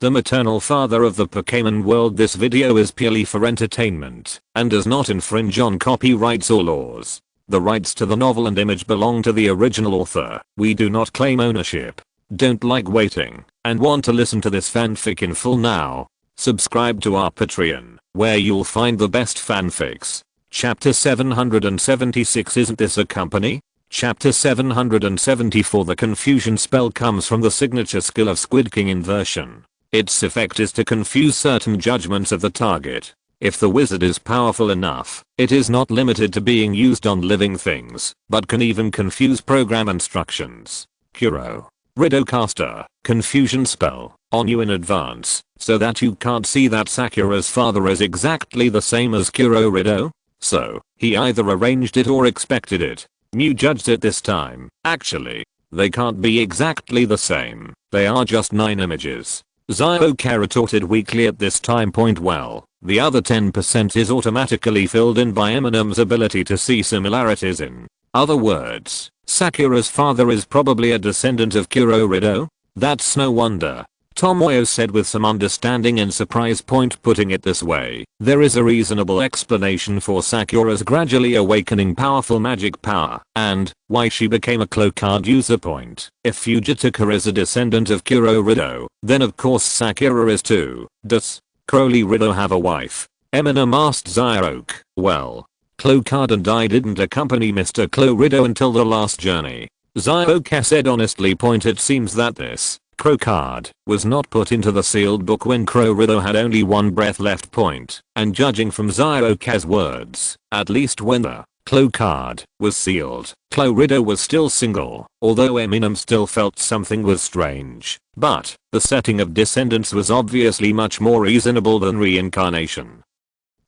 the maternal father of the Pokémon world. This video is purely for entertainment and does not infringe on copyrights or laws. The rights to the novel and image belong to the original author. We do not claim ownership. Don't like waiting and want to listen to this fanfic in full now? Subscribe to our Patreon, where you'll find the best fanfics. Chapter 776. Isn't this a company? Chapter 774. The confusion spell comes from the signature skill of Squid King inversion. Its effect is to confuse certain judgments of the target. If the wizard is powerful enough, it is not limited to being used on living things, but can even confuse program instructions. Kuro. Rido caster, confusion spell, on you in advance, so that you can't see that Sakura's father is exactly the same as Kuro Rido. So, he either arranged it or expected it. Mew judged it this time. Actually, they can't be exactly the same. They are just 9 images. Zyoka retorted weakly at this time point. Well, the other 10% is automatically filled in by Eminem's ability to see similarities. In other words, Sakura's father is probably a descendant of Kuro Rido? That's no wonder. Tomoyo said with some understanding and surprise. Putting it this way, there is a reasonable explanation for Sakura's gradually awakening powerful magic power and why she became a claw card user. If Fujitaka is a descendant of Kuro Rido, then of course Sakura is too. Does Crowley Rido have a wife? Eminem asked Zyoka. Well, Claw Card and I didn't accompany Mr. Claw Rido until the last journey. Zyoka said honestly. It seems that this Crow card was not put into the sealed book when Crow Rido had only one breath left. And judging from Zyoka's words, at least when the Claw card was sealed, Claw Rido was still single, although Eminem still felt something was strange. But the setting of descendants was obviously much more reasonable than reincarnation.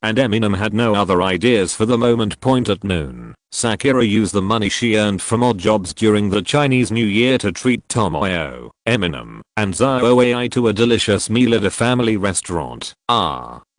And Eminem had no other ideas for the moment. At noon, Sakura used the money she earned from odd jobs during the Chinese New Year to treat Tomoyo, Eminem, and Zyoka to a delicious meal at a family restaurant.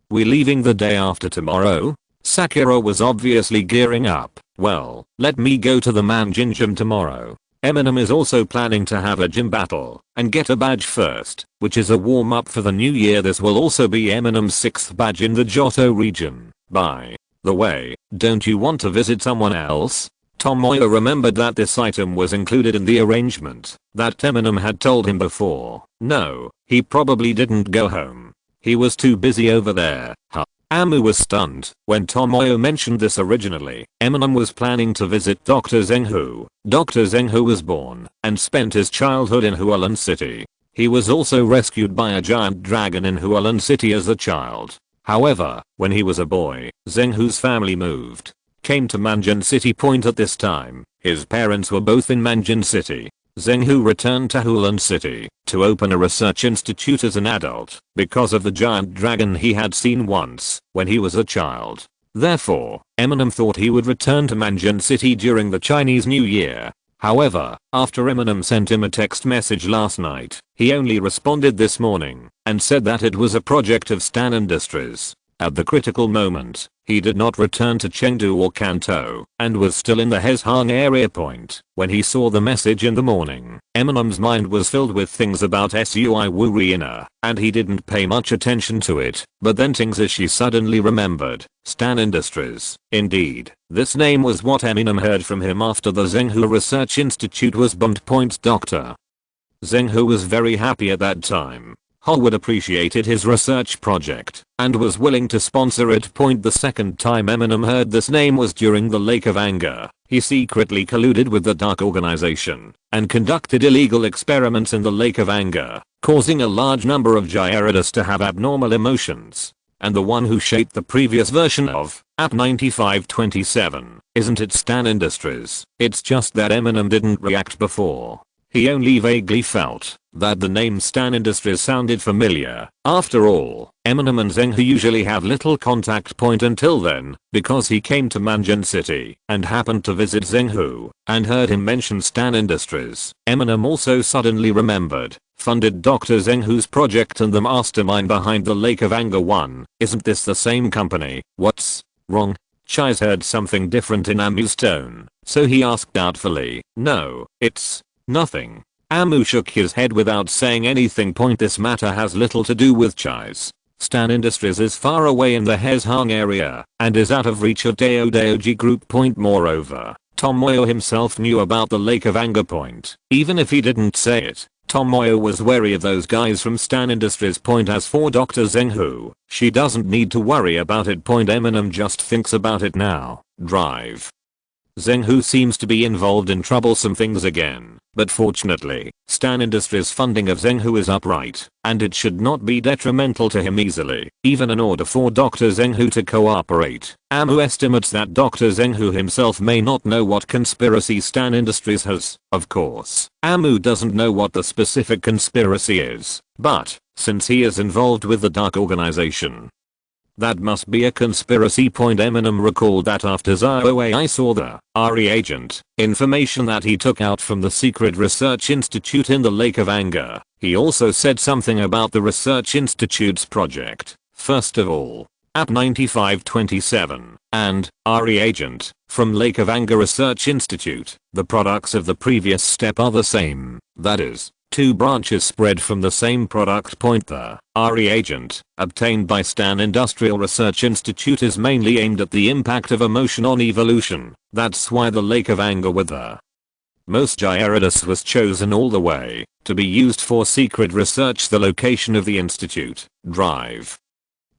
We leaving the day after tomorrow? Sakura was obviously gearing up. Well, let me go to the Manjin gym tomorrow. Eminem is also planning to have a gym battle and get a badge first, which is a warm up for the new year. This will also be Eminem's 6th badge in the Johto region. By the way, don't you want to visit someone else? Tomoyo remembered that this item was included in the arrangement that Eminem had told him before. No, he probably didn't go home. He was too busy over there. Amu was stunned when Tomoyo mentioned this. Originally, Eminem was planning to visit Dr. Zenghu. Dr. Zenghu was born and spent his childhood in Hualan City. He was also rescued by a giant dragon in Hualan City as a child. However, when he was a boy, Zenghu's family came to Manjin City. At this time, his parents were both in Manjin City. Zenghu returned to Hualan City to open a research institute as an adult because of the giant dragon he had seen once when he was a child. Therefore, Eminem thought he would return to Manjin City during the Chinese New Year. However, after Eminem sent him a text message last night, he only responded this morning and said that it was a project of Stan Industries. At the critical moment, he did not return to Chengdu or Kanto and was still in the Hezhang area. When he saw the message in the morning, Eminem's mind was filled with things about Sui Wu Riina, and he didn't pay much attention to it. But then Tingzishi suddenly remembered. Stan Industries. Indeed, this name was what Eminem heard from him after the Zenghu Research Institute was bombed. Dr. Zenghu was very happy at that time. Hollywood appreciated his research project and was willing to sponsor it. The second time Eminem heard this name was during the Lake of Anger. He secretly colluded with the Dark Organization and conducted illegal experiments in the Lake of Anger, causing a large number of Gyarados to have abnormal emotions. And the one who shaped the previous version of App 9527, isn't it Stan Industries? It's just that Eminem didn't react before. He only vaguely felt that the name Stan Industries sounded familiar. After all, Eminem and Zenghu usually have little contact. Until then, because he came to Manjin City and happened to visit Zenghu and heard him mention Stan Industries. Eminem also suddenly remembered, funded Dr. Zenghu's project and the mastermind behind the Lake of Anger one. Isn't this the same company? What's wrong? Chai's heard something different in Amu's tone, so he asked doubtfully. No, it's nothing. Amu shook his head without saying anything. This matter has little to do with Chai's. Stan Industries is far away in the Hezhang area and is out of reach of Daoji Group. Moreover, Tomoyo himself knew about the Lake of Anger. Even if he didn't say it, Tomoyo was wary of those guys from Stan Industries. As for Dr. Zenghu, she doesn't need to worry about it. Eminem just thinks about it now. Drive. Zenghu seems to be involved in troublesome things again, but fortunately, Stan Industries' funding of Zenghu is upright, and it should not be detrimental to him easily, even in order for Dr. Zenghu to cooperate. Amu estimates that Dr. Zenghu himself may not know what conspiracy Stan Industries has. Of course, Amu doesn't know what the specific conspiracy is, but, since he is involved with the dark organization, that must be a conspiracy. Eminem recalled that after Zoe saw the RE agent information that he took out from the secret research institute in the Lake of Anger, he also said something about the research institute's project. First of all, App 9527 and RE agent from Lake of Anger Research Institute, the products of the previous step are the same, that is, two branches spread from the same product. The RE agent, obtained by Stan Industrial Research Institute, is mainly aimed at the impact of emotion on evolution. That's why the Lake of Anger with the most Gyarados was chosen all the way to be used for secret research. The location of the institute. Drive.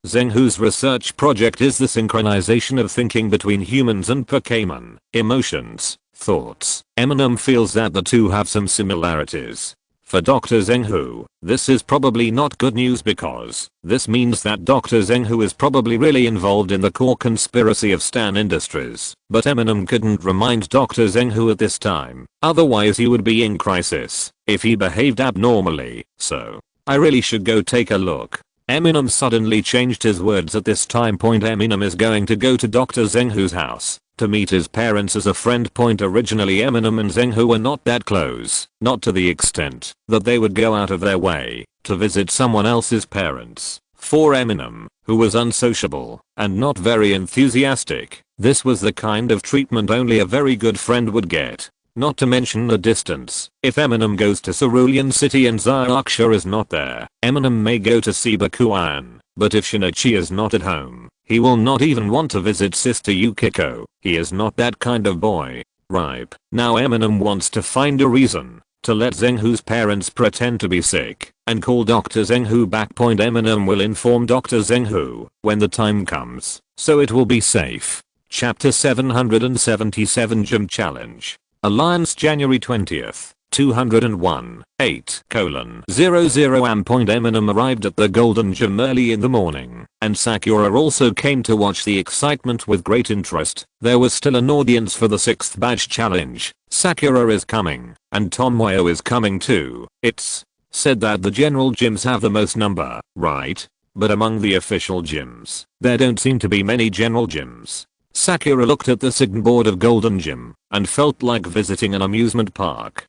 Zenghu's research project is the synchronization of thinking between humans and Pokémon, emotions, thoughts. Eminem feels that the two have some similarities. For Dr. Zenghu, this is probably not good news because this means that Dr. Zenghu is probably really involved in the core conspiracy of Stan Industries. But Eminem couldn't remind Dr. Zenghu at this time, otherwise he would be in crisis if he behaved abnormally. So, I really should go take a look. Eminem suddenly changed his words at this time. Eminem is going to go to Dr. Zenghu's house to meet his parents as a friend. Originally Eminem and Zenghu were not that close, not to the extent that they would go out of their way to visit someone else's parents. For Eminem, who was unsociable and not very enthusiastic, this was the kind of treatment only a very good friend would get. Not to mention the distance. If Eminem goes to Cerulean City and Xiaoxia is not there, Eminem may go to Shibakuan, but if Shinichi is not at home, he will not even want to visit Sister Yukiko. He is not that kind of boy. Ripe. Now Eminem wants to find a reason to let Zenghu's parents pretend to be sick and call Dr. Zenghu back. Eminem will inform Dr. Zenghu when the time comes, so it will be safe. Chapter 777 Gym Challenge. Alliance January 20th, 201, 8:00 am. Eminem arrived at the Golden Gym early in the morning, and Sakura also came to watch the excitement with great interest. There was still an audience for the 6th badge challenge. Sakura is coming, and Tomoyo is coming too. It's said that the general gyms have the most number, right? But among the official gyms, there don't seem to be many general gyms. Sakura looked at the signboard of Golden Gym and felt like visiting an amusement park.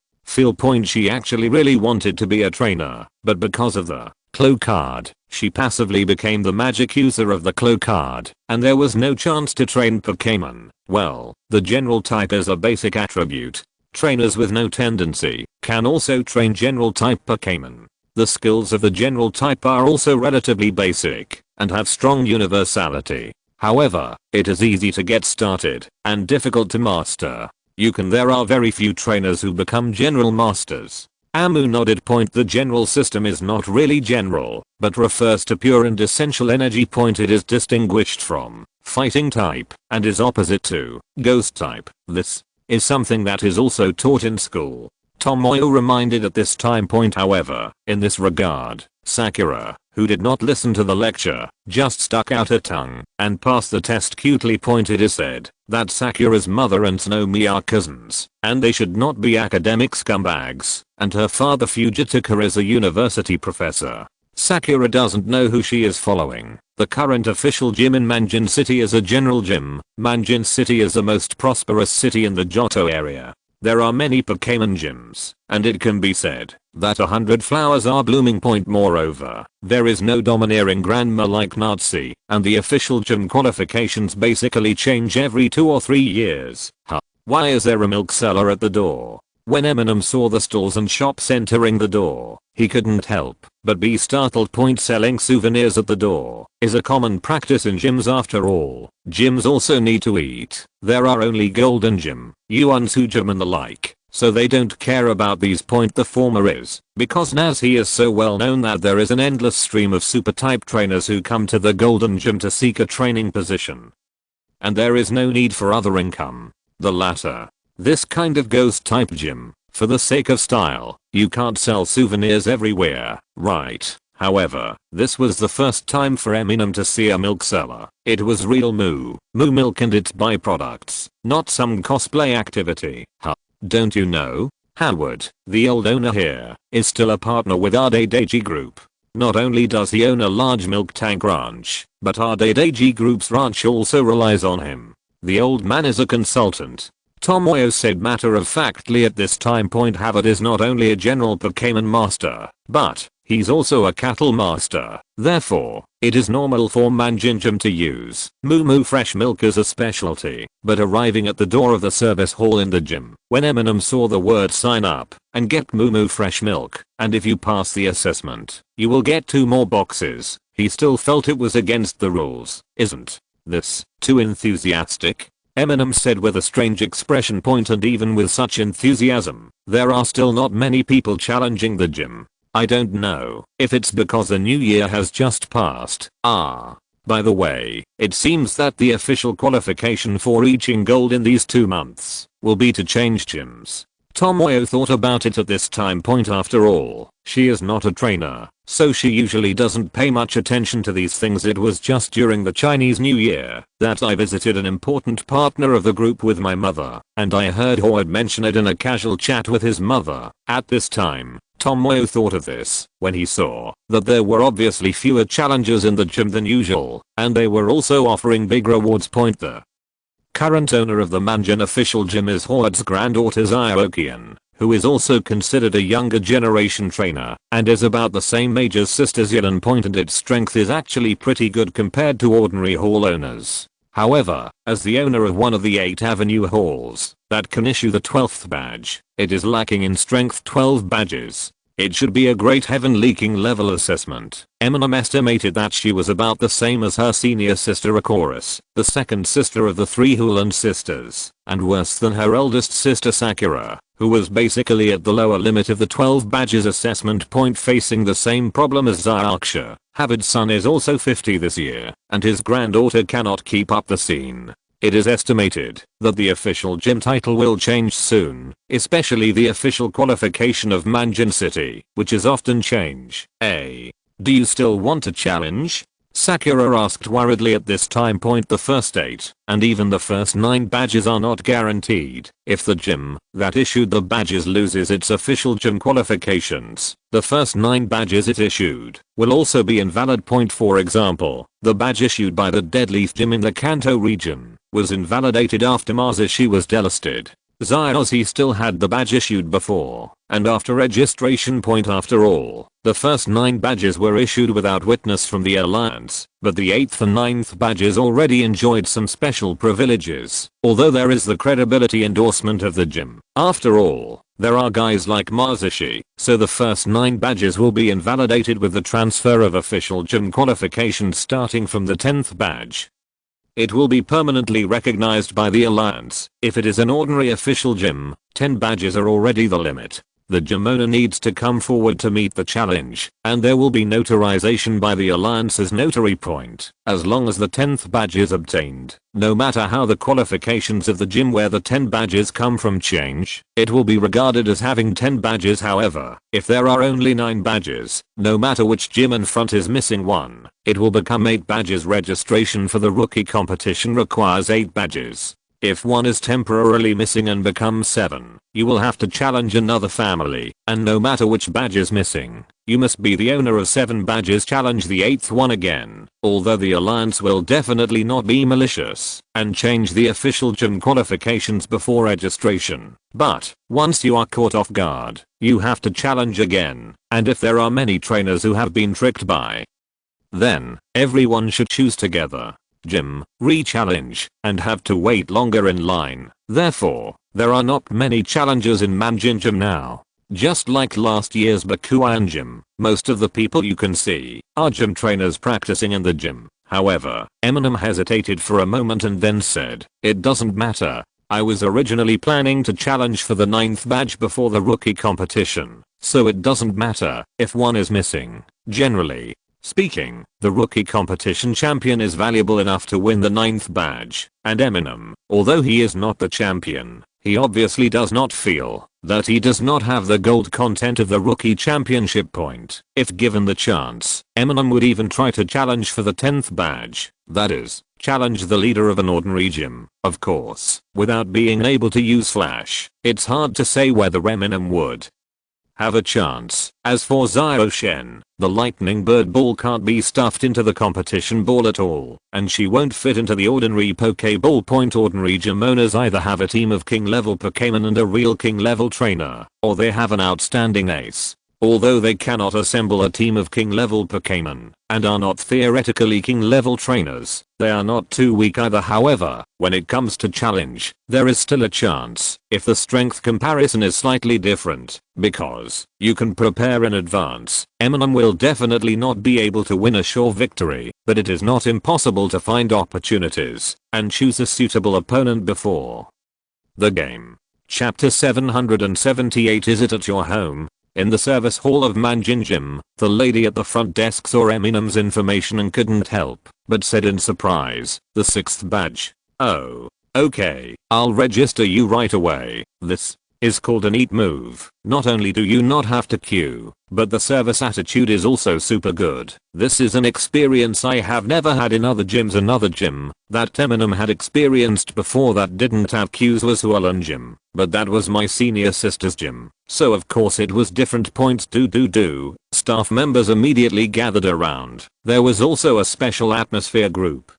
She actually really wanted to be a trainer, but because of the Claw card, she passively became the magic user of the Claw card, and there was no chance to train Pokémon. Well, the general type is a basic attribute. Trainers with no tendency can also train general type Pokémon. The skills of the general type are also relatively basic and have strong universality. However, it is easy to get started and difficult to master. There are very few trainers who become general masters. Amu nodded. The general system is not really general, but refers to pure and essential energy. It is distinguished from fighting type and is opposite to ghost type. This is something that is also taught in school. Tomoyo reminded at this time. However, in this regard, Sakura, who did not listen to the lecture, just stuck out her tongue and passed the test cutely. It is said that Sakura's mother and Tsunomi are cousins, and they should not be academic scumbags, and her father Fujitaka is a university professor. Sakura doesn't know who she is following. The current official gym in Manjin City is a general gym. Manjin City is the most prosperous city in the Johto area. There are many Pokémon gyms, and it can be said that 100 flowers are blooming. Moreover, there is no domineering grandma like Nazi, and the official gym qualifications basically change every 2 or 3 years. Why is there a milk seller at the door? When Eminem saw the stalls and shops entering the door, he couldn't help but be startled. Selling souvenirs at the door is a common practice in gyms after all. Gyms also need to eat. There are only golden gym, yuan su gym and the like, so they don't care about these. The former is because Nas he is so well known that there is an endless stream of super type trainers who come to the golden gym to seek a training position. And there is no need for other income. The latter. This kind of ghost type gym, for the sake of style, you can't sell souvenirs everywhere, right? However, this was the first time for Eminem to see a milk seller. It was real moo milk and its byproducts, not some cosplay activity. Huh. Don't you know? Howard, the old owner here, is still a partner with Prodigy Group. Not only does he own a large milk tank ranch, but Prodigy Group's ranch also relies on him. The old man is a consultant. Tomoyo said matter-of-factly at this time. Howard is not only a general Pokémon master, but he's also a cattle master. Therefore, it is normal for Manjinjum to use moo fresh milk as a specialty. But arriving at the door of the service hall in the gym, when Eminem saw the word sign up and get moo fresh milk, and if you pass the assessment, you will get 2 more boxes, he still felt it was against the rules. Isn't this too enthusiastic? Eminem said with a strange expression. And even with such enthusiasm, there are still not many people challenging the gym. I don't know if it's because the new year has just passed. By the way, it seems that the official qualification for reaching gold in these 2 months will be to change gyms. Tomoyo thought about it at this time. After all, she is not a trainer, so she usually doesn't pay much attention to these things. It was just during the Chinese New Year that I visited an important partner of the group with my mother, and I heard Howard mention it in a casual chat with his mother. At this time, Tomoyo thought of this when he saw that there were obviously fewer challengers in the gym than usual, and they were also offering big rewards. The current owner of the Manjin official gym is Howard's granddaughter Ziokian, who is also considered a younger generation trainer and is about the same age as Sister Zilan. And its strength is actually pretty good compared to ordinary hall owners. However, as the owner of one of the 8 Avenue halls that can issue the 12th badge, it is lacking in strength 12 badges. It should be a great heaven leaking level assessment. Eminem estimated that she was about the same as her senior sister Akoris, the second sister of the 3 Hoolan sisters, and worse than her eldest sister Sakura, who was basically at the lower limit of the 12 badges assessment. Facing the same problem as Xiaoxia, Howard's son is also 50 this year, and his granddaughter cannot keep up the scene. It is estimated that the official gym title will change soon, especially the official qualification of Manjin City, which is often change. Do you still want to challenge? Sakura asked worriedly at this time. The first 8, and even the first 9 badges are not guaranteed. If the gym that issued the badges loses its official gym qualifications, the first 9 badges it issued will also be invalid. For example, the badge issued by the Deadleaf Gym in the Kanto region was invalidated after Masashi was delisted. Xiaozi still had the badge issued before and after registration. After all, the first 9 badges were issued without witness from the alliance, but the 8th and 9th badges already enjoyed some special privileges, although there is the credibility endorsement of the gym. After all, there are guys like Masashi, so the first 9 badges will be invalidated with the transfer of official gym qualifications starting from the 10th badge. It will be permanently recognized by the alliance. If it is an ordinary official gym, 10 badges are already the limit. The gym owner needs to come forward to meet the challenge, and there will be notarization by the alliance's notary point, as long as the 10th badge is obtained. No matter how the qualifications of the gym where the 10 badges come from change, it will be regarded as having 10 badges. However, if there are only 9 badges, no matter which gym in front is missing 1, it will become 8 badges. Registration for the rookie competition requires 8 badges. If one is temporarily missing and becomes 7, you will have to challenge another family, and no matter which badge is missing, you must be the owner of 7 badges. Challenge the 8th one again, although the alliance will definitely not be malicious and change the official gym qualifications before registration. But once you are caught off guard, you have to challenge again, and if there are many trainers who have been tricked by, then everyone should choose together. Gym, re-challenge, and have to wait longer in line. Therefore, There are not many challengers in Manjin Gym now. Just like last year's Bakuan Gym, most of the people you can see are gym trainers practicing in the gym. However, Eminem hesitated for a moment and then said, "It doesn't matter. I was originally planning to challenge for the 9th badge before the rookie competition, so it doesn't matter if one is missing. Generally speaking, the rookie competition champion is valuable enough to win the 9th badge, and Eminem, although he is not the champion, he obviously does not feel that he does not have the gold content of the rookie championship point. If given the chance, Eminem would even try to challenge for the 10th badge, that is, challenge the leader of an ordinary gym, of course, without being able to use Flash. It's hard to say whether Eminem would have a chance. As for Zio Shen, the lightning bird ball can't be stuffed into the competition ball at all, and she won't fit into the ordinary Pokeball point. Ordinary gym owners either have a team of king level Pokémon and a real king level trainer, or they have an outstanding ace. Although they cannot assemble a team of king level Pokémon, and are not theoretically king level trainers, they are not too weak either. However, when it comes to challenge, there is still a chance if the strength comparison is slightly different, because you can prepare in advance. Eminem will definitely not be able to win a sure victory, but it is not impossible to find opportunities and choose a suitable opponent before the game. Chapter 778. Is it at your home? In the service hall of Manjin Gym, the lady at the front desk saw Eminem's information and couldn't help but said in surprise, "The 6th badge? Oh, okay, I'll register you right away." This is called a neat move. Not only do you not have to queue, but the service attitude is also super good. This is an experience I have never had in other gyms. Another gym that Eminem had experienced before that didn't have queues was Hualan Gym, but that was my senior sister's gym, so of course it was different. Points. Staff members immediately gathered around. There was also a special atmosphere group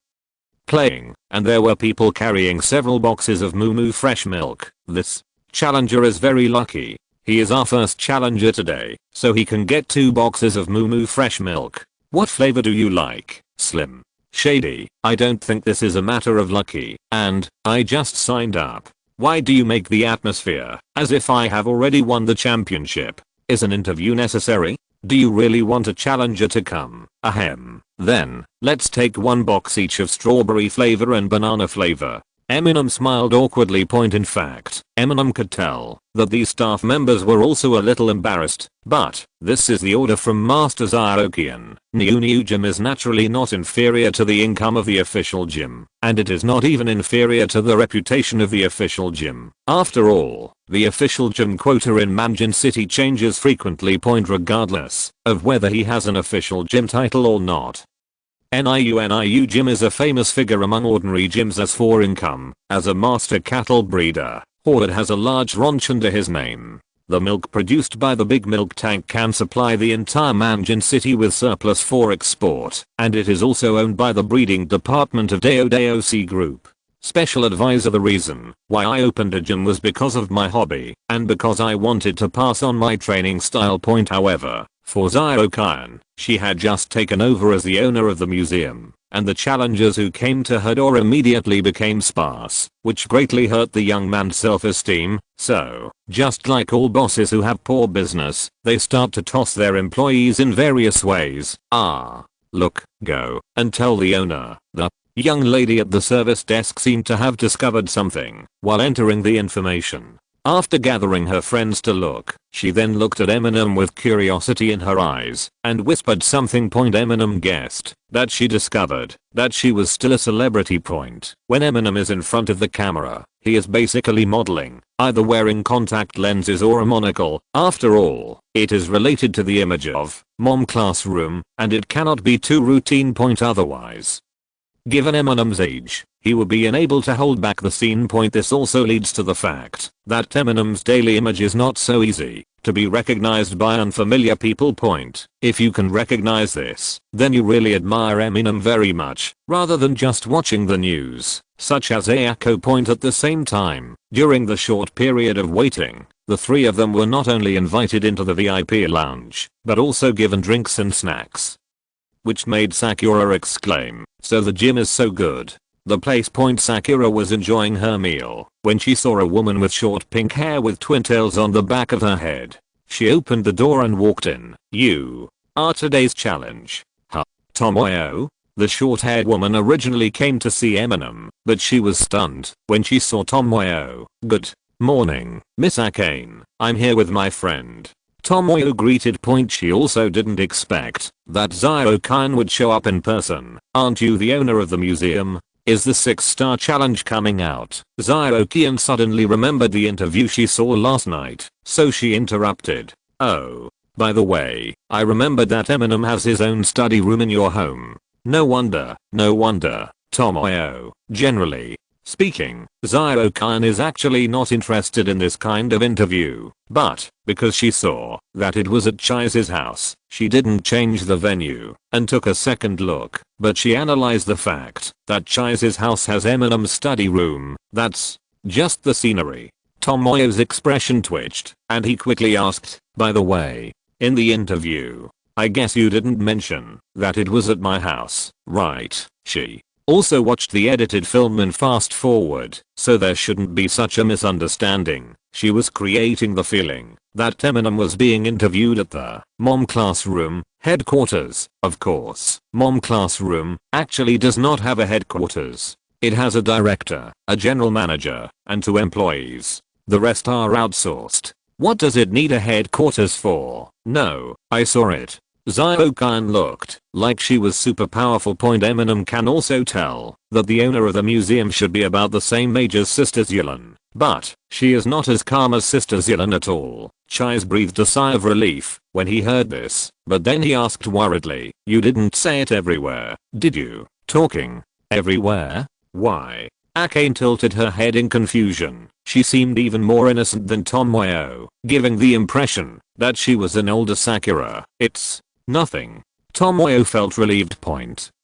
playing, and there were people carrying several boxes of Moo Moo fresh milk. This challenger is very lucky. He is our first challenger today, so he can get 2 boxes of Moo Moo fresh milk. What flavor do you like, Slim? Shady? I don't think this is a matter of lucky, and I just signed up. Why do you make the atmosphere as if I have already won the championship? Is an interview necessary? Do you really want a challenger to come? Ahem. Then, let's take 1 box each of strawberry flavor and banana flavor. Eminem smiled awkwardly. In fact, Eminem could tell that these staff members were also a little embarrassed, but this is the order from Master Ziokian. New Gym is naturally not inferior to the income of the official gym, and it is not even inferior to the reputation of the official gym. After all, the official gym quota in Manjin City changes frequently. Regardless of whether he has an official gym title or not. NIU Gym is a famous figure among ordinary gyms as for income, as a master cattle breeder, Howard has a large ranch under his name. The milk produced by the big milk tank can supply the entire Manjin City with surplus for export, and it is also owned by the breeding department of DOC Group. Special advisor: the reason why I opened a gym was because of my hobby, and because I wanted to pass on my training style. However, for Ziokian, she had just taken over as the owner of the museum, and the challengers who came to her door immediately became sparse, which greatly hurt the young man's self-esteem. So, just like all bosses who have poor business, they start to toss their employees in various ways. Look, go and tell the owner. The young lady at the service desk seemed to have discovered something while entering the information. After gathering her friends to look, she then looked at Eminem with curiosity in her eyes and whispered something. Eminem guessed that she discovered that she was still a celebrity. When Eminem is in front of the camera, he is basically modeling, either wearing contact lenses or a monocle. After all, it is related to the image of mom classroom, and it cannot be too routine. Otherwise, given Eminem's age, he would be unable to hold back the scene. This also leads to the fact that Eminem's daily image is not so easy to be recognized by unfamiliar people. If you can recognize this, then you really admire Eminem very much, rather than just watching the news, such as Ayako. At the same time, during the short period of waiting, the 3 of them were not only invited into the VIP lounge, but also given drinks and snacks, which made Sakura exclaim, "So the gym is so good. The place. Sakura was enjoying her meal when she saw a woman with short pink hair with twin tails on the back of her head. She opened the door and walked in. "You are today's challenge." Huh? Tomoyo? The short-haired woman originally came to see Eminem, but she was stunned when she saw Tomoyo. "Good morning, Miss Akane. I'm here with my friend." Tomoyo greeted. She also didn't expect that Zio-kan would show up in person. "Aren't you the owner of the museum? Is the 6-star challenge coming out?" Zio-kan suddenly remembered the interview she saw last night, so she interrupted. "Oh, by the way, I remembered that Eminem has his own study room in your home." No wonder, Tomoyo. Generally speaking, Zio-kan is actually not interested in this kind of interview, but because she saw that it was at Chai's house, she didn't change the venue and took a second look, but she analyzed the fact that Chai's house has Eminem's study room. "That's just the scenery." Tomoyo's expression twitched, and he quickly asked, "By the way, in the interview, I guess you didn't mention that it was at my house, right?" She also watched the edited film in fast forward, so there shouldn't be such a misunderstanding. She was creating the feeling that Eminem was being interviewed at the mom classroom headquarters. Of course, mom classroom actually does not have a headquarters. It has a director, a general manager, and 2 employees. The rest are outsourced. What does it need a headquarters for? "No, I saw it." Zio-kan looked like she was super powerful. Eminem can also tell that the owner of the museum should be about the same age as Sister Zillan, but she is not as calm as Sister Zillan at all. Chais breathed a sigh of relief when he heard this, but then he asked worriedly, "You didn't say it everywhere, did you?" "Talking everywhere? Why?" Akane tilted her head in confusion. She seemed even more innocent than Tomoyo, giving the impression that she was an older Sakura. "It's nothing." Tomoyo felt relieved.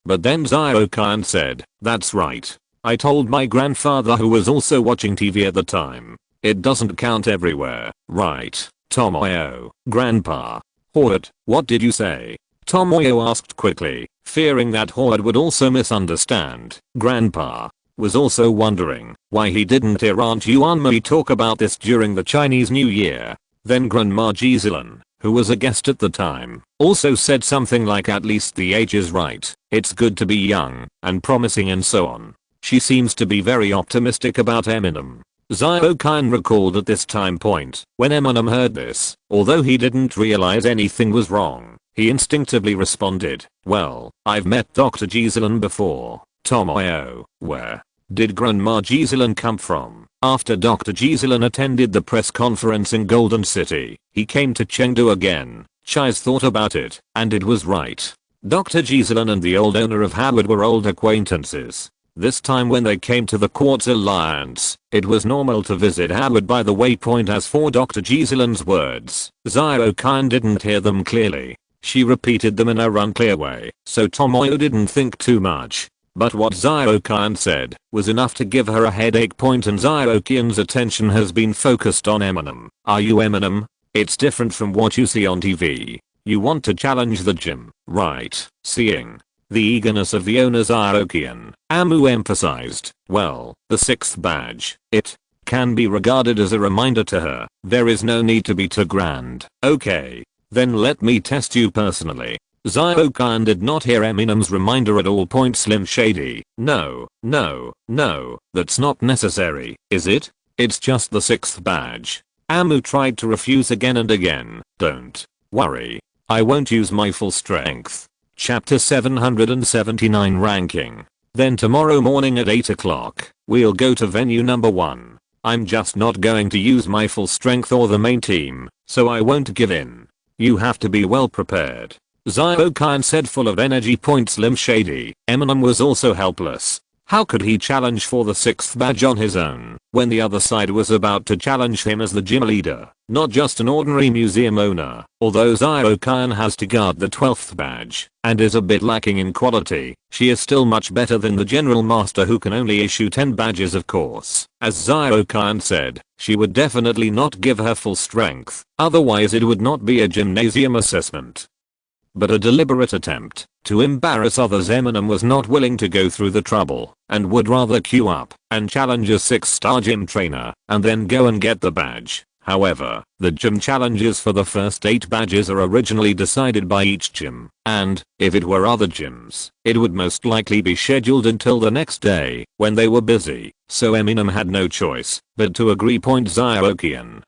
But then Zio-kan said, "That's right. I told my grandfather, who was also watching TV at the time. It doesn't count everywhere, right, Tomoyo?" "Grandpa." "Howard, what did you say?" Tomoyo asked quickly, fearing that Howard would also misunderstand. Grandpa was also wondering why he didn't hear Aunt Yuanmei talk about this during the Chinese New Year. Then Grandma Giselan, who was a guest at the time, also said something like, "At least the age is right. It's good to be young and promising," and so on. She seems to be very optimistic about Eminem. Zio-kan recalled at this time point when Eminem heard this, although he didn't realize anything was wrong, he instinctively responded, "Well, I've met Dr. Giselan before." Tomoyo, "Where did Grandma Giselan come from?" "After Dr. Giselan attended the press conference in Golden City, he came to Chengdu again." Chais thought about it, and it was right. Dr. Giselan and the old owner of Howard were old acquaintances. This time when they came to the Quartz Alliance, it was normal to visit Howard. By the way, as for Dr. Giselan's words, Zio-kan didn't hear them clearly. She repeated them in a unclear way, so Tomoyo didn't think too much. But what Zio-kan said was enough to give her a headache. And Zio-kan's attention has been focused on Eminem. "Are you Eminem? It's different from what you see on TV. You want to challenge the gym, right?" Seeing the eagerness of the owner Zio-kan, Amu emphasized, "Well, the 6th badge, it can be regarded as a reminder to her. There is no need to be too grand." "Okay, then let me test you personally." Zio-kan did not hear Eminem's reminder at all. Slim Shady, No, that's not necessary, is it? It's just the 6th badge." Amu tried to refuse again and again. "Don't worry. I won't use my full strength." Chapter 779 Ranking. "Then tomorrow morning at 8 o'clock, we'll go to venue number 1. I'm just not going to use my full strength or the main team, so I won't give in. You have to be well prepared." Zio-kan said, full of energy. Slim Shady, Eminem was also helpless. How could he challenge for the 6th badge on his own when the other side was about to challenge him as the gym leader, not just an ordinary museum owner? Although Zio-kan has to guard the 12th badge and is a bit lacking in quality, she is still much better than the general master, who can only issue 10 badges. Of course, as Zio-kan said, she would definitely not give her full strength, otherwise it would not be a gymnasium assessment. but a deliberate attempt to embarrass others. Eminem was not willing to go through the trouble and would rather queue up and challenge a 6-star gym trainer and then go and get the badge. However, the gym challenges for the first 8 badges are originally decided by each gym, and, if it were other gyms, it would most likely be scheduled until the next day, when they were busy, so Eminem had no choice but to agree. Zyokian,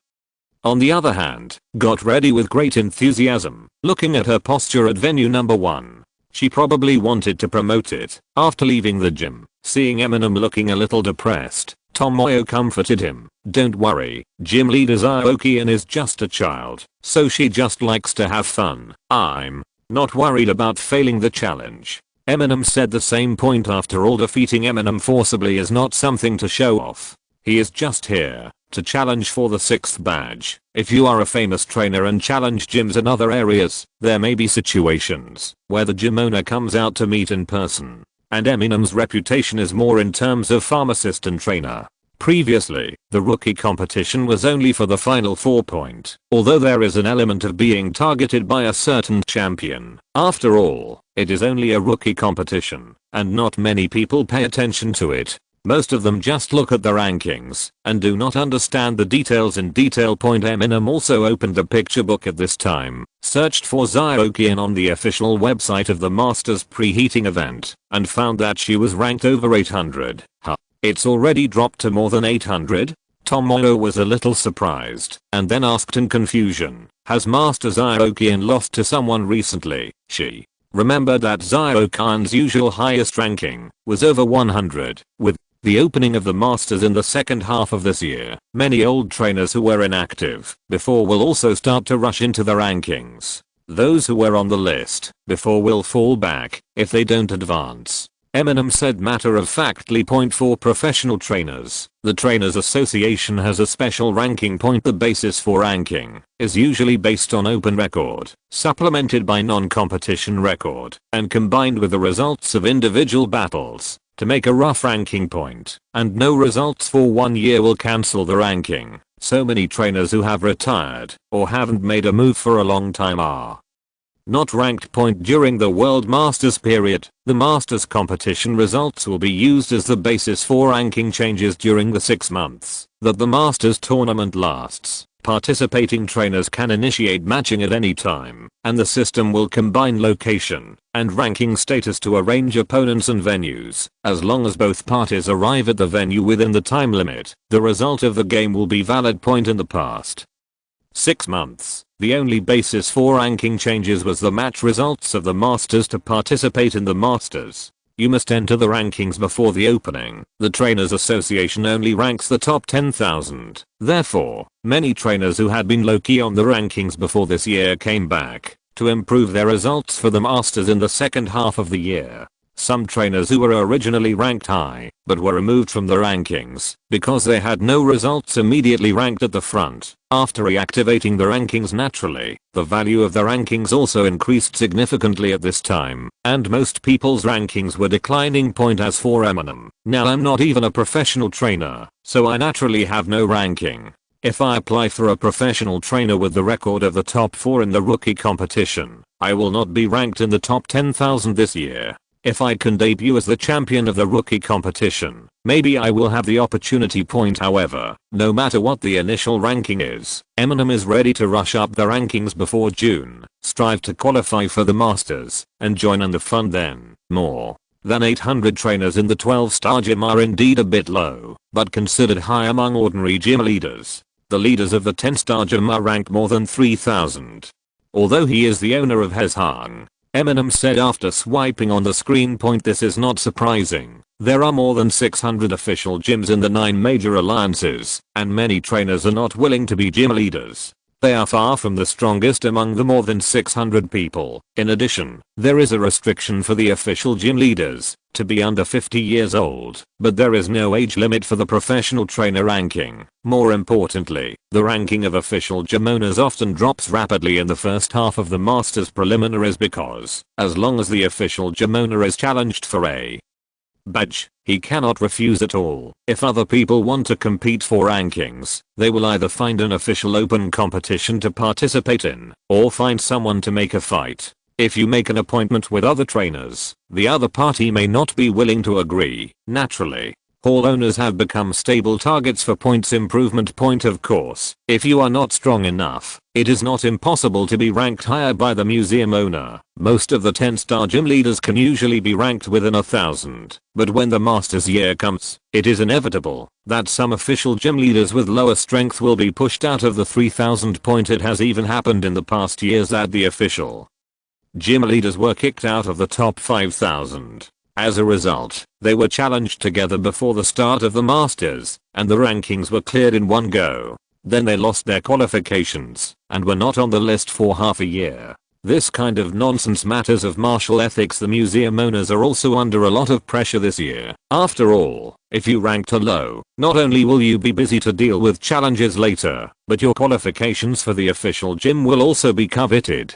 on the other hand, got ready with great enthusiasm. Looking at her posture at venue number 1, she probably wanted to promote it. After leaving the gym, seeing Eminem looking a little depressed, Tomoyo comforted him. "Don't worry, gym leader Zyokian is just a child, so she just likes to have fun. I'm not worried about failing the challenge." Eminem said the same point. After all, defeating Eminem forcibly is not something to show off. He is just here to challenge for the 6th badge. If you are a famous trainer and challenge gyms in other areas, there may be situations where the gym owner comes out to meet in person. And Eminem's reputation is more in terms of pharmacist and trainer. Previously, the rookie competition was only for the final 4 point, although there is an element of being targeted by a certain champion. After all, it is only a rookie competition, and not many people pay attention to it. Most of them just look at the rankings and do not understand the details in detail. Eminem also opened the picture book at this time, searched for Zyokian on the official website of the Masters preheating event, and found that she was ranked over 800. It's already dropped to more than 800? Tomoyo was a little surprised and then asked in confusion, has Master Zyokian lost to someone recently? She remembered that Zyokian's usual highest ranking was over 100. With the opening of the Masters in the second half of this year, many old trainers who were inactive before will also start to rush into the rankings. Those who were on the list before will fall back if they don't advance. Eminem said matter-of-factly. For professional trainers, the Trainers Association has a special ranking point. The basis for ranking is usually based on open record, supplemented by non-competition record, and combined with the results of individual battles to make a rough ranking point, and no results for 1 year will cancel the ranking. So many trainers who have retired or haven't made a move for a long time are not ranked. During the World Masters period, the Masters competition results will be used as the basis for ranking changes during the 6 months that the Masters tournament lasts. Participating trainers can initiate matching at any time, and the system will combine location and ranking status to arrange opponents and venues. As long as both parties arrive at the venue within the time limit, the result of the game will be valid. In the past 6 months, the only basis for ranking changes was the match results of the Masters. To participate in the Masters, you must enter the rankings before the opening. The Trainers Association only ranks the top 10,000. Therefore, many trainers who had been low-key on the rankings before this year came back to improve their results for the Masters in the second half of the year. Some trainers who were originally ranked high but were removed from the rankings because they had no results immediately ranked at the front. After reactivating the rankings naturally, the value of the rankings also increased significantly at this time, and most people's rankings were declining. As for Eminem, now I'm not even a professional trainer, so I naturally have no ranking. If I apply for a professional trainer with the record of the top 4 in the rookie competition, I will not be ranked in the top 10,000 this year. If I can debut as the champion of the rookie competition, maybe I will have the opportunity. However, no matter what the initial ranking is, Eminem is ready to rush up the rankings before June, strive to qualify for the Masters, and join in the fun then. More than 800 trainers in the 12-star gym are indeed a bit low, but considered high among ordinary gym leaders. The leaders of the 10-star gym are ranked more than 3,000. Although he is the owner of Hezhang, Eminem said after swiping on the screen. This is not surprising. There are more than 600 official gyms in the 9 major alliances, and many trainers are not willing to be gym leaders. They are far from the strongest among the more than 600 people. In addition, there is a restriction for the official gym leaders to be under 50 years old, but there is no age limit for the professional trainer ranking. More importantly, the ranking of official gym owners often drops rapidly in the first half of the Masters preliminaries because, as long as the official gym owner is challenged for a badge, he cannot refuse at all. If other people want to compete for rankings, they will either find an official open competition to participate in, or find someone to make a fight. If you make an appointment with other trainers, the other party may not be willing to agree. Naturally, hall owners have become stable targets for points improvement. Point of course, if you are not strong enough, it is not impossible to be ranked higher by the museum owner. Most of the 10-star gym leaders can usually be ranked within 1,000, but when the master's year comes, it is inevitable that some official gym leaders with lower strength will be pushed out of the 3,000 point. It has even happened in the past years that the official gym leaders were kicked out of the top 5,000. As a result, they were challenged together before the start of the Masters, and the rankings were cleared in one go. Then they lost their qualifications, and were not on the list for half a year. This kind of nonsense matters of martial ethics. The museum owners are also under a lot of pressure this year. After all, if you rank too low, not only will you be busy to deal with challenges later, but your qualifications for the official gym will also be coveted.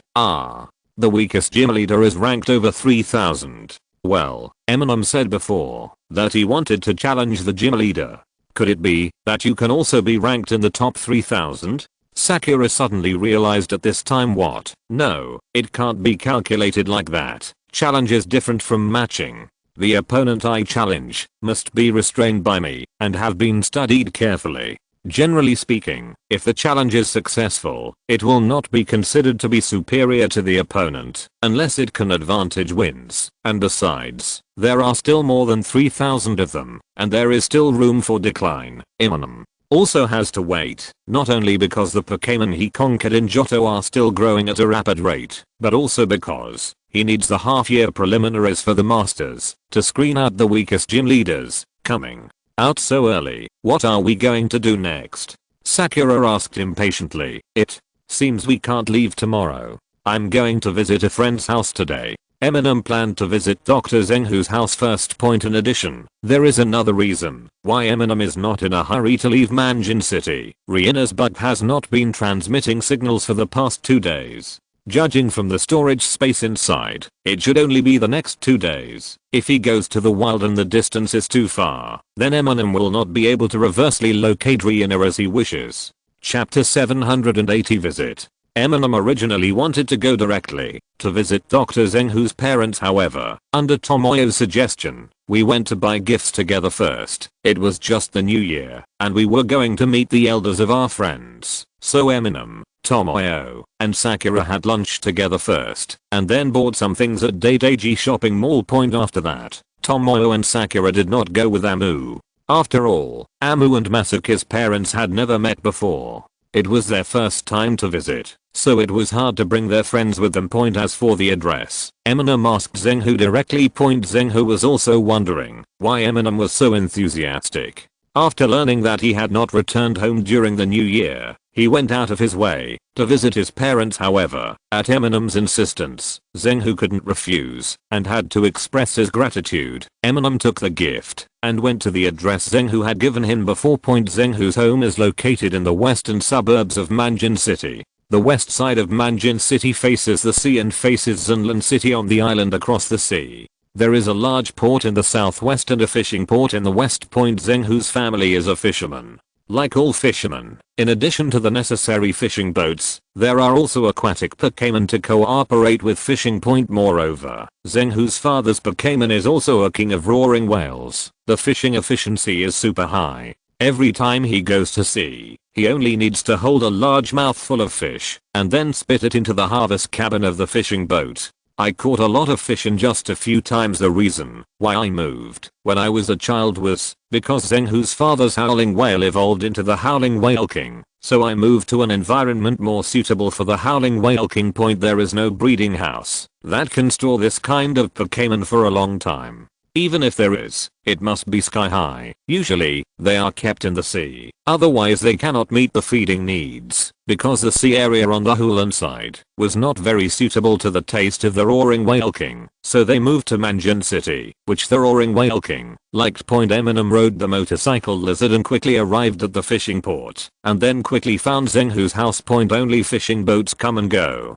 The weakest gym leader is ranked over 3,000. Well, Eminem said before that he wanted to challenge the gym leader. Could it be that you can also be ranked in the top 3,000? Sakura suddenly realized at this time what? No, it can't be calculated like that. Challenge is different from matching. The opponent I challenge must be restrained by me and have been studied carefully. Generally speaking, if the challenge is successful, it will not be considered to be superior to the opponent unless it can advantage wins. And besides, there are still more than 3,000 of them, and there is still room for decline. Eminem also has to wait, not only because the Pokémon he conquered in Johto are still growing at a rapid rate, but also because he needs the half-year preliminaries for the Masters to screen out the weakest gym leaders. Coming out so early, what are we going to do next? Sakura asked impatiently. It seems we can't leave tomorrow. I'm going to visit a friend's house today. Eminem planned to visit Dr. Zenghu's house first. Point in addition, there is another reason why Eminem is not in a hurry to leave Manjin City. Rihanna's bug has not been transmitting signals for the past 2 days. Judging from the storage space inside, it should only be the next 2 days. If he goes to the wild and the distance is too far, then Eminem will not be able to reversely locate Rihanna as he wishes. Chapter 780 Visit. Eminem originally wanted to go directly to visit Dr. Zenghu's parents. However, under Tomoyo's suggestion, we went to buy gifts together first. It was just the new year, and we were going to meet the elders of our friends. So Eminem, Tomoyo, and Sakura had lunch together first, and then bought some things at Daidaiji shopping mall. Point after that, Tomoyo and Sakura did not go with Amu. After all, Amu and Masuka's parents had never met before. It was their first time to visit, so it was hard to bring their friends with them. Point as for the address, Eminem asked Zenghu directly. Point Zenghu was also wondering why Eminem was so enthusiastic. After learning that he had not returned home during the new year, he went out of his way to visit his parents. However, at Eminem's insistence, Zenghu couldn't refuse and had to express his gratitude. Eminem took the gift and went to the address Zenghu had given him before. Zenghu's home is located in the western suburbs of Manjin City. The west side of Manjin City faces the sea and faces Zinlan City on the island across the sea. There is a large port in the southwest and a fishing port in the west. Zenghu's family is a fisherman. Like all fishermen, in addition to the necessary fishing boats, there are also aquatic Pokémon to cooperate with fishing. Moreover, Zenghu's father's Pokémon is also a king of roaring whales. The fishing efficiency is super high. Every time he goes to sea, he only needs to hold a large mouthful of fish and then spit it into the harvest cabin of the fishing boat. I caught a lot of fish in just a few times. The reason why I moved when I was a child was because Zenghu's father's howling whale evolved into the howling whale king, so I moved to an environment more suitable for the howling whale king. There is no breeding house that can store this kind of Pokémon for a long time. Even if there is, it must be sky high. Usually, they are kept in the sea. Otherwise they cannot meet the feeding needs, because the sea area on the Hulan side was not very suitable to the taste of the roaring whale king. So they moved to Manjin City, which the roaring whale king liked. Eminem rode the motorcycle lizard and quickly arrived at the fishing port, and then quickly found Zenghu's house. Only fishing boats come and go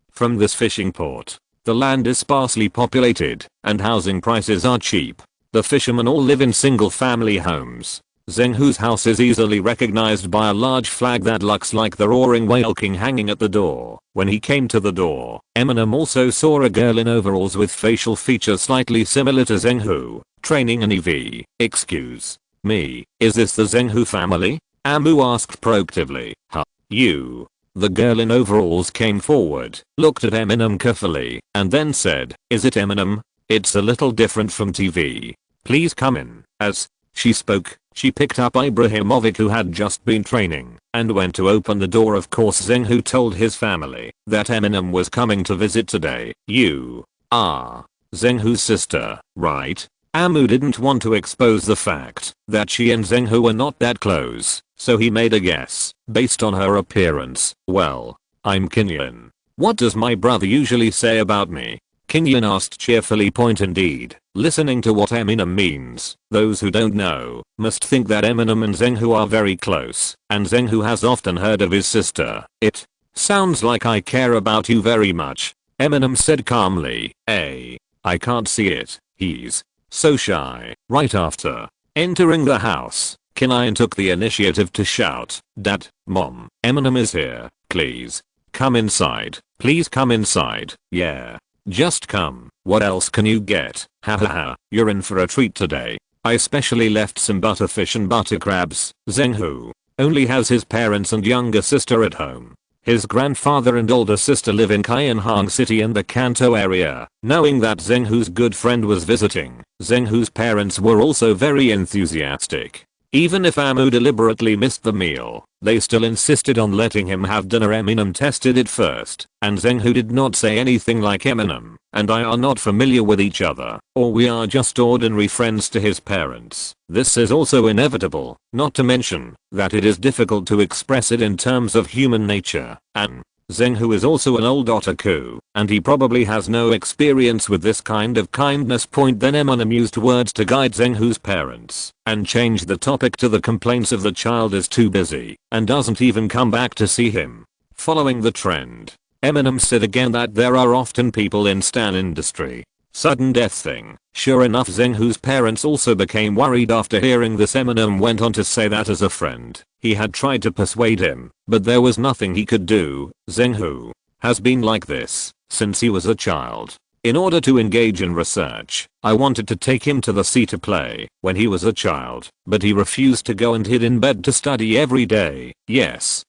from this fishing port. The land is sparsely populated, and housing prices are cheap. The fishermen all live in single-family homes. Zhenghu's house is easily recognized by a large flag that looks like the roaring whale king hanging at the door. When he came to the door, Eminem also saw a girl in overalls with facial features slightly similar to Zhenghu, training an EV. Excuse me, is this the Zhenghu family? Amu asked proactively. Huh? You. The girl in overalls came forward, looked at Eminem carefully, and then said, is it Eminem? It's a little different from TV. Please come in. As she spoke, she picked up Ibrahimovic, who had just been training, and went to open the door. Of course, Zhenghu told his family that Eminem was coming to visit today. You are Zhenghu's sister, right? Amu didn't want to expose the fact that she and Zhenghu were not that close, so he made a guess based on her appearance. Well, I'm Kinyan. What does my brother usually say about me? Kinyan asked cheerfully. Point indeed. Listening to what Eminem means, those who don't know must think that Eminem and Zhenghu are very close, and Zhenghu has often heard of his sister. It sounds like I care about you very much, Eminem said calmly. I can't see it. He's so shy. Right after entering the house, Kinyan took the initiative to shout, Dad, Mom, Eminem is here. Please come inside. Please come inside. Yeah. Just come. What else can you get? Hahaha, you're in for a treat today. I specially left some butterfish and butter crabs. Zhenghu only has his parents and younger sister at home. His grandfather and older sister live in Kyanhang City in the Kanto area. Knowing that Zhenghu's good friend was visiting, Zhenghu's parents were also very enthusiastic. Even if Amu deliberately missed the meal, they still insisted on letting him have dinner. Eminem tested it first, and Zhenghu did not say anything like Eminem and I are not familiar with each other, or we are just ordinary friends to his parents. This is also inevitable, not to mention that it is difficult to express it in terms of human nature, and Zhenghu is also an old otaku, and he probably has no experience with this kind of kindness. Then Eminem used words to guide Zhenghu's parents, and changed the topic to the complaints of the child is too busy, and doesn't even come back to see him. Following the trend, Eminem said again that there are often people in stan industry sudden death thing. Sure enough, Zhenghu's parents also became worried after hearing this. Eminem went on to say that as a friend, he had tried to persuade him, but there was nothing he could do. Zhenghu has been like this since he was a child. In order to engage in research, I wanted to take him to the sea to play when he was a child, but he refused to go and hid in bed to study every day. Yes,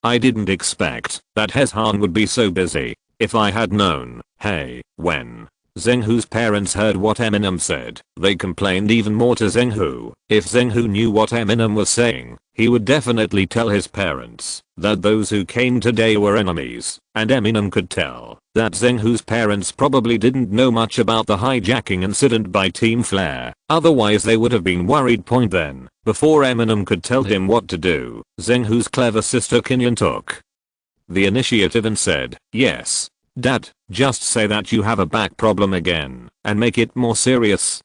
I didn't expect that Hezhan would be so busy. If I had known. Hey, when Zhenghu's parents heard what Eminem said, they complained even more to Zhenghu. If Zhenghu knew what Eminem was saying, he would definitely tell his parents that those who came today were enemies, and Eminem could tell that Zhenghu's parents probably didn't know much about the hijacking incident by Team Flare, otherwise they would have been worried. Then, before Eminem could tell him what to do, Zhenghu's clever sister Kinyan took the initiative and said, yes, Dad, just say that you have a back problem again, and make it more serious.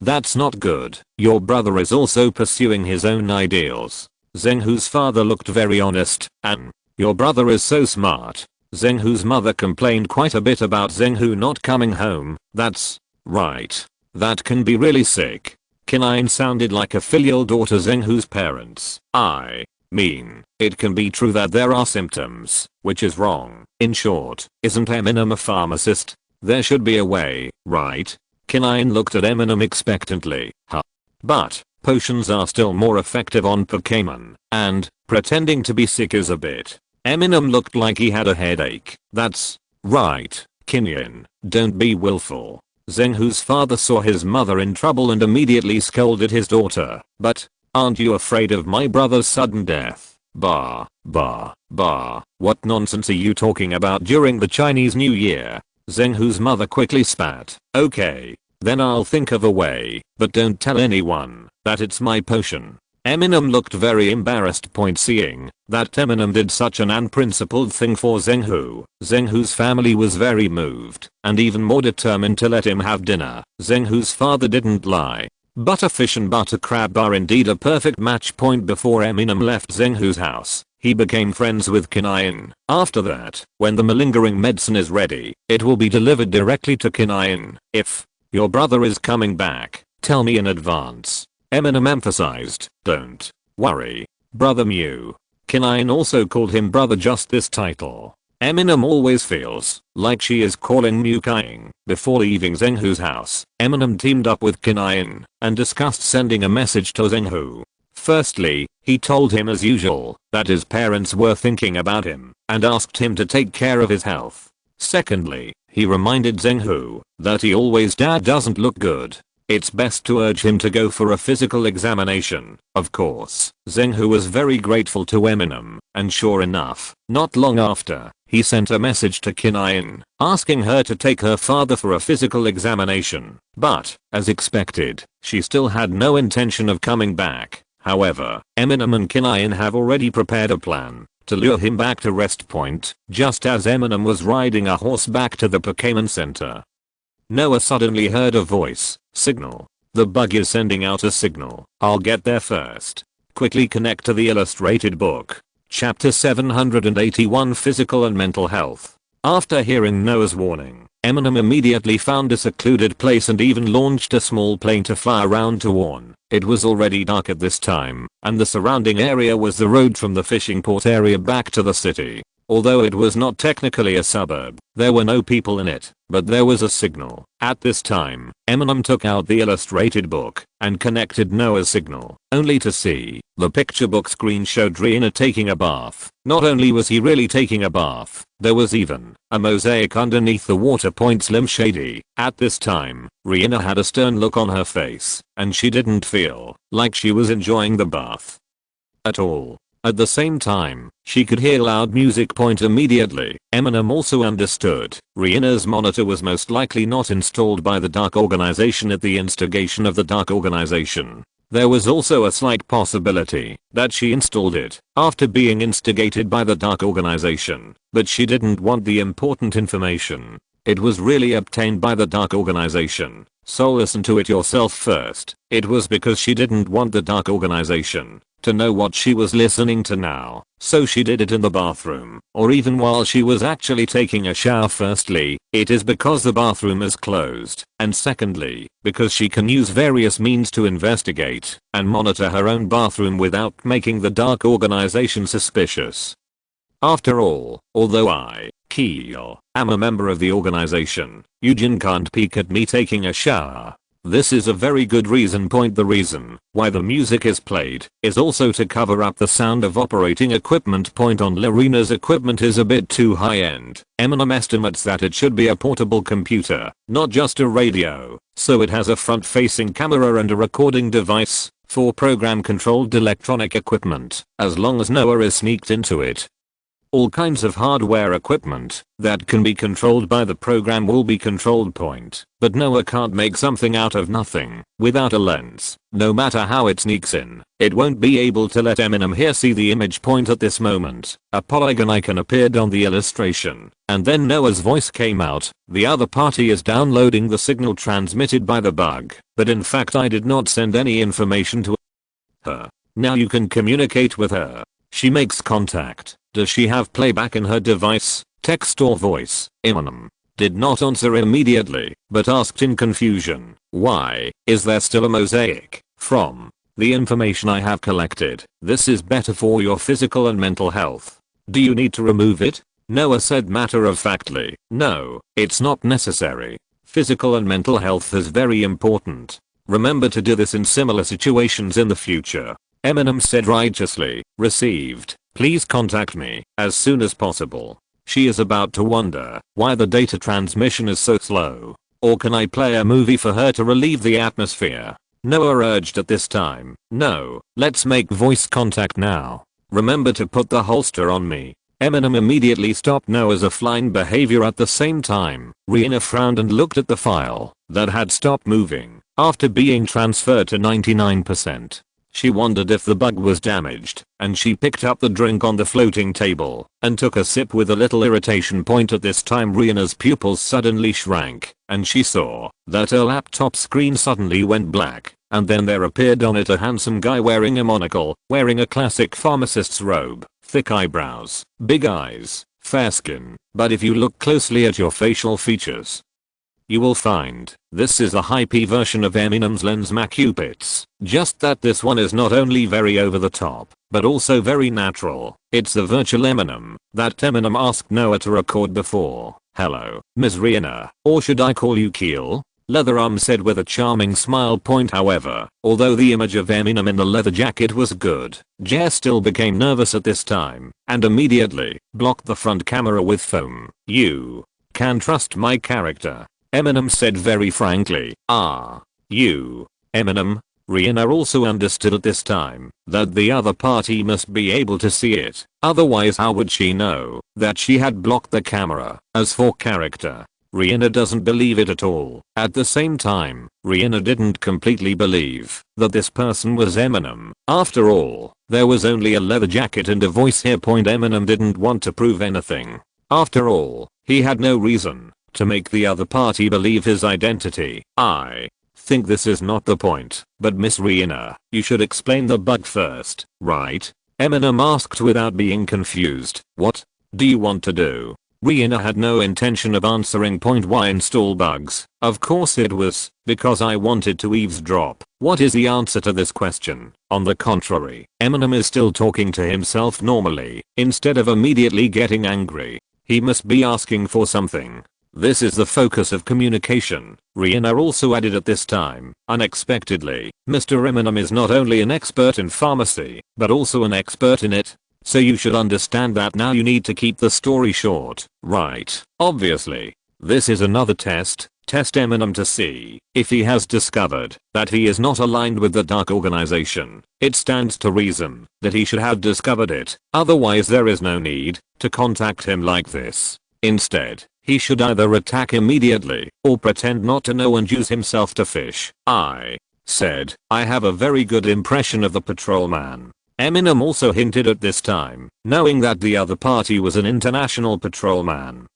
That's not good. Your brother is also pursuing his own ideals. Zhenghu's father looked very honest, and your brother is so smart. Zhenghu's mother complained quite a bit about Zhenghu not coming home. That's right. That can be really sick. Kinyan sounded like a filial daughter. Zhenghu's parents. I mean, it can be true that there are symptoms, which is wrong. In short, isn't Eminem a pharmacist? There should be a way, right? Kinyan looked at Eminem expectantly. But potions are still more effective on Pokémon, and pretending to be sick is a bit. Eminem looked like he had a headache. That's right, Kinyan, don't be willful. Zhenghu's father saw his mother in trouble and immediately scolded his daughter. But aren't you afraid of my brother's sudden death? Bah. What nonsense are you talking about during the Chinese New Year? Zhenghu's mother quickly spat. Okay, then I'll think of a way, but don't tell anyone that it's my potion. Eminem looked very embarrassed. Seeing that Eminem did such an unprincipled thing for Zhenghu, Zhenghu's family was very moved, and even more determined to let him have dinner. Zhenghu's father didn't lie. Butterfish and butter crab are indeed a perfect match. Before Eminem left Zhenghu's house, he became friends with Kinyan. After that, when the malingering medicine is ready, it will be delivered directly to Kinyan. If your brother is coming back, tell me in advance. Eminem emphasized, "Don't worry, Brother Mew." Kinain also called him brother, just this title. Eminem always feels like she is calling Mew Kying. Before leaving Zhenghu's house, Eminem teamed up with Kinain and discussed sending a message to Zhenghu. Firstly, he told him as usual that his parents were thinking about him and asked him to take care of his health. Secondly, he reminded Zhenghu that he always dad doesn't look good. It's best to urge him to go for a physical examination. Of course, Zhenghu was very grateful to Eminem, and sure enough, not long after, he sent a message to Kinain asking her to take her father for a physical examination. But, as expected, she still had no intention of coming back. However, Eminem and Kinain have already prepared a plan to lure him back to Rest Point, just as Eminem was riding a horse back to the Pokémon Center. Noah suddenly heard a voice. "Signal. The bug is sending out a signal. I'll get there first. Quickly connect to the illustrated book." Chapter 781, Physical and Mental Health. After hearing Noah's warning, Eminem immediately found a secluded place and even launched a small plane to fly around to warn. It was already dark at this time, and the surrounding area was the road from the fishing port area back to the city. Although it was not technically a suburb, there were no people in it, but there was a signal. At this time, Eminem took out the illustrated book and connected Noah's signal, only to see the picture book screen showed Rihanna taking a bath. Not only was he really taking a bath, there was even a mosaic underneath the water. Slim Shady. At this time, Rihanna had a stern look on her face, and she didn't feel like she was enjoying the bath at all. At the same time, she could hear loud music. Immediately, Eminem also understood Rihanna's monitor was most likely not installed by the Dark Organization at the instigation of the Dark Organization. There was also a slight possibility that she installed it after being instigated by the Dark Organization, but she didn't want the important information. It was really obtained by the Dark Organization, so listen to it yourself first. It was because she didn't want the Dark Organization to know what she was listening to now, so she did it in the bathroom, or even while she was actually taking a shower. Firstly, it is because the bathroom is closed, and secondly, because she can use various means to investigate and monitor her own bathroom without making the Dark Organization suspicious. After all, although I, Keel, am a member of the organization, Eugene can't peek at me taking a shower. This is a very good reason. The reason why the music is played is also to cover up the sound of operating equipment. On Larina's equipment is a bit too high-end. Eminem estimates that it should be a portable computer, not just a radio, so it has a front-facing camera and a recording device for program-controlled electronic equipment, as long as Noah is sneaked into it. All kinds of hardware equipment that can be controlled by the program will be controlled. But Noah can't make something out of nothing without a lens. No matter how it sneaks in, it won't be able to let Eminem here see the image. At this moment, a polygon icon appeared on the illustration, and then Noah's voice came out. "The other party is downloading the signal transmitted by the bug, but in fact I did not send any information to her. Now you can communicate with her. She makes contact. Does she have playback in her device, text or voice?" Eminem did not answer immediately, but asked in confusion, "Why is there still a mosaic? From the information I have collected, this is better for your physical and mental health. Do you need to remove it?" Noah said matter-of-factly, "No, it's not necessary. Physical and mental health is very important. Remember to do this in similar situations in the future." Eminem said righteously, "Received. Please contact me as soon as possible." She is about to wonder why the data transmission is so slow. Or can I play a movie for her to relieve the atmosphere? Noah urged at this time. "No, let's make voice contact now. Remember to put the holster on me." Eminem immediately stopped Noah's offline behavior. At the same time, Rihanna frowned and looked at the file that had stopped moving after being transferred to 99%. She wondered if the bug was damaged, and she picked up the drink on the floating table and took a sip with a little irritation. At this time Rihanna's pupils suddenly shrank, and she saw that her laptop screen suddenly went black, and then there appeared on it a handsome guy wearing a monocle, wearing a classic pharmacist's robe, thick eyebrows, big eyes, fair skin, but if you look closely at your facial features, you will find This is a hypey version of Eminem's Lens Macupits, just that this one is not only very over the top, but also very natural. It's the virtual Eminem that Eminem asked Noah to record before. "Hello, Ms. Rihanna, or should I call you Keel?" Leatherarm said with a charming smile. However, although the image of Eminem in the leather jacket was good, Jer still became nervous at this time and immediately blocked the front camera with foam. "You can trust my character," Eminem said very frankly. You, Eminem. Rihanna also understood at this time that the other party must be able to see it, otherwise how would she know that she had blocked the camera? As for character, Rihanna doesn't believe it at all. At the same time, Rihanna didn't completely believe that this person was Eminem. After all, there was only a leather jacket and a voice here. Eminem didn't want to prove anything. After all, he had no reason to make the other party believe his identity. "I think this is not the point, but Miss Rihanna, you should explain the bug first, right?" Eminem asked without being confused. "What do you want to do?" Rihanna had no intention of answering. "Why install bugs?" "Of course it was because I wanted to eavesdrop." What is the answer to this question? On the contrary, Eminem is still talking to himself normally. Instead of immediately getting angry, he must be asking for something. This is the focus of communication. Rihanna also added at this time, unexpectedly, "Mr. Eminem is not only an expert in pharmacy, but also an expert in it. So you should understand that now you need to keep the story short, right?" Obviously, this is another test Eminem to see if he has discovered that he is not aligned with the dark organization. It stands to reason that he should have discovered it, otherwise there is no need to contact him like this. Instead, he should either attack immediately or pretend not to know and use himself to fish. "I said I have a very good impression of the patrolman." Eminem also hinted at this time, knowing that the other party was an international patrolman.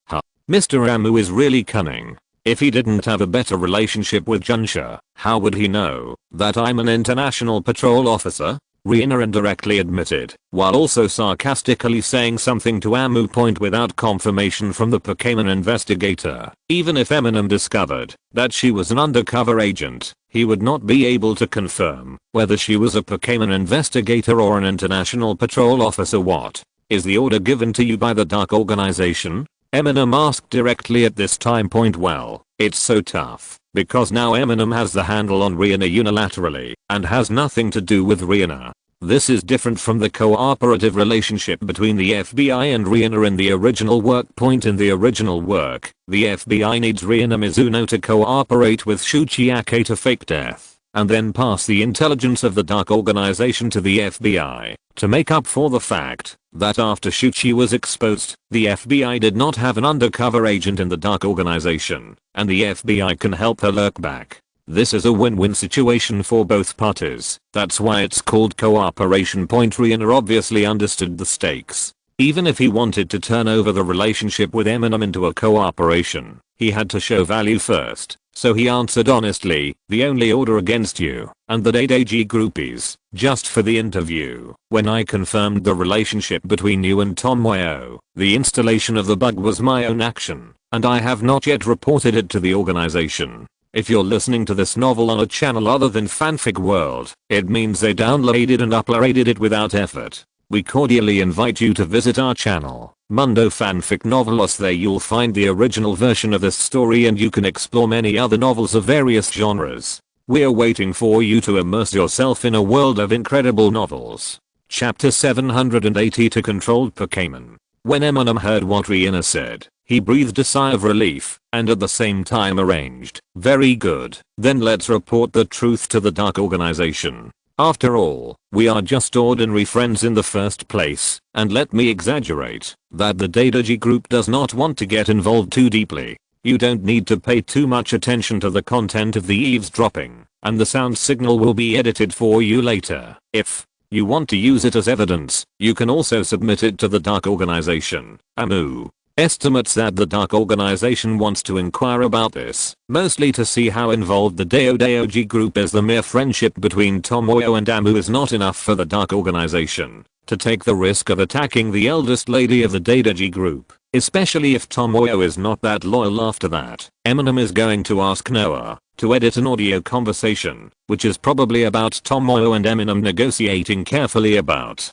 Mr. Amu is really cunning. If he didn't have a better relationship with Junsha, how would he know that I'm an international patrol officer? Rihanna indirectly admitted, while also sarcastically saying something to Amu. Without confirmation from the Pokémon investigator, even if Eminem discovered that she was an undercover agent, he would not be able to confirm whether she was a Pokémon investigator or an international patrol officer. "What is the order given to you by the Dark Organization?" Eminem asked directly at this time. "Well, it's so tough because now Eminem has the handle on Rihanna unilaterally and has nothing to do with Rihanna. This is different from the cooperative relationship between the FBI and Rihanna in the original work. In the original work, the FBI needs Rihanna Mizuno to cooperate with Shuchiake to fake death and then pass the intelligence of the Dark Organization to the FBI to make up for the fact that after Shuchi was exposed, the FBI did not have an undercover agent in the Dark Organization, and the FBI can help her lurk back. This is a win-win situation for both parties. That's why it's called cooperation. Rihanna obviously understood the stakes. Even if he wanted to turn over the relationship with Eminem into a cooperation, he had to show value first. So he answered honestly, "The only order against you and the Prodigy groupies, just for the interview, when I confirmed the relationship between you and Tomoyo, the installation of the bug was my own action, and I have not yet reported it to the organization. If you're listening to this novel on a channel other than Fanfic World, it means they downloaded and uploaded it without effort. We cordially invite you to visit our channel, Mundo Fanfic Novelos. There you'll find the original version of this story and you can explore many other novels of various genres. We're waiting for you to immerse yourself in a world of incredible novels." Chapter 780 To Controlled Pokémon. When Eminem heard what Rihanna said, he breathed a sigh of relief and at the same time arranged, "Very good, then let's report the truth to the Dark Organization. After all, we are just ordinary friends in the first place, and let me exaggerate that the Prodigy group does not want to get involved too deeply. You don't need to pay too much attention to the content of the eavesdropping, and the sound signal will be edited for you later. If you want to use it as evidence, you can also submit it to the Dark Organization." Amu estimates that the Dark Organization wants to inquire about this, mostly to see how involved the Prodigy group is. The mere friendship between Tomoyo and Amu is not enough for the Dark Organization to take the risk of attacking the eldest lady of the Prodigy group, especially if Tomoyo is not that loyal. After that, Eminem is going to ask Noah to edit an audio conversation, which is probably about Tomoe and Eminem negotiating carefully about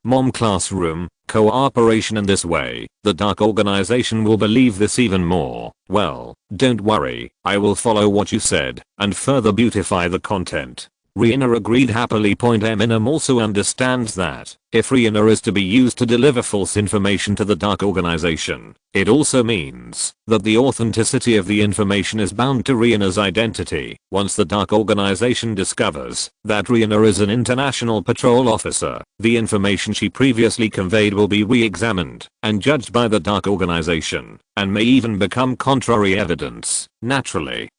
mom classroom cooperation. In this way, the dark organization will believe this even more. Well, don't worry, I will follow what you said and further beautify the content. Rihanna agreed happily. Eminem also understands that if Rihanna is to be used to deliver false information to the dark organization, it also means that the authenticity of the information is bound to Rihanna's identity. Once the dark organization discovers that Rihanna is an international patrol officer, the information she previously conveyed will be re-examined and judged by the dark organization, and may even become contrary evidence. Naturally,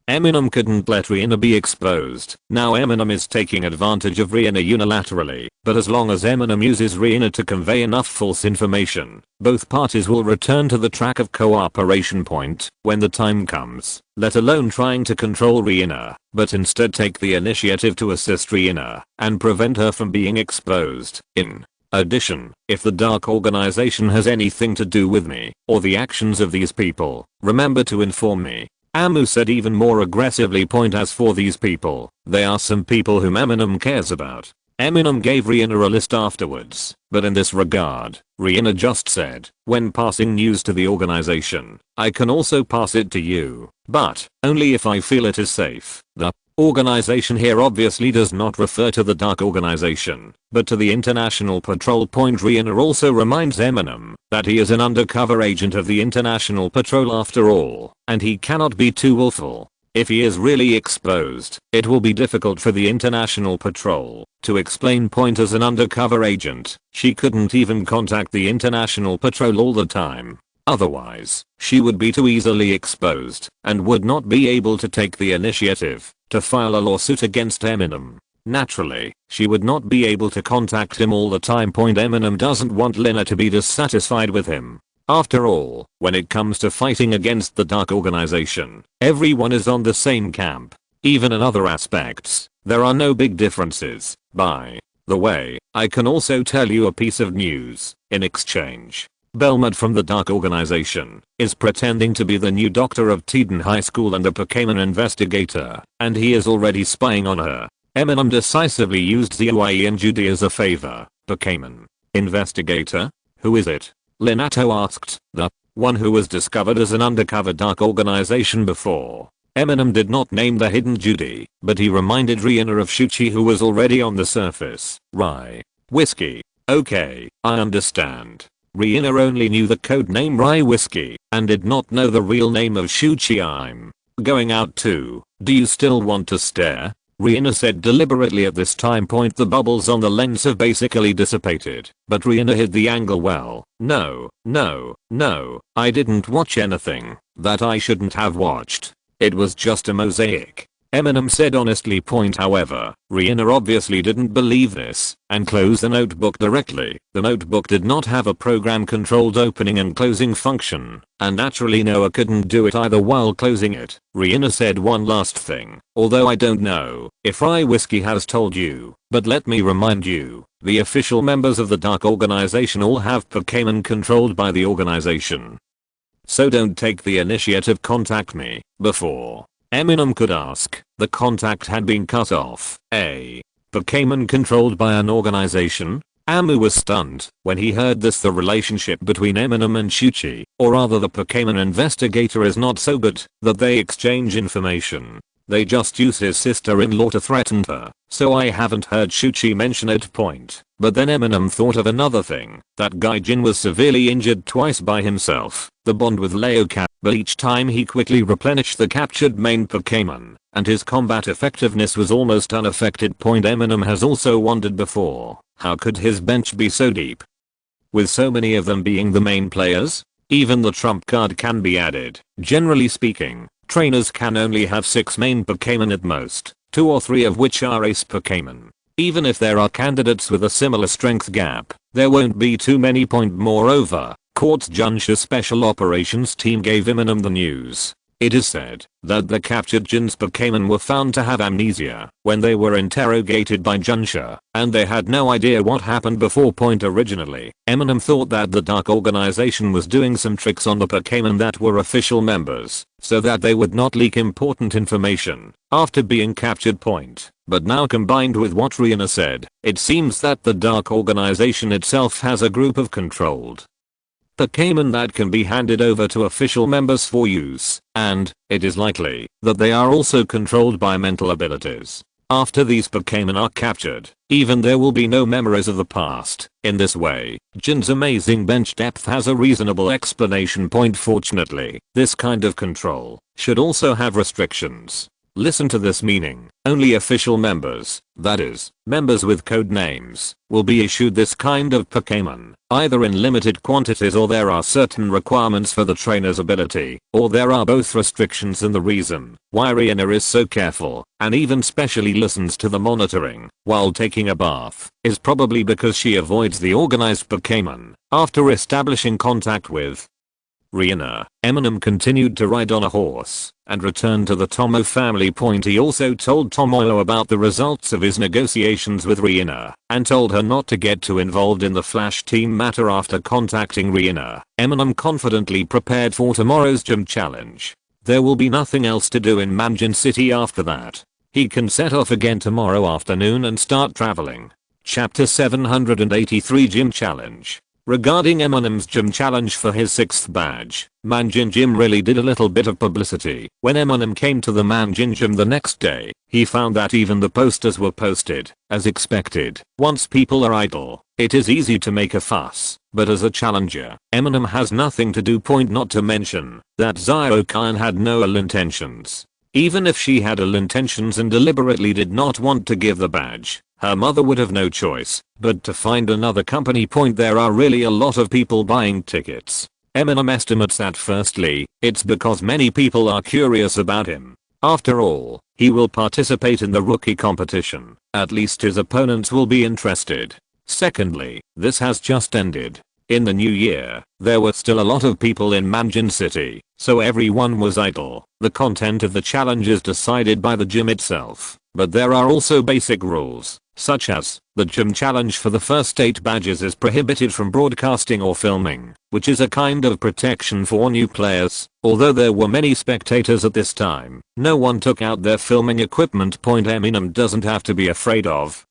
Eminem couldn't let Rihanna be exposed. Now Eminem is taking advantage of Rihanna unilaterally, but as long as Eminem uses Rihanna to convey enough false information, both parties will return to the track of cooperation point when the time comes, let alone trying to control Rihanna, but instead take the initiative to assist Rihanna and prevent her from being exposed. In addition, if the dark organization has anything to do with me or the actions of these people, remember to inform me. Amu said even more aggressively. As for these people, they are some people whom Eminem cares about. Eminem gave Rihanna a list afterwards, but in this regard, Rihanna just said, when passing news to the organization, I can also pass it to you, but only if I feel it is safe. The organization here obviously does not refer to the dark organization, but to the International Patrol. Rihanna also reminds Eminem that he is an undercover agent of the International Patrol after all, and he cannot be too willful. If he is really exposed, it will be difficult for the International Patrol to explain. As an undercover agent, she couldn't even contact the International Patrol all the time. Otherwise, she would be too easily exposed and would not be able to take the initiative to file a lawsuit against Eminem. Naturally, she would not be able to contact him all the time. Eminem doesn't want Lena to be dissatisfied with him. After all, when it comes to fighting against the dark organization, everyone is on the same camp. Even in other aspects, there are no big differences. By the way, I can also tell you a piece of news. In exchange, Belmont from the dark organization is pretending to be the new doctor of Teton High School and a Pokémon investigator, and he is already spying on her. Eminem decisively used Zui and Judy as a favor. Pokémon investigator? Who is it? Linato asked. The one who was discovered as an undercover dark organization before. Eminem did not name the hidden Judy, but he reminded Rihanna of Shuchi, who was already on the surface. Rye. Whiskey. Okay, I understand. Rihanna only knew the code name Rye Whiskey and did not know the real name of Shuchi. I'm going out too. Do you still want to stare? Rihanna said deliberately. At this time the bubbles on the lens have basically dissipated, but Rihanna hid the angle well. No, I didn't watch anything that I shouldn't have watched. It was just a mosaic. Eminem said honestly. However, Rihanna obviously didn't believe this and closed the notebook directly. The notebook did not have a program controlled opening and closing function, and naturally Noah couldn't do it either while closing it. Rihanna said one last thing. Although I don't know if Rye Whiskey has told you, but let me remind you, the official members of the dark organization all have Pokémon controlled by the organization. So don't take the initiative. Contact me before Eminem could ask. The contact had been cut off. A Pokémon controlled by an organization? Amu was stunned when he heard this. The relationship between Eminem and Shuchi, or rather the Pokémon investigator, is not so good that they exchange information. They just use his sister-in-law to threaten her, so I haven't heard Shuchi mention it. But then Eminem thought of another thing. That guy Jin was severely injured twice by himself. The bond with Leo but each time he quickly replenished the captured main Pokémon, and his combat effectiveness was almost unaffected. Eminem has also wondered before, how could his bench be so deep? With so many of them being the main players? Even the trump card can be added. Generally speaking, trainers can only have 6 main Pokémon at most, 2 or 3 of which are ace Pokémon. Even if there are candidates with a similar strength gap, there won't be too many. Moreover, Court's Junsha Special Operations Team gave Eminem the news It is said that the captured Jin's Pokémon were found to have amnesia when they were interrogated by Junsha, and they had no idea what happened before. Originally, Eminem thought that the Dark Organization was doing some tricks on the Pokémon that were official members, so that they would not leak important information after being captured. But now, combined with what Rihanna said, it seems that the Dark Organization itself has a group of controlled Pokémon that can be handed over to official members for use, and it is likely that they are also controlled by mental abilities. After these Pokémon are captured, even there will be no memories of the past. In this way, Jin's amazing bench depth has a reasonable explanation. Fortunately, this kind of control should also have restrictions. Listen to this meaning. Only official members, that is, members with code names, will be issued this kind of Pokémon, either in limited quantities or there are certain requirements for the trainer's ability, or there are both restrictions. And the reason why Rihanna is so careful, and even specially listens to the monitoring while taking a bath, is probably because she avoids the organized Pokémon. After establishing contact with Rihanna, Eminem continued to ride on a horse and returned to the Tomo family. He also told Tomoyo about the results of his negotiations with Rihanna and told her not to get too involved in the Flash team matter. After contacting Rihanna, Eminem confidently prepared for tomorrow's gym challenge. There will be nothing else to do in Manjin City after that. He can set off again tomorrow afternoon and start traveling. Chapter 783 Gym Challenge. Regarding Eminem's gym challenge for his 6th badge, Manjin Gym really did a little bit of publicity. When Eminem came to the Manjin Gym the next day, he found that even the posters were posted, as expected. Once people are idle, it is easy to make a fuss, but as a challenger, Eminem has nothing to do. Not to mention that Zio-Kan had no ill intentions. Even if she had ill intentions and deliberately did not want to give the badge, her mother would have no choice but to find another company. There are really a lot of people buying tickets. Eminem estimates that firstly, it's because many people are curious about him. After all, he will participate in the rookie competition. At least his opponents will be interested. Secondly, this has just ended. In the new year, there were still a lot of people in Manjin City, so everyone was idle. The content of the challenge is decided by the gym itself, but there are also basic rules, such as, the gym challenge for the first 8 badges is prohibited from broadcasting or filming, which is a kind of protection for new players. Although there were many spectators at this time, no one took out their filming equipment. Eminem doesn't have to be afraid of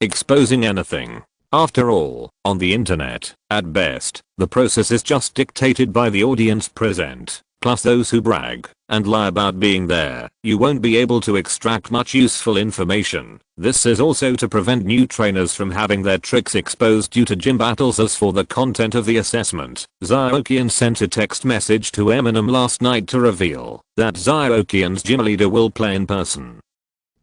exposing anything. After all, on the internet, at best, the process is just dictated by the audience present, plus those who brag and lie about being there. You won't be able to extract much useful information. This is also to prevent new trainers from having their tricks exposed due to gym battles. As for the content of the assessment, Zio-Kan sent a text message to Eminem last night to reveal that Zio-Kan's gym leader will play in person,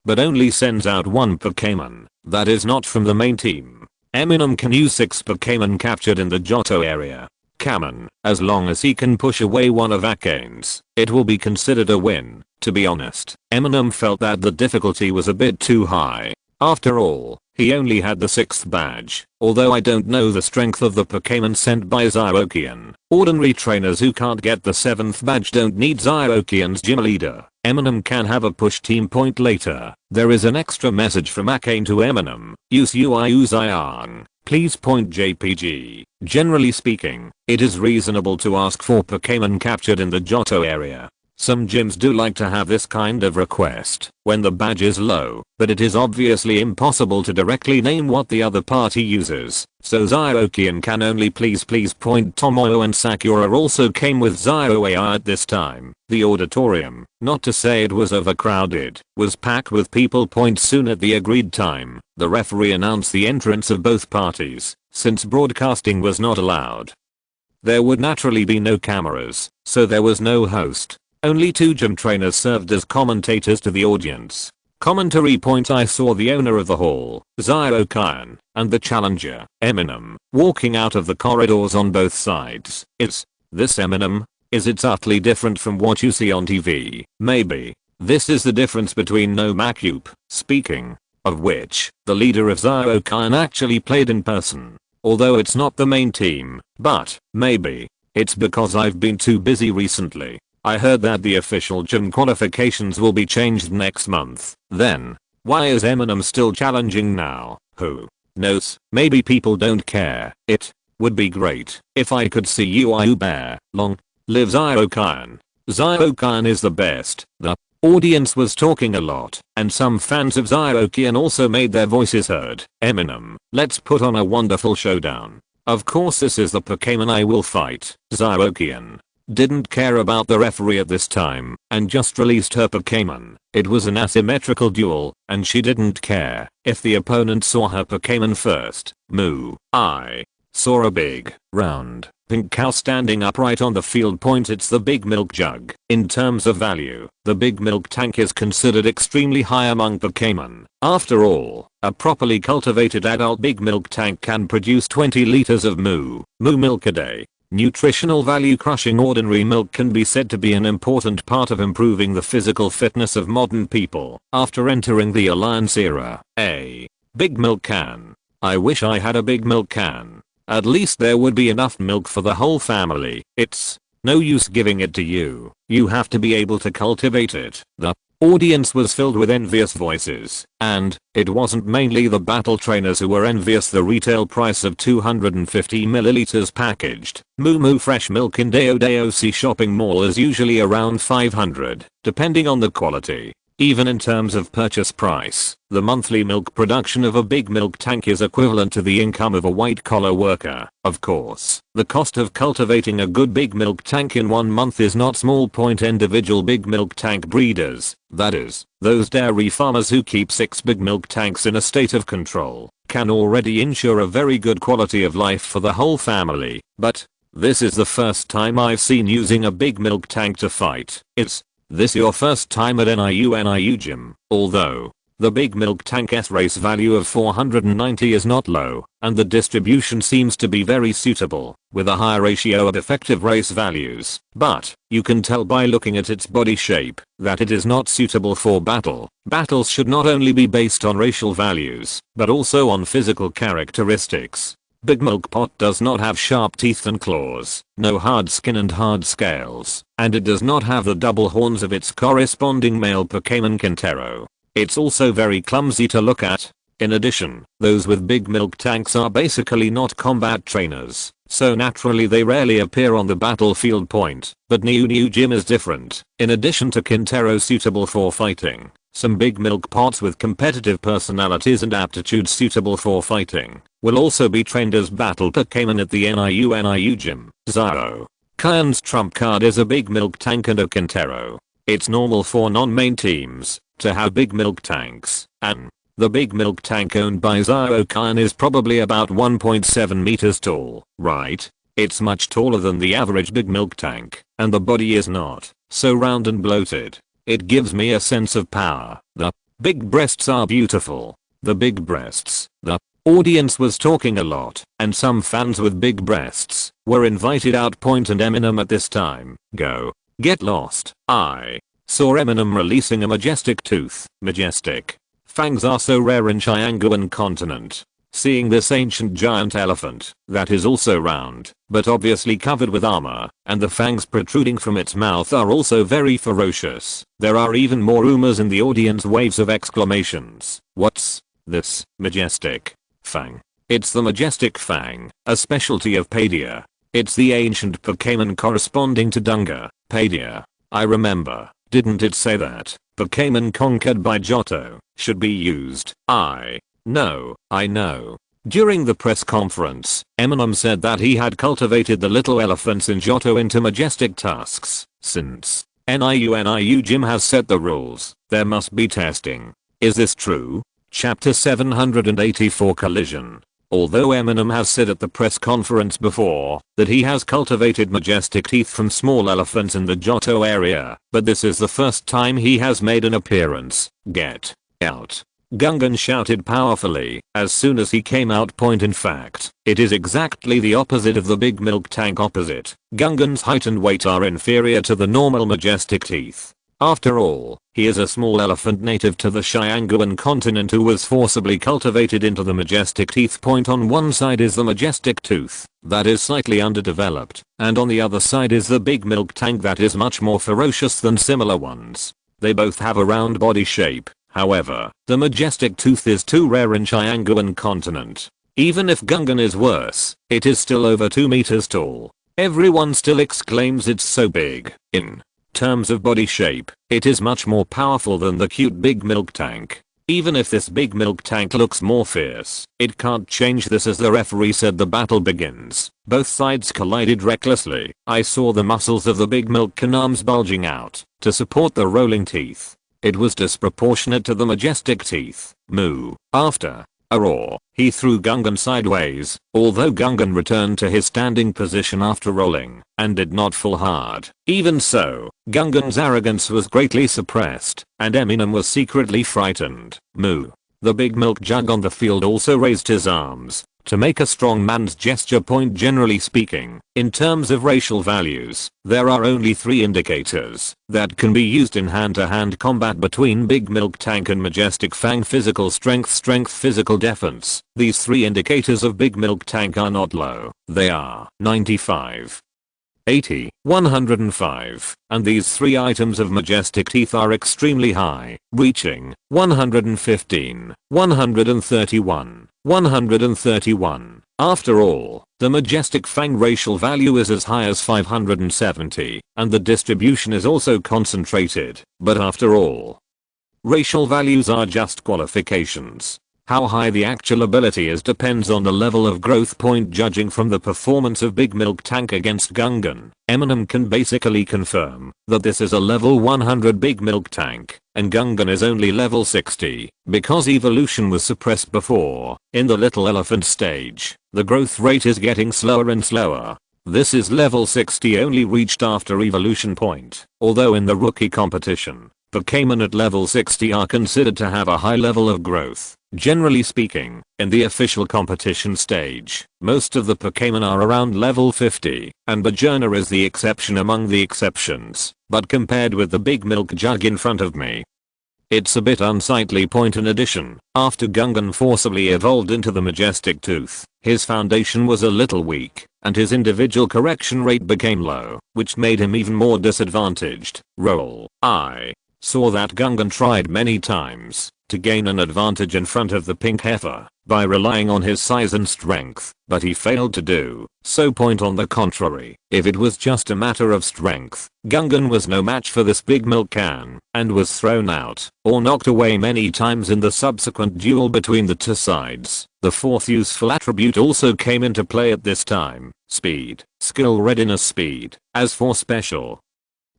but only sends out one Pokémon that is not from the main team. Eminem can use 6 Pokémon captured in the Johto area. Common, as long as he can push away one of Akane's, it will be considered a win. To be honest, Eminem felt that the difficulty was a bit too high. After all, he only had the 6th badge, although I don't know the strength of the Pokémon sent by Zio-Kan. Ordinary trainers who can't get the 7th badge don't need Zio-Kan's gym leader. Eminem can have a push team. Later, there is an extra message from Akane to Eminem. Use UI Zion. Please. JPG. Generally speaking, it is reasonable to ask for Pokémon captured in the Johto area. Some gyms do like to have this kind of request when the badge is low, but it is obviously impossible to directly name what the other party uses, so Zio-Kan can only please. Tomoyo and Sakura also came with Zio-AI at this time. The auditorium, not to say it was overcrowded, was packed with people. Soon at the agreed time, the referee announced the entrance of both parties, since broadcasting was not allowed. There would naturally be no cameras, so there was no host. Only 2 gym trainers served as commentators to the audience. Commentary. I saw the owner of the hall, Zio-Kan, and the challenger, Eminem, walking out of the corridors on both sides. Is this Eminem? Is it utterly different from what you see on TV? Maybe. This is the difference between No Macup, speaking of which, the leader of Zio-Kan actually played in person. Although it's not the main team, but maybe it's because I've been too busy recently. I heard that the official gym qualifications will be changed next month. Then, why is Eminem still challenging now? Who knows? Maybe people don't care. It would be great if I could see you bear. Long live Zyokian. Zyokian is the best. The audience was talking a lot, and some fans of Zyokian also made their voices heard. Eminem, let's put on a wonderful showdown. Of course this is the Pokémon I will fight. Zyokian didn't care about the referee at this time and just released her Pokémon. It was an asymmetrical duel and she didn't care if the opponent saw her Pokémon first. Moo. I saw a big, round, pink cow standing upright on the field point. It's the big milk jug. In terms of value, the big milk tank is considered extremely high among Pokémon. After all, a properly cultivated adult big milk tank can produce 20 liters of moo milk a day. Nutritional value. Crushing ordinary milk can be said to be an important part of improving the physical fitness of modern people. After entering the Alliance era, a big milk can. I wish I had a big milk can. At least there would be enough milk for the whole family. It's no use giving it to you. You have to be able to cultivate it. The audience was filled with envious voices, and it wasn't mainly the battle trainers who were envious. The retail price of 250 milliliters packaged moo fresh milk in Daodaosi shopping mall is usually around 500, depending on the quality. Even in terms of purchase price, the monthly milk production of a big milk tank is equivalent to the income of a white-collar worker. Of course, the cost of cultivating a good big milk tank in 1 month is not small. Individual big milk tank breeders, that is, those dairy farmers who keep 6 big milk tanks in a state of control, can already ensure a very good quality of life for the whole family. But this is the first time I've seen using a big milk tank to fight. Is this your first time at NIU gym? Although the big milk tank's race value of 490 is not low, and the distribution seems to be very suitable, with a high ratio of effective race values. But you can tell by looking at its body shape that it is not suitable for battle. Battles should not only be based on racial values, but also on physical characteristics. Big Milk Pot does not have sharp teeth and claws, no hard skin and hard scales, and it does not have the double horns of its corresponding male Pokémon Quintero. It's also very clumsy to look at. In addition, those with big milk tanks are basically not combat trainers, so naturally they rarely appear on the battlefield point. But NIU Gym is different. In addition to Quintero suitable for fighting, some big milk pots with competitive personalities and aptitudes suitable for fighting will also be trained as battle Pokémon at the NIU Gym. Zyokian's trump card is a big milk tank and a Quintero. It's normal for non-main teams to have big milk tanks, and the big milk tank owned by Zyokian is probably about 1.7 meters tall, right? It's much taller than the average big milk tank, and the body is not so round and bloated. It gives me a sense of power. The big breasts are beautiful. The big breasts. The audience was talking a lot, and some fans with big breasts were invited out. And Eminem at this time. Go get lost. I saw Eminem releasing a majestic tooth. Majestic fangs are so rare in Chianguan continent. Seeing this ancient giant elephant that is also round, but obviously covered with armor, and the fangs protruding from its mouth are also very ferocious. There are even more rumors in the audience. Waves of exclamations. What's this majestic fang? It's the majestic fang, a specialty of Padia. It's the ancient Pokémon corresponding to Dunga. Padia. I remember, didn't it say that Pokémon conquered by Johto should be used? I know. During the press conference, Eminem said that he had cultivated the little elephants in Johto into majestic tusks. Since NIU Gym has set the rules, there must be testing. Is this true? Chapter 784 Collision. Although Eminem has said at the press conference before that he has cultivated majestic teeth from small elephants in the Johto area, but this is the first time he has made an appearance. Get out. Gungan shouted powerfully as soon as he came out. In fact, it is exactly the opposite of the big milk tank opposite. Gungan's height and weight are inferior to the normal majestic teeth. After all, he is a small elephant native to the Xianguan continent who was forcibly cultivated into the majestic teeth. Point on one side is the majestic tooth, that is slightly underdeveloped, and on the other side is the big milk tank that is much more ferocious than similar ones. They both have a round body shape, however, the majestic tooth is too rare in Xianguan continent. Even if Gungan is worse, it is still over 2 meters tall. Everyone still exclaims it's so big. In terms of body shape, it is much more powerful than the cute big milk tank. Even if this big milk tank looks more fierce, it can't change this. As the referee said, the battle begins. Both sides collided recklessly. I saw the muscles of the big milk can arms bulging out to support the rolling teeth. It was disproportionate to the majestic teeth. Moo. After a roar, he threw Gungan sideways, although Gungan returned to his standing position after rolling, and did not fall hard. Even so, Gungan's arrogance was greatly suppressed, and Eminem was secretly frightened. Moo. The big milk jug on the field also raised his arms to make a strong man's gesture. Point generally speaking, in terms of racial values, there are only 3 indicators that can be used in hand-to-hand combat between Big Milk Tank and Majestic Fang: physical strength, physical defense. These 3 indicators of Big Milk Tank are not low. They are 95, 80, 105, and these 3 items of majestic teeth are extremely high, reaching 115, 131, 131. After all, the majestic fang racial value is as high as 570, and the distribution is also concentrated. But after all, racial values are just qualifications. How high the actual ability is depends on the level of growth. Point judging from the performance of Big Milk Tank against Gungan, Eminem can basically confirm that this is a level 100 Big Milk Tank, and Gungan is only level 60, because evolution was suppressed before. In the little elephant stage, the growth rate is getting slower and slower. This is level 60 only reached after evolution point, although in the rookie competition, Pokémon at level 60 are considered to have a high level of growth. Generally speaking, in the official competition stage, most of the Pokémon are around level 50, and Bajana is the exception among the exceptions. But compared with the big milk jug in front of me, it's a bit unsightly. Point in addition, after Gungan forcibly evolved into the majestic tooth, his foundation was a little weak, and his individual correction rate became low, which made him even more disadvantaged. Roll. I saw that Gungan tried many times to gain an advantage in front of the pink heifer by relying on his size and strength, but he failed to do so. Point on the contrary, if it was just a matter of strength, Gungan was no match for this big milk can, and was thrown out or knocked away many times in the subsequent duel between the 2 sides. The 4th useful attribute also came into play at this time: speed, skill, readiness. Speed. As for special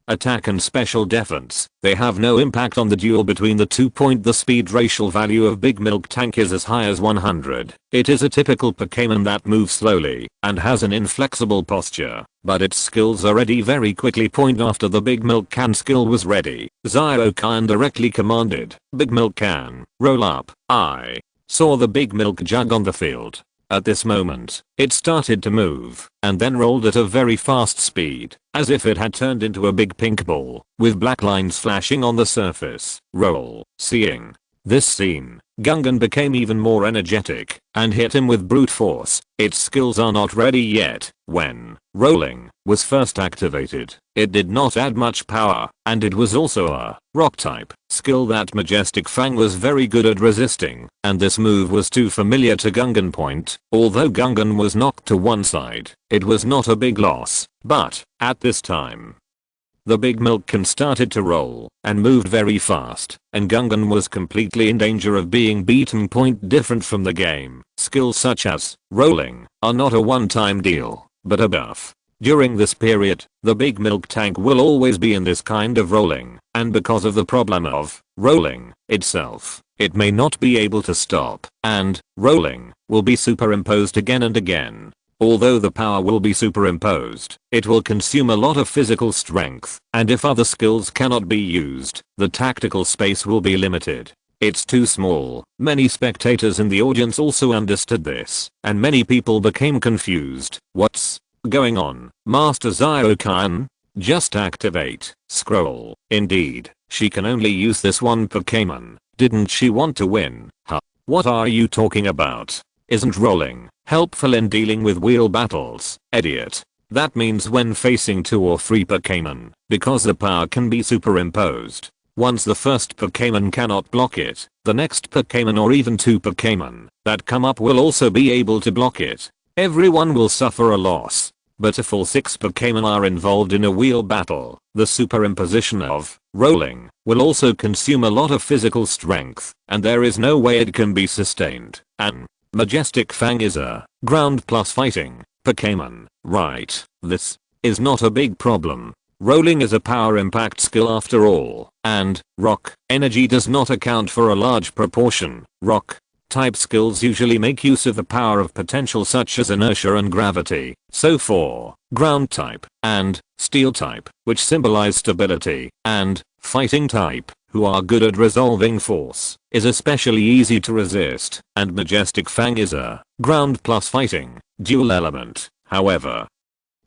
attack and special defense, they have no impact on the duel between the 2. The speed racial value of Big Milk Tank is as high as 100. It is a typical Pokémon that moves slowly and has an inflexible posture, but its skills are ready very quickly. After the Big Milk Can skill was ready, Xiaokan directly commanded, "Big Milk Can, roll up." I saw the big milk jug on the field. At this moment, it started to move, and then rolled at a very fast speed, as if it had turned into a big pink ball, with black lines flashing on the surface. Roll. Seeing this scene, Gungan became even more energetic, and hit him with brute force. Its skills are not ready yet. When rolling was first activated, it did not add much power, and it was also a rock type skill that Majestic Fang was very good at resisting, and this move was too familiar to Gungan. Although Gungan was knocked to one side, it was not a big loss, but at this time, the big milk can started to roll and moved very fast, and Gungan was completely in danger of being beaten. Different from the game, skills such as rolling are not a one-time deal, but a buff. During this period, the big milk tank will always be in this kind of rolling, and because of the problem of rolling itself, it may not be able to stop, and rolling will be superimposed again and again. Although the power will be superimposed, it will consume a lot of physical strength, and if other skills cannot be used, the tactical space will be limited. It's too small. Many spectators in the audience also understood this, and many people became confused. What's going on, Master Xiaokan? Just activate. Scroll. Indeed, she can only use this one Pokémon. Didn't she want to win? Huh? What are you talking about? Isn't rolling helpful in dealing with wheel battles, idiot? That means when facing 2 or 3 Pokémon, because the power can be superimposed. Once the first Pokémon cannot block it, the next Pokémon or even 2 Pokémon that come up will also be able to block it. Everyone will suffer a loss. But if all 6 Pokémon are involved in a wheel battle, the superimposition of rolling will also consume a lot of physical strength, and there is no way it can be sustained. And Majestic Fang is a ground plus fighting Pokémon, right? This is not a big problem. Rolling is a power impact skill after all, and rock energy does not account for a large proportion. Rock type skills usually make use of the power of potential such as inertia and gravity. So for ground type and steel type, which symbolize stability, and fighting type, who are good at resolving force, is especially easy to resist, and Majestic Fang is a ground plus fighting dual element. However,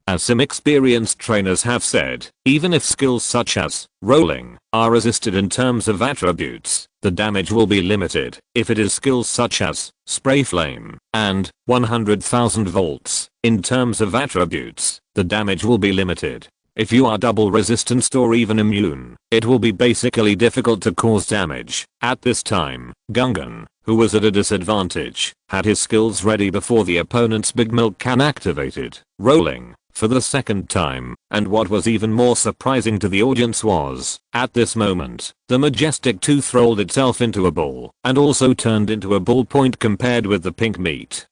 as some experienced trainers have said, even if skills such as rolling are resisted in terms of attributes, the damage will be limited. If it is skills such as spray flame and 100,000 volts in terms of attributes, the damage will be limited. If you are double resistant or even immune, it will be basically difficult to cause damage. At this time, Gungan, who was at a disadvantage, had his skills ready before the opponent's Big Milk can activated rolling for the second time, and what was even more surprising to the audience was, at this moment, the Majestic Tooth rolled itself into a ball, and also turned into a ballpoint compared with the pink meat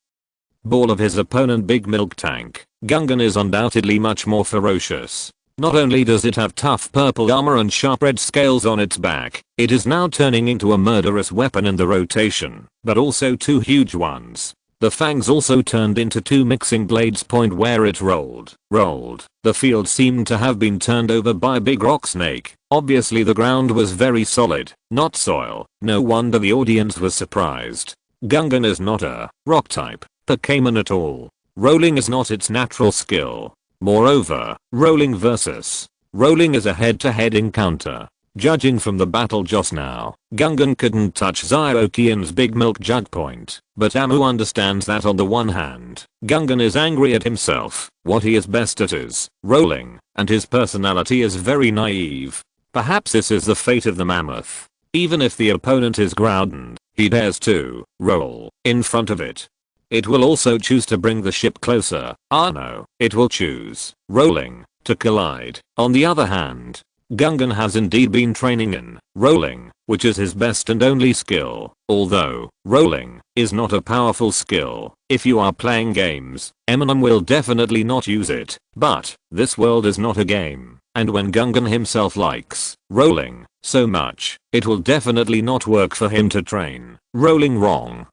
ball of his opponent Big Milk Tank. Gungan is undoubtedly much more ferocious. Not only does it have tough purple armor and sharp red scales on its back, it is now turning into a murderous weapon in the rotation, but also 2 huge ones. The fangs also turned into 2 mixing blades. Point where it rolled. The field seemed to have been turned over by a big rock snake. Obviously the ground was very solid, not soil. No wonder the audience was surprised. Gungan is not a rock type Pokémon at all. Rolling is not its natural skill. Moreover, rolling versus rolling is a head-to-head encounter. Judging from the battle just now, Gungan couldn't touch Zyokian's Big Milk Jug point, but Amu understands that on the one hand, Gungan is angry at himself, what he is best at is rolling, and his personality is very naive. Perhaps this is the fate of the mammoth. Even if the opponent is Groudon, he dares to roll in front of it. It will also choose to bring the ship closer. Ah no, it will choose rolling to collide. On the other hand, Gungan has indeed been training in rolling, which is his best and only skill. Although rolling is not a powerful skill, if you are playing games, Eminem will definitely not use it. But this world is not a game, and when Gungan himself likes rolling so much, it will definitely not work for him to train rolling wrong.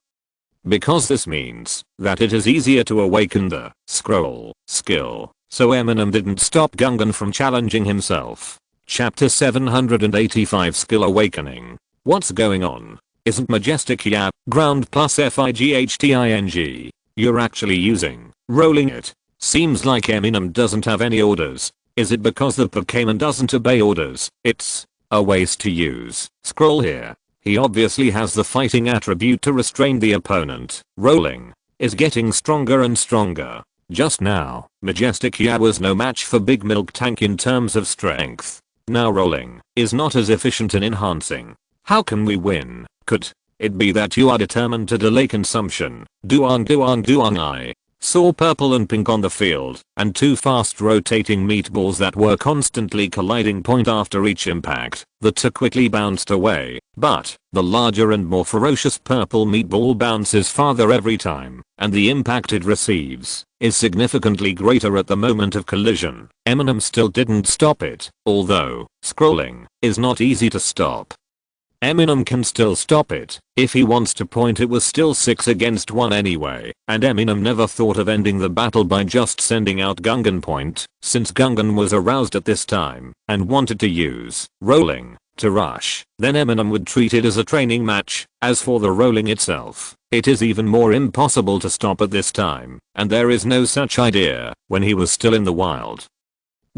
Because this means that it is easier to awaken the scroll skill, so Eminem didn't stop Gungan from challenging himself. Chapter 785 Skill Awakening. What's going on? Isn't Majestic yeah, ground plus fighting? You're actually using rolling it. Seems like Eminem doesn't have any orders. Is it because the Pokémon doesn't obey orders? It's a waste to use scroll here. He obviously has the fighting attribute to restrain the opponent. Rolling is getting stronger and stronger. Just now, Majestic Ya was no match for Big Milk Tank in terms of strength. Now rolling is not as efficient in enhancing. How can we win? Could it be that you are determined to delay consumption? Duang I saw purple and pink on the field, and 2 fast rotating meatballs that were constantly colliding. Point after each impact, the 2 quickly bounced away, but the larger and more ferocious purple meatball bounces farther every time, and the impact it receives is significantly greater at the moment of collision. Eminem still didn't stop it, although scrolling is not easy to stop. Eminem can still stop it. If he wants to. Point it was still 6 against 1 anyway, and Eminem never thought of ending the battle by just sending out Gungan. Point, since Gungan was aroused at this time and wanted to use rolling to rush, then Eminem would treat it as a training match. As for the rolling itself, it is even more impossible to stop at this time, and there is no such idea when he was still in the wild.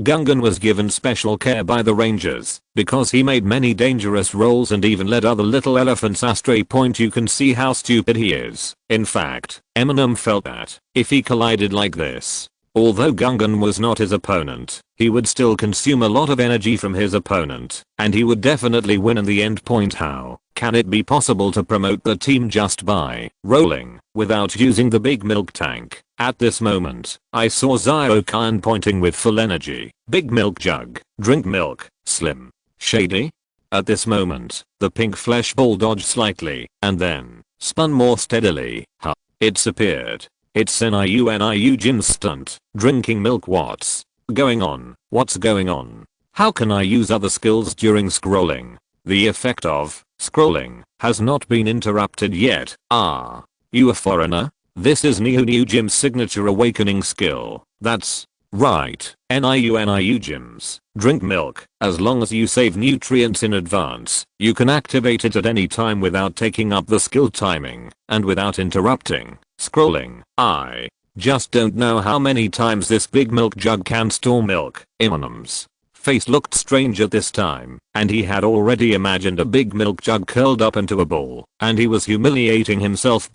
Gungan was given special care by the rangers because he made many dangerous rolls and even led other little elephants astray. You can see how stupid he is. In fact, Eminem felt that if he collided like this, although Gungan was not his opponent, he would still consume a lot of energy from his opponent, and he would definitely win in the end. How can it be possible to promote the team just by rolling without using the big milk tank? At this moment, I saw Zyokan pointing with full energy. Big milk jug, drink milk, slim, shady. At this moment, the pink flesh ball dodged slightly, and then spun more steadily. It's appeared. It's NIU Jin's stunt. Drinking milk. What's going on? What's going on? How can I use other skills during scrolling? The effect of scrolling has not been interrupted yet. Ah, you a foreigner? This is NIU Jim's signature awakening skill. That's right, NIU Jim's. Drink milk. As long as you save nutrients in advance, you can activate it at any time without taking up the skill timing and without interrupting scrolling. I just don't know how many times this big milk jug can store milk. Eminem's face looked strange at this time, and he had already imagined a big milk jug curled up into a ball, and he was humiliating himself.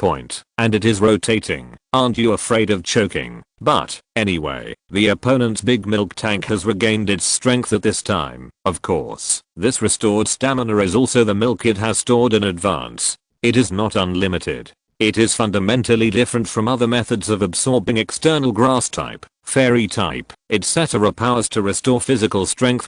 And it is rotating. Aren't you afraid of choking? But anyway, the opponent's big milk tank has regained its strength at this time. Of course, this restored stamina is also the milk it has stored in advance. It is not unlimited. It is fundamentally different from other methods of absorbing external grass type, fairy type, etc. powers to restore physical strength.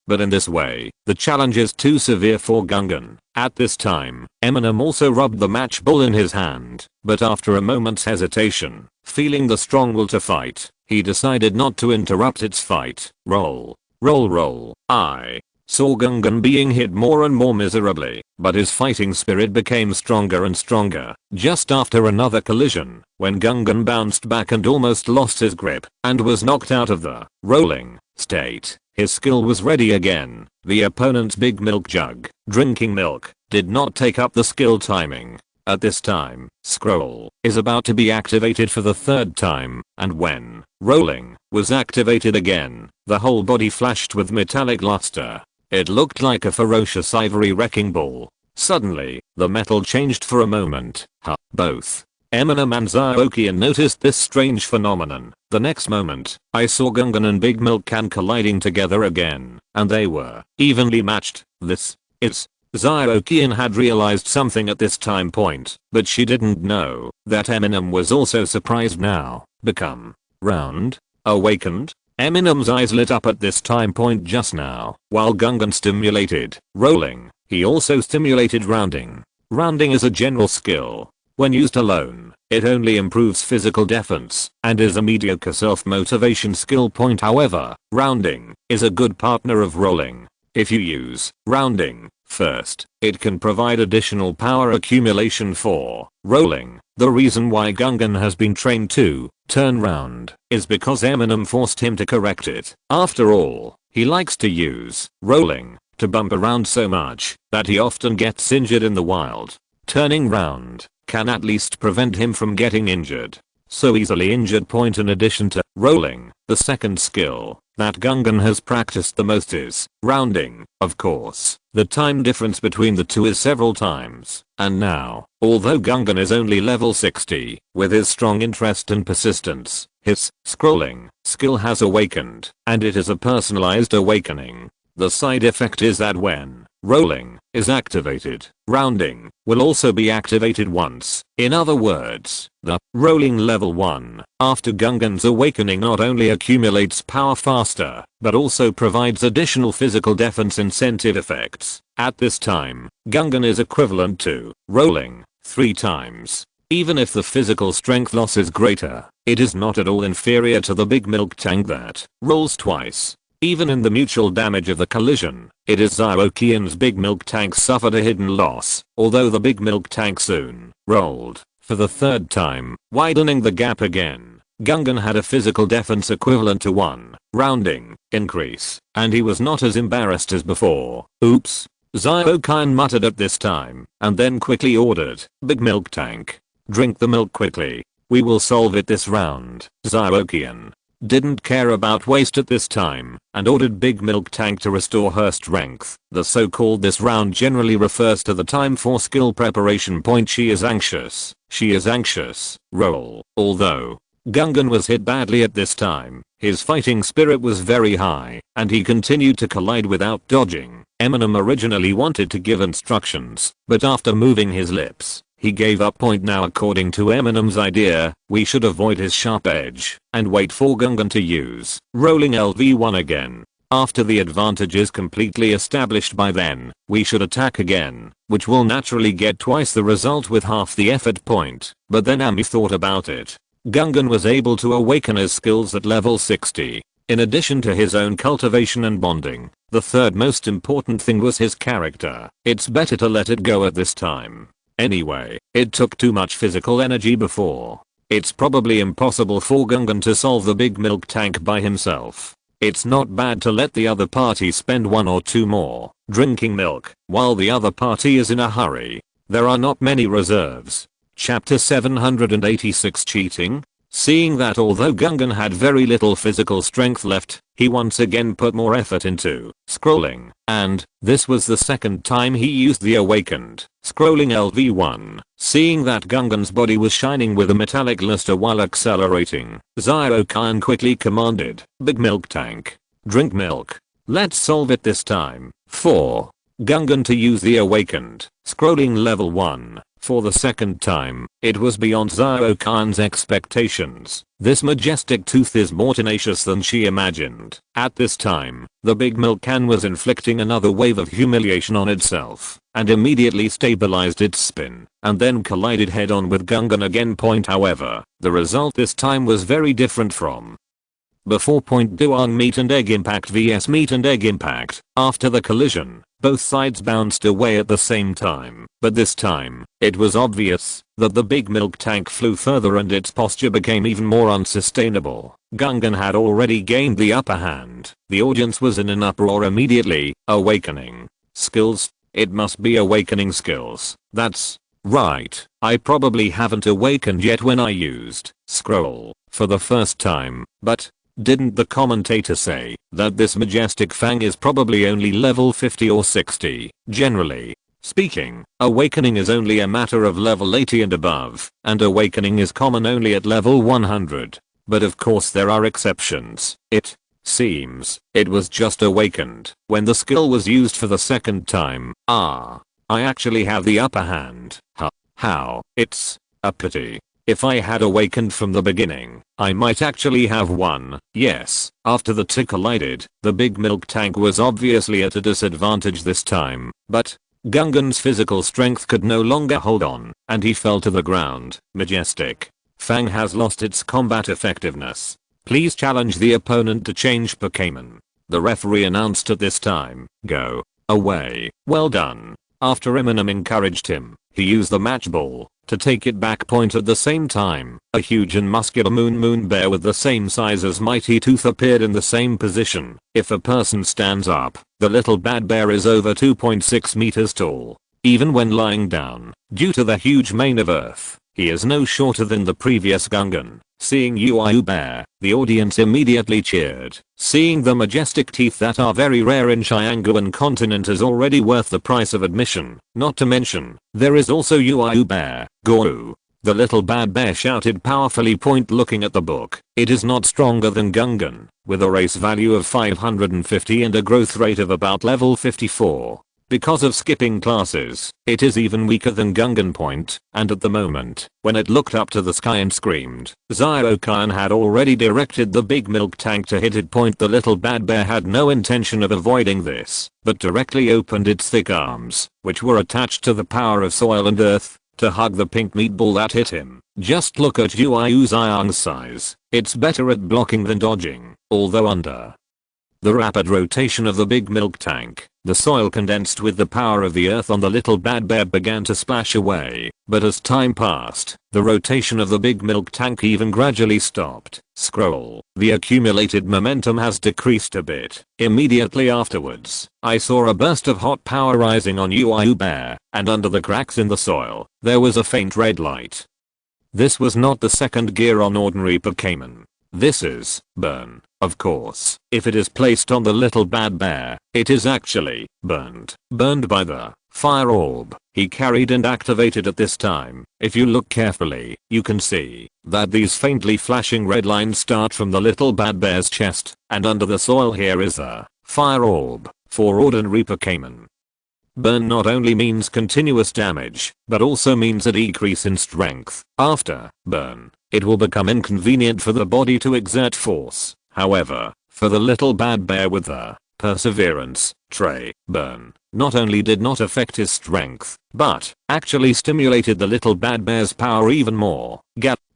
But in this way, the challenge is too severe for Gungan. At this time, Eminem also rubbed the match ball in his hand, but after a moment's hesitation, feeling the strong will to fight, he decided not to interrupt its fight. Roll. Roll roll. I saw Gungan being hit more and more miserably, but his fighting spirit became stronger and stronger. Just after another collision, when Gungan bounced back and almost lost his grip and was knocked out of the rolling state, his skill was ready again. The opponent's big milk jug, drinking milk, did not take up the skill timing. At this time, scroll is about to be activated for the third time, and when rolling was activated again, the whole body flashed with metallic luster. It looked like a ferocious ivory wrecking ball. Suddenly, the metal changed for a moment. Both Eminem and Zyokan noticed this strange phenomenon. The next moment, I saw Gungan and Big Milk Can colliding together again, and they were evenly matched. This is Zyokan had realized something at this time point, but she didn't know that Eminem was also surprised now. Become round, awakened. Eminem's eyes lit up at this time point just now. While Gungan stimulated rolling, he also stimulated rounding. Rounding is a general skill. When used alone, it only improves physical defense and is a mediocre self-motivation skill. However, rounding is a good partner of rolling. If you use rounding first, it can provide additional power accumulation for rolling. The reason why Gungan has been trained to turn round is because Eminem forced him to correct it. After all, he likes to use rolling to bump around so much that he often gets injured in the wild. Turning round can at least prevent him from getting injured so easily. In addition to rolling, the second skill that Gungan has practiced the most is rounding. Of course, the time difference between the two is several times, and now, although Gungan is only level 60, with his strong interest and persistence, his scrolling skill has awakened, and it is a personalized awakening. The side effect is that when rolling is activated, rounding will also be activated once. In other words, the rolling level 1 after Gungan's awakening not only accumulates power faster, but also provides additional physical defense incentive effects. At this time, Gungan is equivalent to rolling 3 times. Even if the physical strength loss is greater, it is not at all inferior to the big milk tank that rolls twice. Even in the mutual damage of the collision, it is Zyokan's big milk tank suffered a hidden loss, although the big milk tank soon rolled for the third time, widening the gap again. Gungan had a physical defense equivalent to 1 rounding increase, and he was not as embarrassed as before. Oops, Zyokan muttered at this time, and then quickly ordered, "Big milk tank, drink the milk quickly. We will solve it this round." Zyokan didn't care about waste at this time, and ordered Big Milk Tank to restore her strength. The so-called this round generally refers to the time for skill preparation point. She is anxious. Roll. Although Gungan was hit badly at this time, his fighting spirit was very high, and he continued to collide without dodging. Eminem originally wanted to give instructions, but after moving his lips, he gave up. Now according to Eminem's idea, we should avoid his sharp edge, and wait for Gungan to use rolling LV1 again. After the advantage is completely established by then, we should attack again, which will naturally get twice the result with half the effort point. But then Ami thought about it. Gungan was able to awaken his skills at level 60. In addition to his own cultivation and bonding, the third most important thing was his character. It's better to let it go at this time. Anyway, it took too much physical energy before. It's probably impossible for Gungan to solve the Big Milk Tank by himself. It's not bad to let the other party spend 1 or 2 more drinking milk while the other party is in a hurry. There are not many reserves. Chapter 786 Cheating. Seeing that although Gungan had very little physical strength left, he once again put more effort into scrolling, and this was the second time he used the awakened scrolling LV1. Seeing that Gungan's body was shining with a metallic luster while accelerating, Zio-Khan quickly commanded, Big Milk Tank, drink milk. Let's solve it this time. 4. Gungan to use the awakened scrolling level 1. For the second time, it was beyond Zio-Khan's expectations. This majestic tooth is more tenacious than she imagined. At this time, the Big Milk Can was inflicting another wave of humiliation on itself, and immediately stabilized its spin, and then collided head-on with Gungan again. However, the result this time was very different from before. Duang Meat and Egg Impact vs Meat and Egg Impact. After the collision, both sides bounced away at the same time, but this time, it was obvious that the Big Milk Tank flew further and its posture became even more unsustainable. Gungan had already gained the upper hand. The audience was in an uproar immediately. Awakening skills. It must be awakening skills. That's right. I probably haven't awakened yet when I used scroll for the first time, but didn't the commentator say that this majestic fang is probably only level 50 or 60? Generally speaking, awakening is only a matter of level 80 and above, and awakening is common only at level 100. But of course there are exceptions. It seems it was just awakened when the skill was used for the second time. I actually have the upper hand. How? It's a pity. If I had awakened from the beginning, I might actually have won. Yes, after the two collided, the Big Milk Tank was obviously at a disadvantage this time, but Gungan's physical strength could no longer hold on, and he fell to the ground. Majestic Fang has lost its combat effectiveness. Please challenge the opponent to change Pokémon. The referee announced at this time. Go away. Well done. After Eminem encouraged him, he used the match ball to take it back. At the same time, a huge and muscular moon bear with the same size as Mighty Tooth appeared in the same position. If a person stands up, the little bad bear is over 2.6 meters tall. Even when lying down, due to the huge mane of earth, he is no shorter than the previous Gungan. Seeing Uayu Bear, the audience immediately cheered. Seeing the majestic teeth that are very rare in Chyanguan continent is already worth the price of admission. Not to mention, there is also Uayu Bear, Goru. The little bad bear shouted powerfully. Looking at the book, it is not stronger than Gungan, with a race value of 550 and a growth rate of about level 54. Because of skipping classes, it is even weaker than Gungan. And at the moment, when it looked up to the sky and screamed, Zio-Khan had already directed the Big Milk Tank to hit it. The little bad bear had no intention of avoiding this, but directly opened its thick arms, which were attached to the power of soil and earth, to hug the pink meatball that hit him. Just look at Uayu Xiang's size. It's better at blocking than dodging, although under the rapid rotation of the Big Milk Tank, the soil condensed with the power of the earth on the little bad bear began to splash away, but as time passed, the rotation of the Big Milk Tank even gradually stopped. Scroll. The accumulated momentum has decreased a bit. Immediately afterwards, I saw a burst of hot power rising on Uayu Bear, and under the cracks in the soil, there was a faint red light. This was not the second gear on ordinary Pokémon. This is burn. Of course, if it is placed on the little bad bear, it is actually burned. Burned by the fire orb he carried and activated at this time. If you look carefully, you can see that these faintly flashing red lines start from the little bad bear's chest, and under the soil here is a fire orb for ordinary Pokémon. Burn not only means continuous damage, but also means a decrease in strength. After burn, it will become inconvenient for the body to exert force. However, for the little bad bear with the perseverance trait, burn not only did not affect his strength, but actually stimulated the little bad bear's power even more.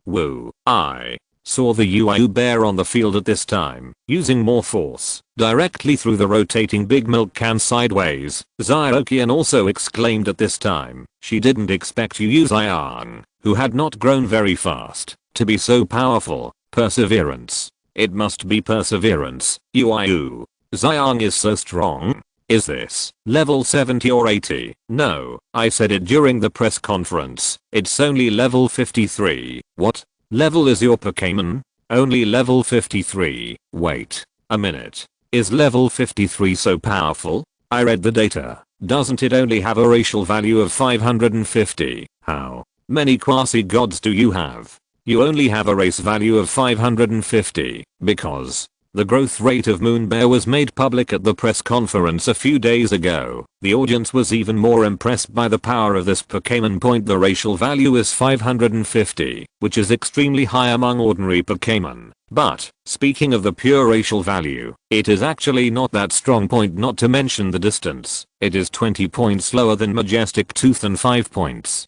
Woo. I saw the UIU bear on the field at this time, using more force, directly through the rotating big milk can sideways. Xiaoqian also exclaimed at this time, she didn't expect Xiang, who had not grown very fast, to be so powerful. Perseverance. It must be perseverance. UIU. Xiang is so strong. Is this level 70 or 80? No, I said it during the press conference. It's only level 53. What level is your Pokémon? Only level 53. Wait a minute. Is level 53 so powerful? I read the data. Doesn't it only have a racial value of 550? How many quasi gods do you have? You only have a race value of 550 because the growth rate of Moonbear was made public at the press conference a few days ago. The audience was even more impressed by the power of this Pokémon. The racial value is 550, which is extremely high among ordinary Pokémon. But, speaking of the pure racial value, it is actually not that strong. Not to mention the distance. It is 20 points lower than Majestic Tooth and 5 points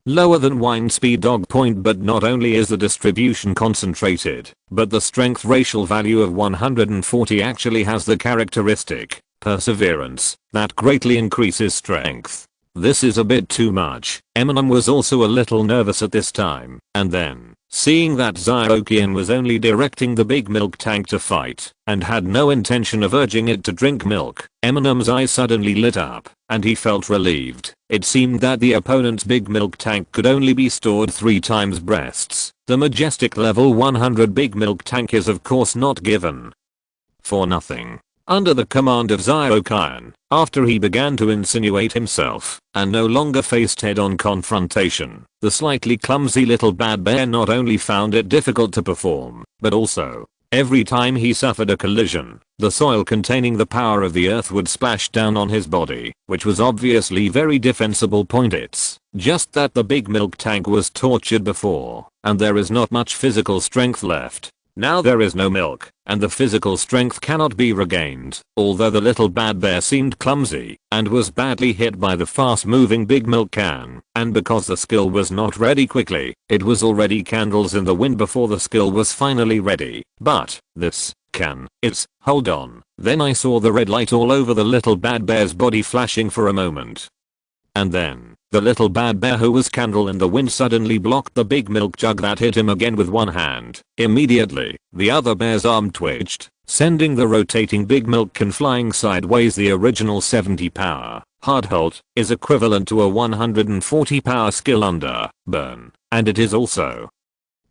lower than Wind Speed Dog. But not only is the distribution concentrated, but the strength racial value of 140 actually has the characteristic perseverance that greatly increases strength. This is a bit too much. Eminem was also a little nervous at this time, and then, seeing that Xiaoqian was only directing the big milk tank to fight, and had no intention of urging it to drink milk, Eminem's eyes suddenly lit up, and he felt relieved. It seemed that the opponent's big milk tank could only be stored 3 times breasts. The majestic level 100 big milk tank is of course not given for nothing. Under the command of Xiaoqian, after he began to insinuate himself, and no longer faced head-on confrontation, the slightly clumsy little bad bear not only found it difficult to perform, but also, every time he suffered a collision, the soil containing the power of the earth would splash down on his body, which was obviously very defensible. It's just that the big milk tank was tortured before, and there is not much physical strength left. Now there is no milk, and the physical strength cannot be regained. Although the little bad bear seemed clumsy, and was badly hit by the fast moving big milk can, and because the skill was not ready quickly, it was already candles in the wind before the skill was finally ready. But, this can is, hold on. Then I saw the red light all over the little bad bear's body flashing for a moment. And then, the little bad bear who was candle in the wind suddenly blocked the big milk jug that hit him again with one hand. Immediately, the other bear's arm twitched, sending the rotating big milk can flying sideways. The original 70 power hard hold is equivalent to a 140 power skill under burn, and it is also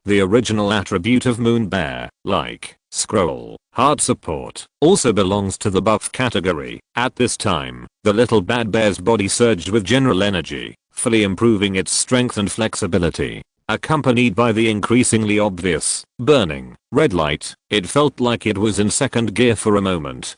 the original attribute of Moonbear, like scroll. Hard support also belongs to the buff category. At this time, the little bad bear's body surged with general energy, fully improving its strength and flexibility. Accompanied by the increasingly obvious, burning, red light, it felt like it was in second gear for a moment.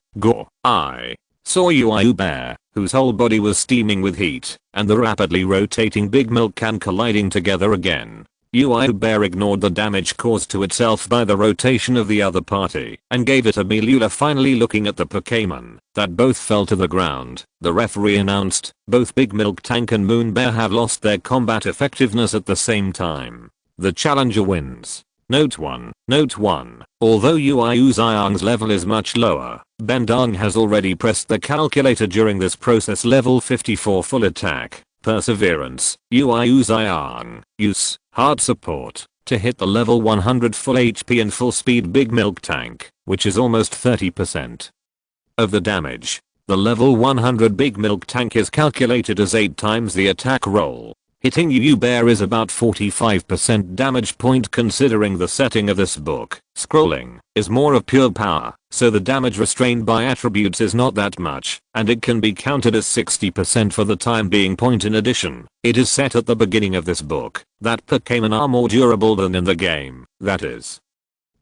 I saw UIU bear, whose whole body was steaming with heat, and the rapidly rotating big milk can colliding together again. UIU bear ignored the damage caused to itself by the rotation of the other party and gave it a Milula. Finally looking at the Pokémon, that both fell to the ground, the referee announced, both Big Milk Tank and Moonbear have lost their combat effectiveness at the same time. The challenger wins. Note 1. Although UIU Xiang's level is much lower, Bendang has already pressed the calculator during this process. Level 54 full attack. Perseverance, UIU Xiang, use, hard support, to hit the level 100 full HP and full speed big milk tank, which is almost 30% of the damage. The level 100 big milk tank is calculated as 8 times the attack roll. Hitting UU Bear is about 45% damage point considering the setting of this book. Scrolling is more of pure power, so the damage restrained by attributes is not that much, and it can be counted as 60% for the time being. Point in addition, it is set at the beginning of this book that Pokémon are more durable than in the game, that is.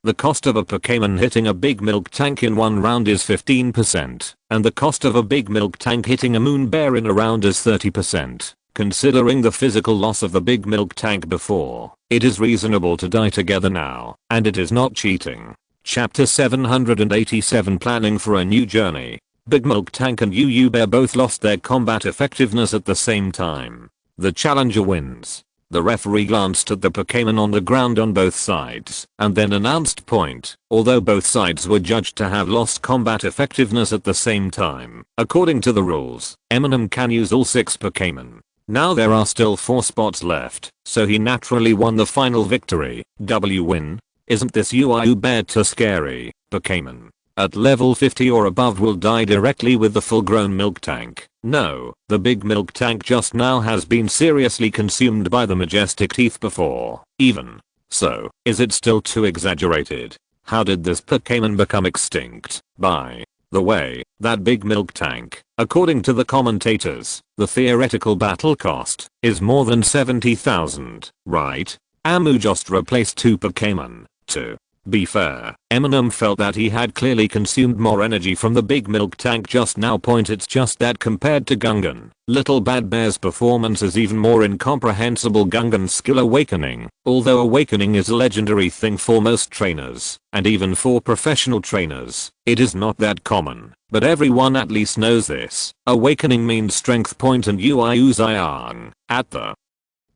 The cost of a Pokémon hitting a big milk tank in one round is 15%, and the cost of a big milk tank hitting a moon bear in a round is 30%. Considering the physical loss of the big milk tank before, it is reasonable to die together now, and it is not cheating. Chapter 787 Planning for a New Journey. Big Milk Tank and UU Bear both lost their combat effectiveness at the same time. The challenger wins. The referee glanced at the Pokémon on the ground on both sides and then announced point, although both sides were judged to have lost combat effectiveness at the same time. According to the rules, Eminem can use all 6 Pokémon. Now there are still 4 spots left, so he naturally won the final victory. W win. Isn't this UU Bear too scary? Pokémon at level 50 or above will die directly with the full-grown milk tank. No, the big milk tank just now has been seriously consumed by the majestic teeth before. Even so, is it still too exaggerated? How did this Pokémon become extinct? By the way, that big milk tank, according to the commentators, the theoretical battle cost is more than 70,000, right? Amu just replaced 2 Pokémon. To be fair, Eminem felt that he had clearly consumed more energy from the big milk tank just now. It's just that compared to Gungan, Little Bad Bear's performance is even more incomprehensible. Gungan's skill awakening, although awakening is a legendary thing for most trainers, and even for professional trainers, it is not that common, but everyone at least knows this. Awakening means strength point, and UIU Zion, at the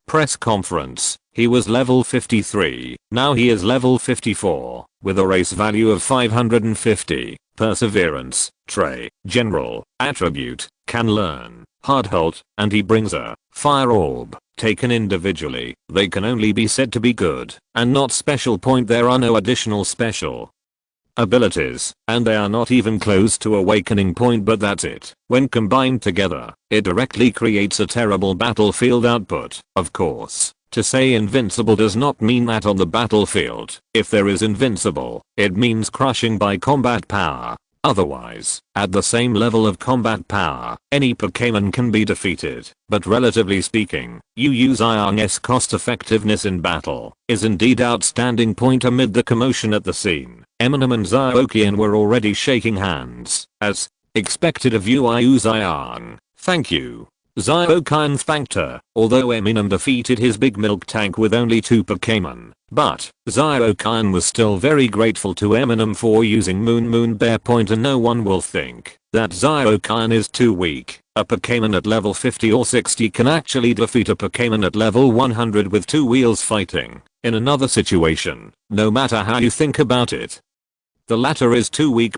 press conference, he was level 53, now he is level 54, with a race value of 550, perseverance, trait, general, attribute, can learn, hard halt, and he brings a fire orb. Taken individually, they can only be said to be good, and not special. There are no additional special abilities, and they are not even close to awakening. But that's it. When combined together, it directly creates a terrible battlefield output. Of course, to say invincible does not mean that on the battlefield. If there is invincible, it means crushing by combat power. Otherwise, at the same level of combat power, any Pokémon can be defeated. But relatively speaking, UU Zion's cost effectiveness in battle is indeed outstanding. Amid the commotion at the scene, Eminem and Ziokian were already shaking hands, as expected of UIU Zion. Thank you. Ziokian thanked her, although Eminem defeated his big milk tank with only 2 Pokémon. But Ziokian was still very grateful to Eminem for using Moon Bear. And no one will think that Ziokian is too weak. A Pokémon at level 50 or 60 can actually defeat a Pokémon at level 100 with 2 wheels fighting. In another situation, no matter how you think about it, the latter is too weak.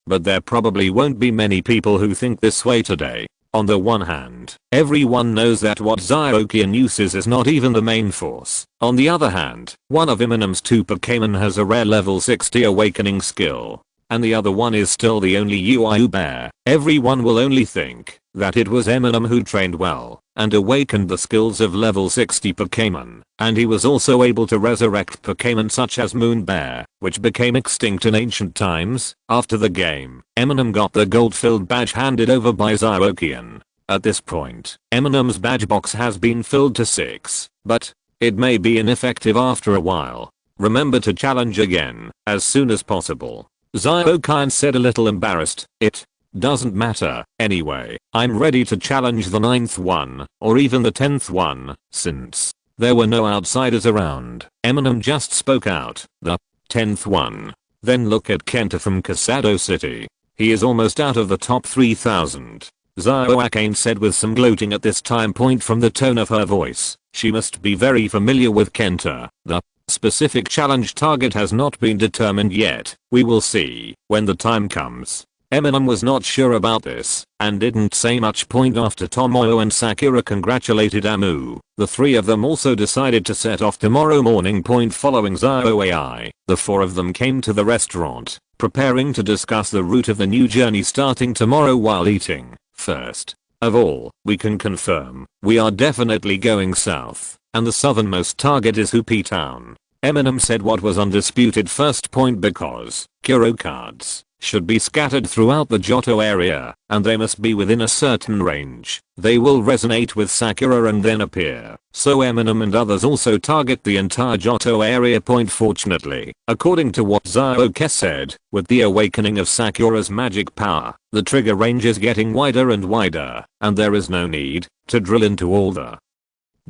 But there probably won't be many people who think this way today. On the one hand, everyone knows that what Ziokian uses is not even the main force. On the other hand, one of Eminem's 2 Pokémon has a rare level 60 awakening skill, and the other one is still the only UIU Bear. Everyone will only think that it was Eminem who trained well and awakened the skills of level 60 Pokémon, and he was also able to resurrect Pokémon such as Moon Bear, which became extinct in ancient times. After the game, Eminem got the gold-filled badge handed over by Ziokian. At this point, Eminem's badge box has been filled to 6, but it may be ineffective after a while. Remember to challenge again, as soon as possible. Ziokian said, a little embarrassed. It doesn't matter, anyway. I'm ready to challenge the 9th one, or even the 10th one, since there were no outsiders around. Eminem just spoke out. The 10th one. Then look at Kenta from Casado City. He is almost out of the top 3000. Ziokian said with some gloating at this time. From the tone of her voice, she must be very familiar with Kenta. The specific challenge target has not been determined yet. We will see when the time comes. Eminem was not sure about this and didn't say much. After Tomoe and Sakura congratulated Amu, the 3 of them also decided to set off tomorrow morning. Following Zioai, the 4 of them came to the restaurant, preparing to discuss the route of the new journey starting tomorrow while eating. First, Of all, we can confirm, we are definitely going south, and the southernmost target is Hoopy Town. Eminem said what was undisputed first point because Kuro cards should be scattered throughout the Johto area, and they must be within a certain range. They will resonate with Sakura and then appear. So Eminem and others also target the entire Johto area point. Fortunately, according to what Zioke said, with the awakening of Sakura's magic power, the trigger range is getting wider and wider, and there is no need to drill into all the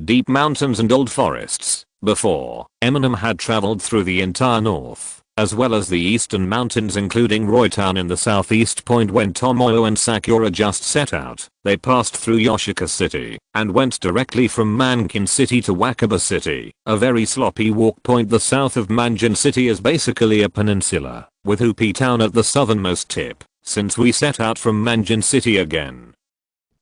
deep mountains and old forests. Before, Eminem had traveled through the entire north, as well as the eastern mountains including Roytown in the southeast point. When Tomoyo and Sakura just set out, they passed through Yoshika City, and went directly from Mankin City to Wakaba City, a very sloppy walk. Point the south of Manjin City is basically a peninsula, with Hoopy Town at the southernmost tip. Since we set out from Manjin City again,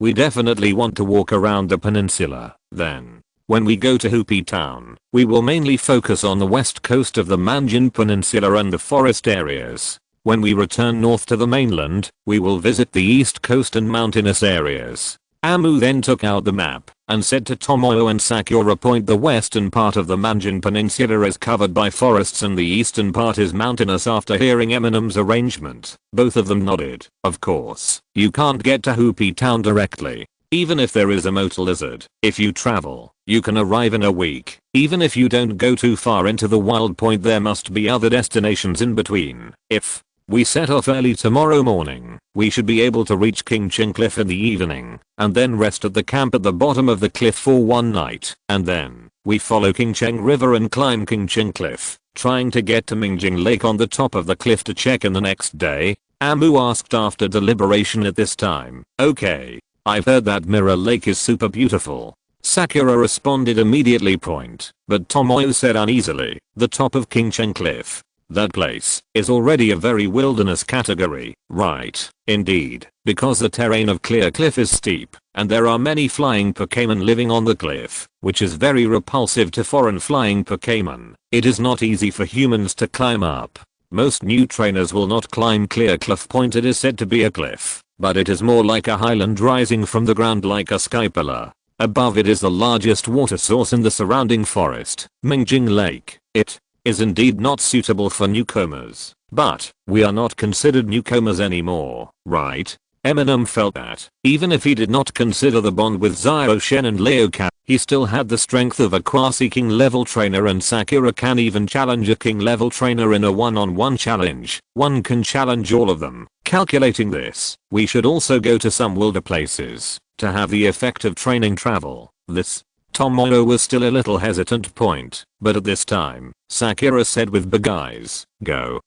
we definitely want to walk around the peninsula. Then, when we go to Hoopy Town, we will mainly focus on the west coast of the Manjin Peninsula and the forest areas. When we return north to the mainland, we will visit the east coast and mountainous areas. Amu then took out the map and said to Tomoyo and Sakura, point the western part of the Manjin Peninsula is covered by forests and the eastern part is mountainous. After hearing Eminem's arrangement, both of them nodded. Of course, you can't get to Hoopy Town directly, even if there is a Mota lizard. If you travel, you can arrive in a week. Even if you don't go too far into the wild point, there must be other destinations in between. If we set off early tomorrow morning, we should be able to reach King Ching Cliff in the evening, and then rest at the camp at the bottom of the cliff for one night. And then, we follow King Cheng River and climb King Ching Cliff, trying to get to Mingjing Lake on the top of the cliff to check in the next day. Amu asked after deliberation at this time. Okay, I've heard that Mirror Lake is super beautiful. Sakura responded immediately. But Tomoyo said uneasily, the top of King Cheng Cliff. That place is already a very wilderness category, right? Indeed, because the terrain of Clear Cliff is steep, and there are many flying Pokémon living on the cliff, which is very repulsive to foreign flying Pokémon. It is not easy for humans to climb up. Most new trainers will not climb Clear Cliff. It is said to be a cliff, but it is more like a highland rising from the ground like a sky pillar. Above it is the largest water source in the surrounding forest, Mingjing Lake. It is indeed not suitable for newcomers, but we are not considered newcomers anymore, right? Eminem felt that, even if he did not consider the bond with Zio Shen and Leo Ka, he still had the strength of a quasi-king level trainer, and Sakura can even challenge a king level trainer in a one-on-one challenge. One can challenge all of them. Calculating this, we should also go to some wilder places to have the effect of training travel. This Tomoyo was still a little hesitant, but at this time, Sakura said with big eyes, go.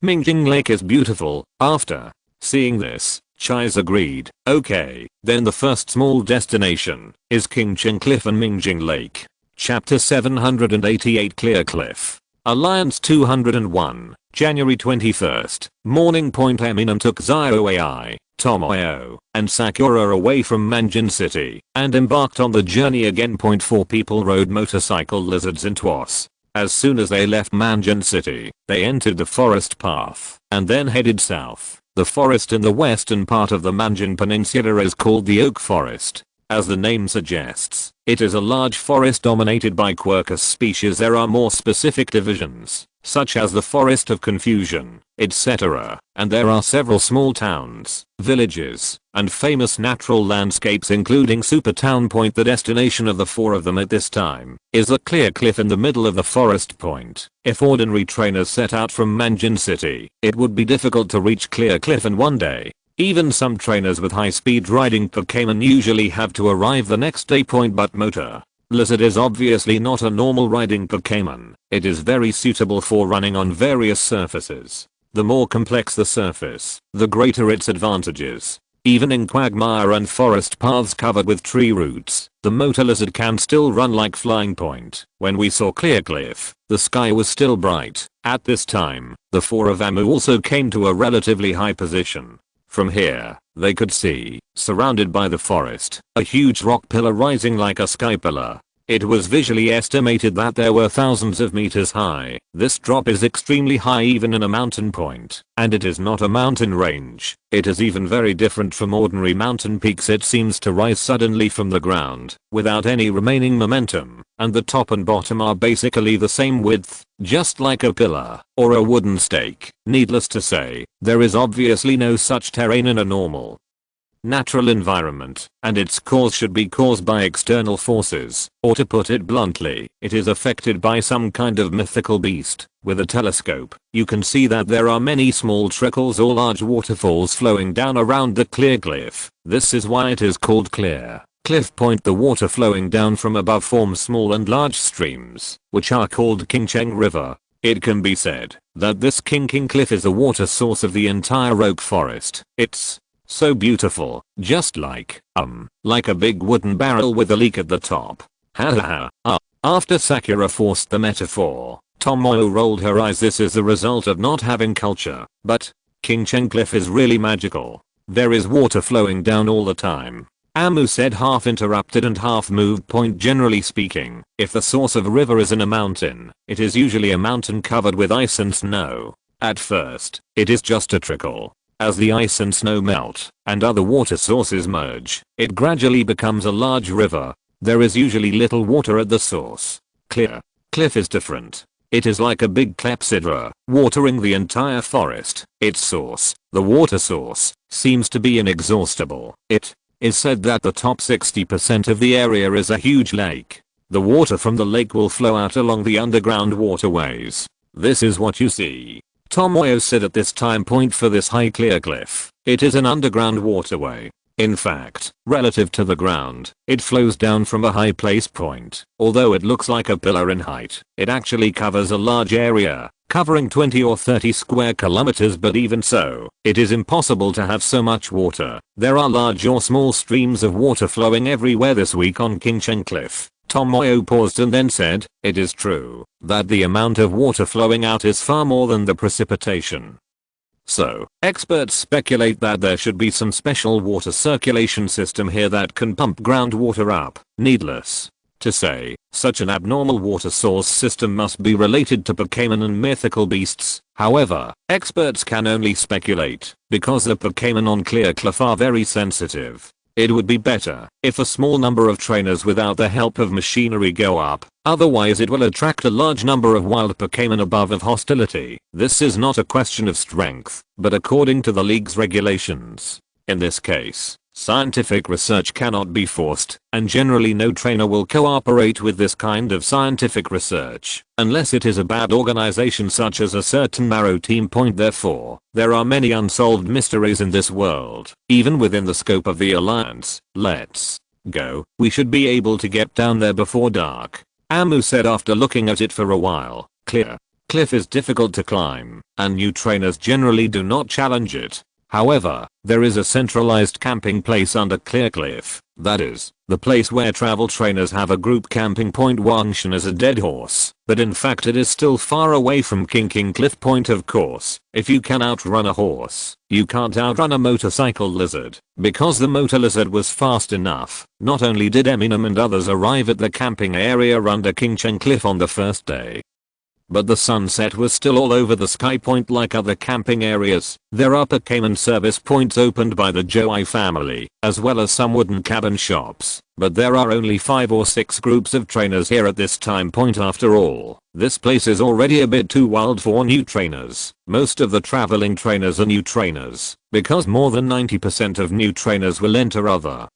Mingjing Lake is beautiful. After seeing this, Chais agreed. Okay, then the first small destination is King Ching Cliff and Mingjing Lake. Chapter 788 Clear Cliff. Alliance 201, January 21st, morning. Eminem took Zio AI, Tomoyo, and Sakura away from Manjin City, and embarked on the journey again. 4 people rode motorcycle lizards into us. As soon as they left Manjin City, they entered the forest path, and then headed south. The forest in the western part of the Manjin Peninsula is called the Oak Forest. As the name suggests, it is a large forest dominated by Quercus species. There are more specific divisions, such as the Forest of Confusion, etc., and there are several small towns, villages, and famous natural landscapes including Supertown. The destination of the 4 of them at this time is the Clear Cliff in the middle of the forest. If ordinary trainers set out from Manjin City, it would be difficult to reach Clear Cliff in one day. Even some trainers with high-speed riding Pokémon usually have to arrive the next day. But Motor Lizard is obviously not a normal riding Pokémon. It is very suitable for running on various surfaces. The more complex the surface, the greater its advantages. Even in quagmire and forest paths covered with tree roots, the Motor Lizard can still run like flying. When we saw Clear Cliff, the sky was still bright. At this time, the 4 of Amu also came to a relatively high position. From here, they could see, surrounded by the forest, a huge rock pillar rising like a sky pillar. It was visually estimated that there were thousands of meters high. This drop is extremely high even in a mountain point, and it is not a mountain range. It is even very different from ordinary mountain peaks. It seems to rise suddenly from the ground, without any remaining momentum, and the top and bottom are basically the same width, just like a pillar, or a wooden stake. Needless to say, there is obviously no such terrain in a normal natural environment, and its cause should be caused by external forces, or to put it bluntly, it is affected by some kind of mythical beast. With a telescope, you can see that there are many small trickles or large waterfalls flowing down around the clear cliff. This is why it is called clear cliff point. The water flowing down from above forms small and large streams, which are called Qingcheng River. It can be said that this Qingqing cliff is the water source of the entire oak forest. It's so beautiful, just like a big wooden barrel with a leak at the top. Ha ha ha. After Sakura forced the metaphor, Tomoe rolled her eyes. This is the result of not having culture. But Qingcheng Cliff is really magical. There is water flowing down all the time. Amu said, half interrupted and half moved. Point: generally speaking, if the source of a river is in a mountain, it is usually a mountain covered with ice and snow. At first, it is just a trickle. As the ice and snow melt and other water sources merge, it gradually becomes a large river. There is usually little water at the source. Clear cliff is different. It is like a big clepsydra, watering the entire forest. Its source, the water source, seems to be inexhaustible. It is said that the top 60% of the area is a huge lake. The water from the lake will flow out along the underground waterways. This is what you see. Tomoe said at this time point for this high clear cliff, it is an underground waterway. In fact, relative to the ground, it flows down from a high place point. Although it looks like a pillar in height, it actually covers a large area, covering 20 or 30 square kilometers. But even so, it is impossible to have so much water. There are large or small streams of water flowing everywhere. This week on Qingcheng Cliff, Tomoe paused and then said, it is true that the amount of water flowing out is far more than the precipitation. So, experts speculate that there should be some special water circulation system here that can pump groundwater up. Needless to say, such an abnormal water source system must be related to Pokémon and mythical beasts. However, experts can only speculate, because the Pokémon on Clear Cliff are very sensitive. It would be better if a small number of trainers without the help of machinery go up, otherwise it will attract a large number of wild Pokémon above of hostility. This is not a question of strength, but according to the league's regulations. In this case, scientific research cannot be forced, and generally no trainer will cooperate with this kind of scientific research, unless it is a bad organization such as a certain Marrow team. Point: therefore, there are many unsolved mysteries in this world, even within the scope of the Alliance. Let's go. We should be able to get down there before dark, Amu said after looking at it for a while. Clear cliff is difficult to climb, and new trainers generally do not challenge it. However, there is a centralized camping place under Clear Cliff. That is, the place where travel trainers have a group camping. Point: Wangshan is a dead horse, but in fact it is still far away from Qingqing Cliff. Point: of course, if you can outrun a horse, you can't outrun a motorcycle lizard. Because the motor lizard was fast enough, not only did Eminem and others arrive at the camping area under Qingcheng Cliff on the first day, but the sunset was still all over the sky. Point: like other camping areas, there are Pokémon service points opened by the Joai family, as well as some wooden cabin shops, but there are only 5 or 6 groups of trainers here at this time. Point: after all, this place is already a bit too wild for new trainers. Most of the traveling trainers are new trainers, because more than 90% of new trainers will enter other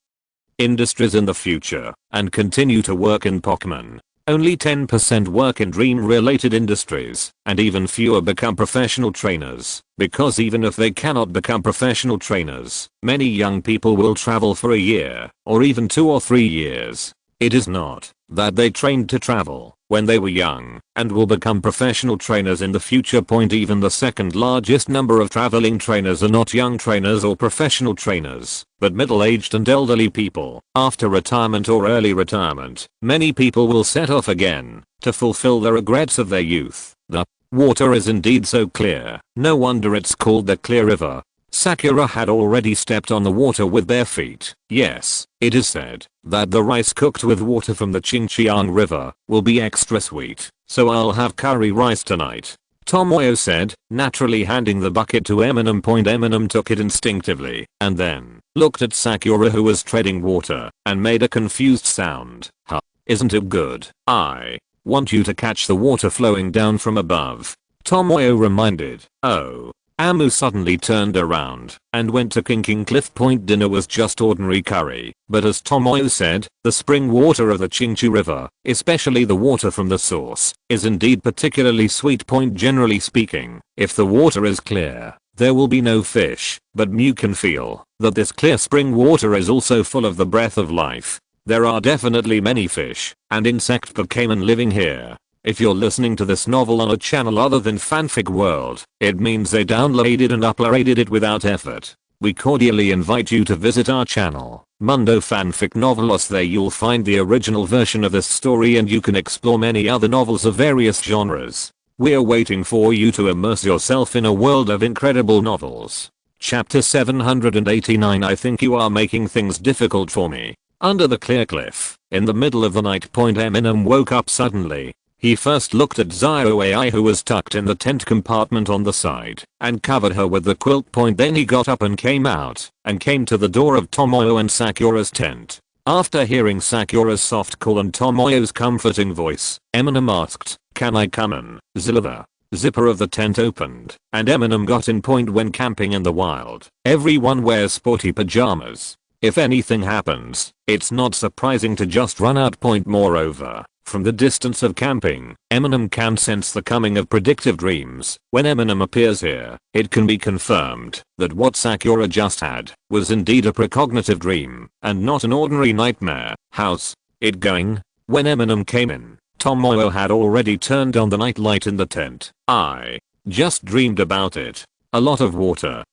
industries in the future, and continue to work in Pokémon. Only 10% work in dream-related industries, and even fewer become professional trainers, because even if they cannot become professional trainers, many young people will travel for a year, or even 2 or 3 years. It is not that they trained to travel when they were young, and will become professional trainers in the future. Point: even the second largest number of traveling trainers are not young trainers or professional trainers, but middle-aged and elderly people. After retirement or early retirement, many people will set off again to fulfill the regrets of their youth. The water is indeed so clear, no wonder it's called the Clear River. Sakura had already stepped on the water with bare feet. Yes, it is said that the rice cooked with water from the Qingqiang River will be extra sweet, so I'll have curry rice tonight, Tomoyo said, naturally handing the bucket to Eminem. Eminem took it instinctively and then looked at Sakura, who was treading water, and made a confused sound. Huh, isn't it good? I want you to catch the water flowing down from above, Tomoyo reminded. Oh. Amu suddenly turned around and went to Kinking Cliff. Dinner was just ordinary curry, but as Tomoyo said, the spring water of the Qingqiu River, especially the water from the source, is indeed particularly sweet. Generally speaking, if the water is clear, there will be no fish, but you can feel that this clear spring water is also full of the breath of life. There are definitely many fish and insect Pokémon living here. If you're listening to this novel on a channel other than Fanfic World, it means they downloaded and uploaded it without effort. We cordially invite you to visit our channel, Mundo Fanfic Novelos. There you'll find the original version of this story and you can explore many other novels of various genres. We're waiting for you to immerse yourself in a world of incredible novels. Chapter 789. I think you are making things difficult for me. Under the clear cliff, in the middle of the night. Eminem woke up suddenly. He first looked at Zio AI, who was tucked in the tent compartment on the side, and covered her with the quilt. Then he got up and came out, and came to the door of Tomoyo and Sakura's tent. After hearing Sakura's soft call and Tomoyo's comforting voice, Eminem asked, "Can I come in?" The zipper of the tent opened, and Eminem got in. When camping in the wild, everyone wears sporty pajamas. If anything happens, it's not surprising to just run out. Moreover, from the distance of camping, Eminem can sense the coming of predictive dreams. When Eminem appears here, it can be confirmed that what Sakura just had was indeed a precognitive dream, and not an ordinary nightmare. How's it going? When Eminem came in, Tomoyo had already turned on the nightlight in the tent. I just dreamed about it. A lot of water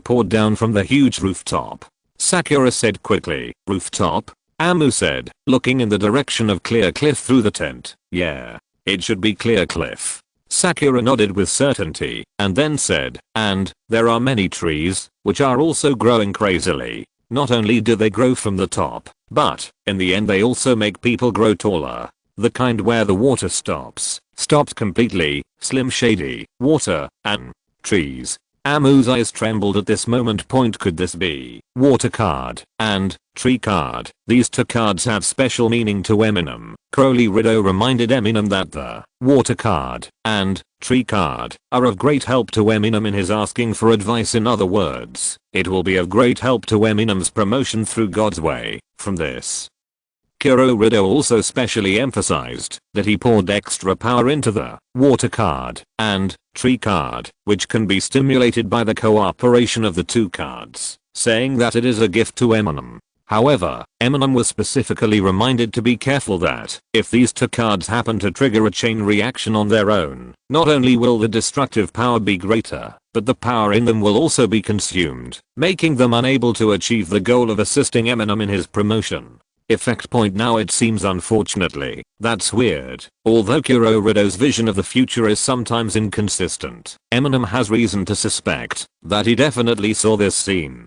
poured down from the huge rooftop, Sakura said quickly. Rooftop? Amu said, looking in the direction of Clear Cliff through the tent. Yeah, it should be Clear Cliff. Sakura nodded with certainty, and then said, and there are many trees, which are also growing crazily. Not only do they grow from the top, but, in the end they also make people grow taller. The kind where the water stops completely, Slim Shady, water, and trees. Amu's eyes trembled at this moment. Could this be water card and tree card? These two cards have special meaning to Eminem. Crowley Rideau reminded Eminem that the water card and tree card are of great help to Eminem in his asking for advice. In other words, it will be of great help to Eminem's promotion through God's way. From this, Kuro Rideau also specially emphasized that he poured extra power into the water card and tree card, which can be stimulated by the cooperation of the two cards, saying that it is a gift to Eminem. However, Eminem was specifically reminded to be careful that if these two cards happen to trigger a chain reaction on their own, not only will the destructive power be greater, but the power in them will also be consumed, making them unable to achieve the goal of assisting Eminem in his promotion. Effect. Now it seems, unfortunately, that's weird. Although Kuro Rideau's vision of the future is sometimes inconsistent, Eminem has reason to suspect that he definitely saw this scene.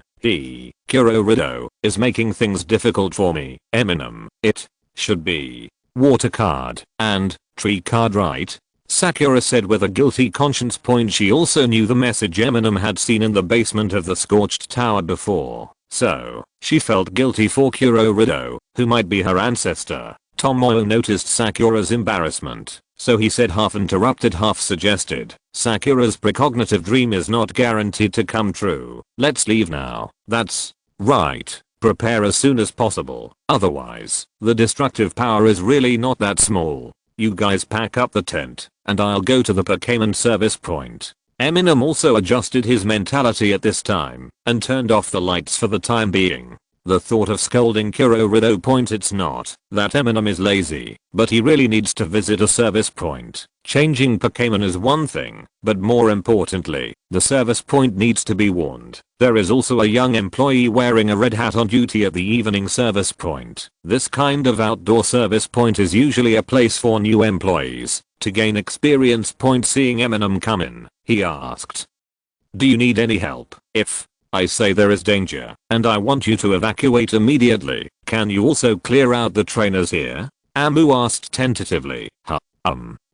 Kuro Rideau is making things difficult for me. Eminem, it should be water card and tree card, right? Sakura said with a guilty conscience. She also knew the message Eminem had seen in the basement of the Scorched Tower before, so she felt guilty for Kuro Rideau, who might be her ancestor. Tomoyo noticed Sakura's embarrassment, so he said, half interrupted, half suggested, Sakura's precognitive dream is not guaranteed to come true. Let's leave now. That's right. Prepare as soon as possible. Otherwise, the destructive power is really not that small. You guys pack up the tent, and I'll go to the Pokémon service point. Eminem also adjusted his mentality at this time, and turned off the lights for the time being. The thought of scolding Kuro Rideau. It's not that Eminem is lazy, but he really needs to visit a service point. Changing Pokémon is one thing, but more importantly, the service point needs to be warned. There is also a young employee wearing a red hat on duty at the evening service point. This kind of outdoor service point is usually a place for new employees to gain experience. Seeing Eminem come in, he asked, "Do you need any help? If I say there is danger, and I want you to evacuate immediately. Can you also clear out the trainers here? Amu asked tentatively.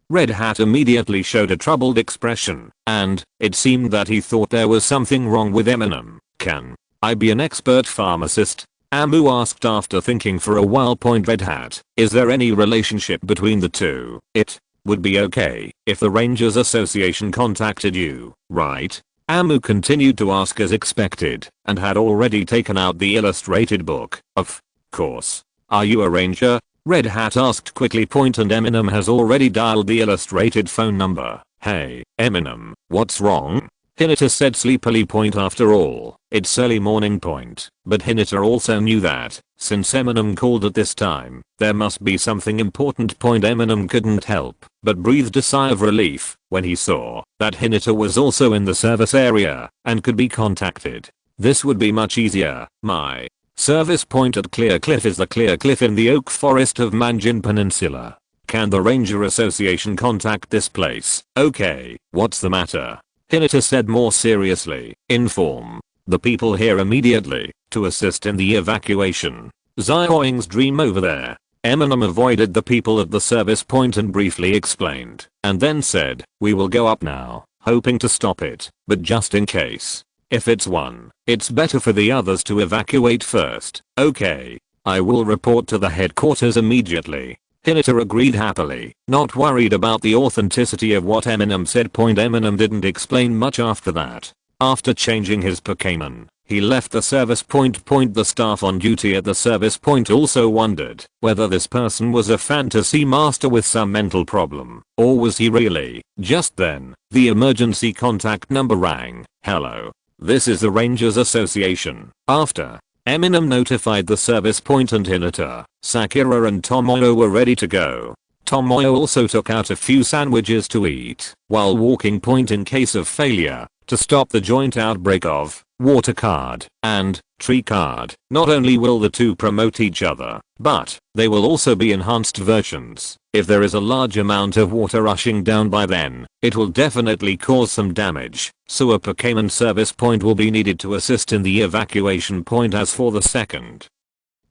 Red Hat immediately showed a troubled expression, and it seemed that he thought there was something wrong with Eminem. Can I be an expert pharmacist? Amu asked after thinking for a while. Red Hat, is there any relationship between the two? It would be okay if the Rangers Association contacted you, right? Amu continued to ask as expected, and had already taken out the illustrated book. Of course. Are you a ranger? Red Hat asked quickly. And Eminem has already dialed the illustrated phone number. Hey, Eminem, what's wrong? Hinata said sleepily. After all, it's early morning. But Hinata also knew that, since Eminem called at this time, there must be something important. Eminem couldn't help but breathed a sigh of relief when he saw that Hinata was also in the service area and could be contacted. This would be much easier. My service point at Clear Cliff is the Clear Cliff in the oak forest of Manjin Peninsula. Can the Ranger Association contact this place? Okay, what's the matter? Hinata said more seriously. Inform the people here immediately to assist in the evacuation. Zioing's dream over there. Eminem avoided the people at the service point and briefly explained, and then said, we will go up now, hoping to stop it, but just in case. If it's one, it's better for the others to evacuate first. Okay. I will report to the headquarters immediately. Hinata agreed happily, not worried about the authenticity of what Eminem said. Eminem didn't explain much after that. After changing his Pokémon, he left the service point. The staff on duty at the service point also wondered whether this person was a fantasy master with some mental problem, or was he really? Just then, the emergency contact number rang. Hello. This is the Rangers Association. After Eminem notified the service point and Hinata, Sakura and Tomoyo were ready to go. Tomoyo also took out a few sandwiches to eat while walking. In case of failure to stop the joint outbreak of water card and tree card, not only will the two promote each other, but they will also be enhanced versions. If there is a large amount of water rushing down by then, it will definitely cause some damage, so a Pokémon service point will be needed to assist in the evacuation. As for the second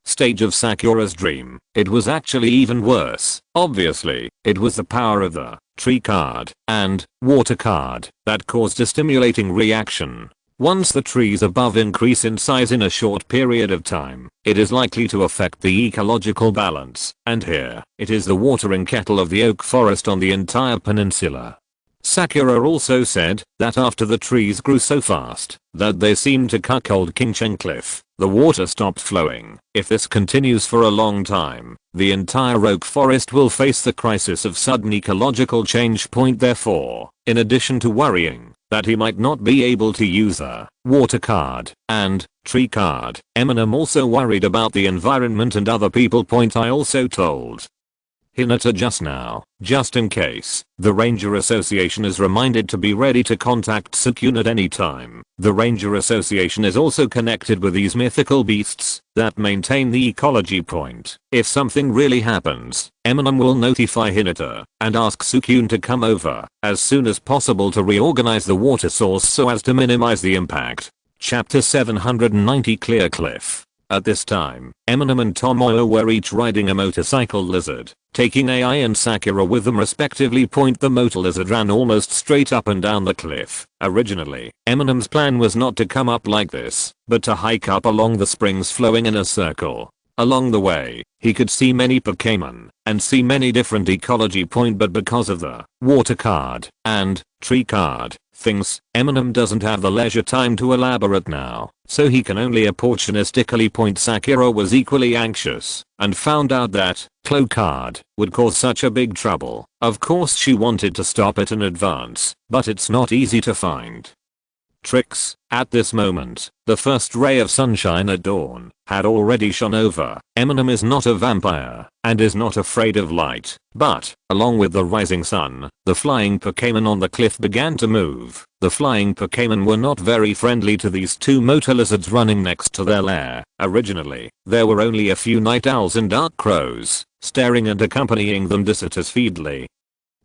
stage of Sakura's dream, it was actually even worse. Obviously, it was the power of the tree card and water card that caused a stimulating reaction. Once the trees above increase in size in a short period of time, it is likely to affect the ecological balance, and here, it is the watering kettle of the oak forest on the entire peninsula. Sakura also said that after the trees grew so fast that they seemed to cuckold Kingcheng Cliff, the water stopped flowing. If this continues for a long time, the entire oak forest will face the crisis of sudden ecological change. Therefore, in addition to worrying that he might not be able to use the water card and tree card, Eminem also worried about the environment and other people. I also told Hinata just now, just in case, the Ranger Association is reminded to be ready to contact Sukune at any time. The Ranger Association is also connected with these mythical beasts that maintain the ecology. If something really happens, Eminem will notify Hinata and ask Sukune to come over as soon as possible to reorganize the water source so as to minimize the impact. Chapter 790 Clear Cliff. At this time, Eminem and Tomoyo were each riding a motorcycle lizard, taking AI and Sakura with them respectively. The motor lizard ran almost straight up and down the cliff. Originally, Eminem's plan was not to come up like this, but to hike up along the springs flowing in a circle. Along the way, he could see many Pokémon and see many different ecology. But because of the water card and tree card things, Eminem doesn't have the leisure time to elaborate now, so he can only opportunistically. Sakura was equally anxious and found out that Clo card would cause such a big trouble. Of course she wanted to stop it in advance, but it's not easy to find tricks. At this moment, the first ray of sunshine at dawn had already shone over. Eminem is not a vampire and is not afraid of light, but along with the rising sun, the flying Pokémon on the cliff began to move. The flying Pokémon were not very friendly to these two motor lizards running next to their lair. Originally, there were only a few night owls and dark crows staring and accompanying them dissertatously.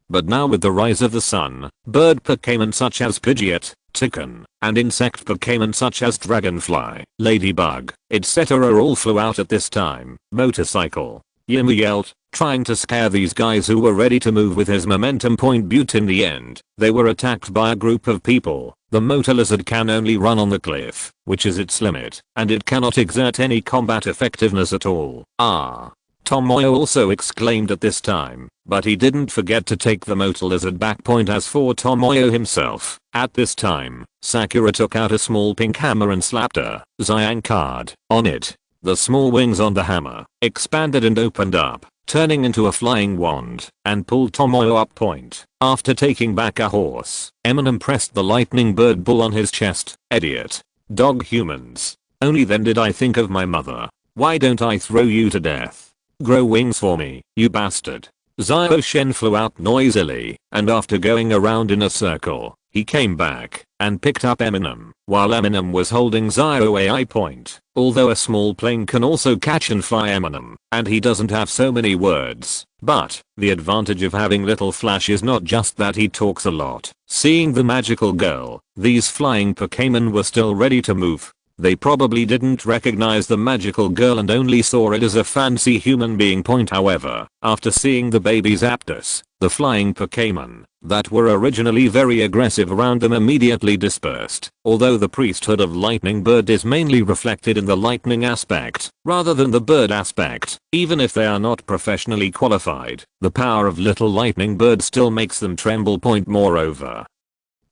But now with the rise of the sun, bird Pokémon such as Pidgeot, chicken, and insect Pokémon such as dragonfly, ladybug, etc. all flew out at this time. Motorcycle. Yimu yelled, trying to scare these guys who were ready to move with his momentum point, but in the end, they were attacked by a group of people. The motor lizard can only run on the cliff, which is its limit, and it cannot exert any combat effectiveness at all. Ah. Tomoyo also exclaimed at this time, but he didn't forget to take the motor lizard back. Point as for Tomoyo himself, at this time, Sakura took out a small pink hammer and slapped a Cyan card on it. The small wings on the hammer expanded and opened up, turning into a flying wand, and pulled Tomoyo up. Point. After taking back a horse, Eminem pressed the lightning bird bull on his chest. Idiot. Dog humans. Only then did I think of my mother. Why don't I throw you to death? Grow wings for me, you bastard. Zio-Shen flew out noisily, and after going around in a circle, he came back and picked up Eminem, while Eminem was holding Zio-AI. Point. Although a small plane can also catch and fly Eminem, and he doesn't have so many words, but the advantage of having little Flash is not just that he talks a lot. Seeing the magical girl, these flying Pokémon were still ready to move. They probably didn't recognize the magical girl and only saw it as a fancy human being. Point. However, after seeing the baby's Zapdos, the flying Pokémon that were originally very aggressive around them immediately dispersed. Although the priesthood of Lightning Bird is mainly reflected in the lightning aspect rather than the bird aspect, even if they are not professionally qualified, the power of little Lightning Bird still makes them tremble. Point. Moreover,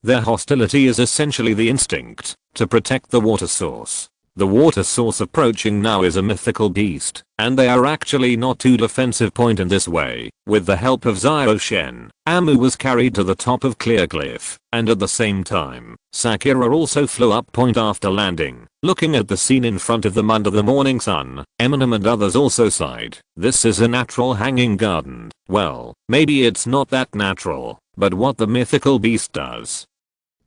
their hostility is essentially the instinct to protect the water source. The water source approaching now is a mythical beast, and they are actually not too defensive. Point. In this way, with the help of Zio-Shen, Amu was carried to the top of Clear Cliff, and at the same time, Sakura also flew up. Point. After landing, looking at the scene in front of them under the morning sun, Eminem and others also sighed. This is a natural hanging garden. Well, maybe it's not that natural, but what the mythical beast does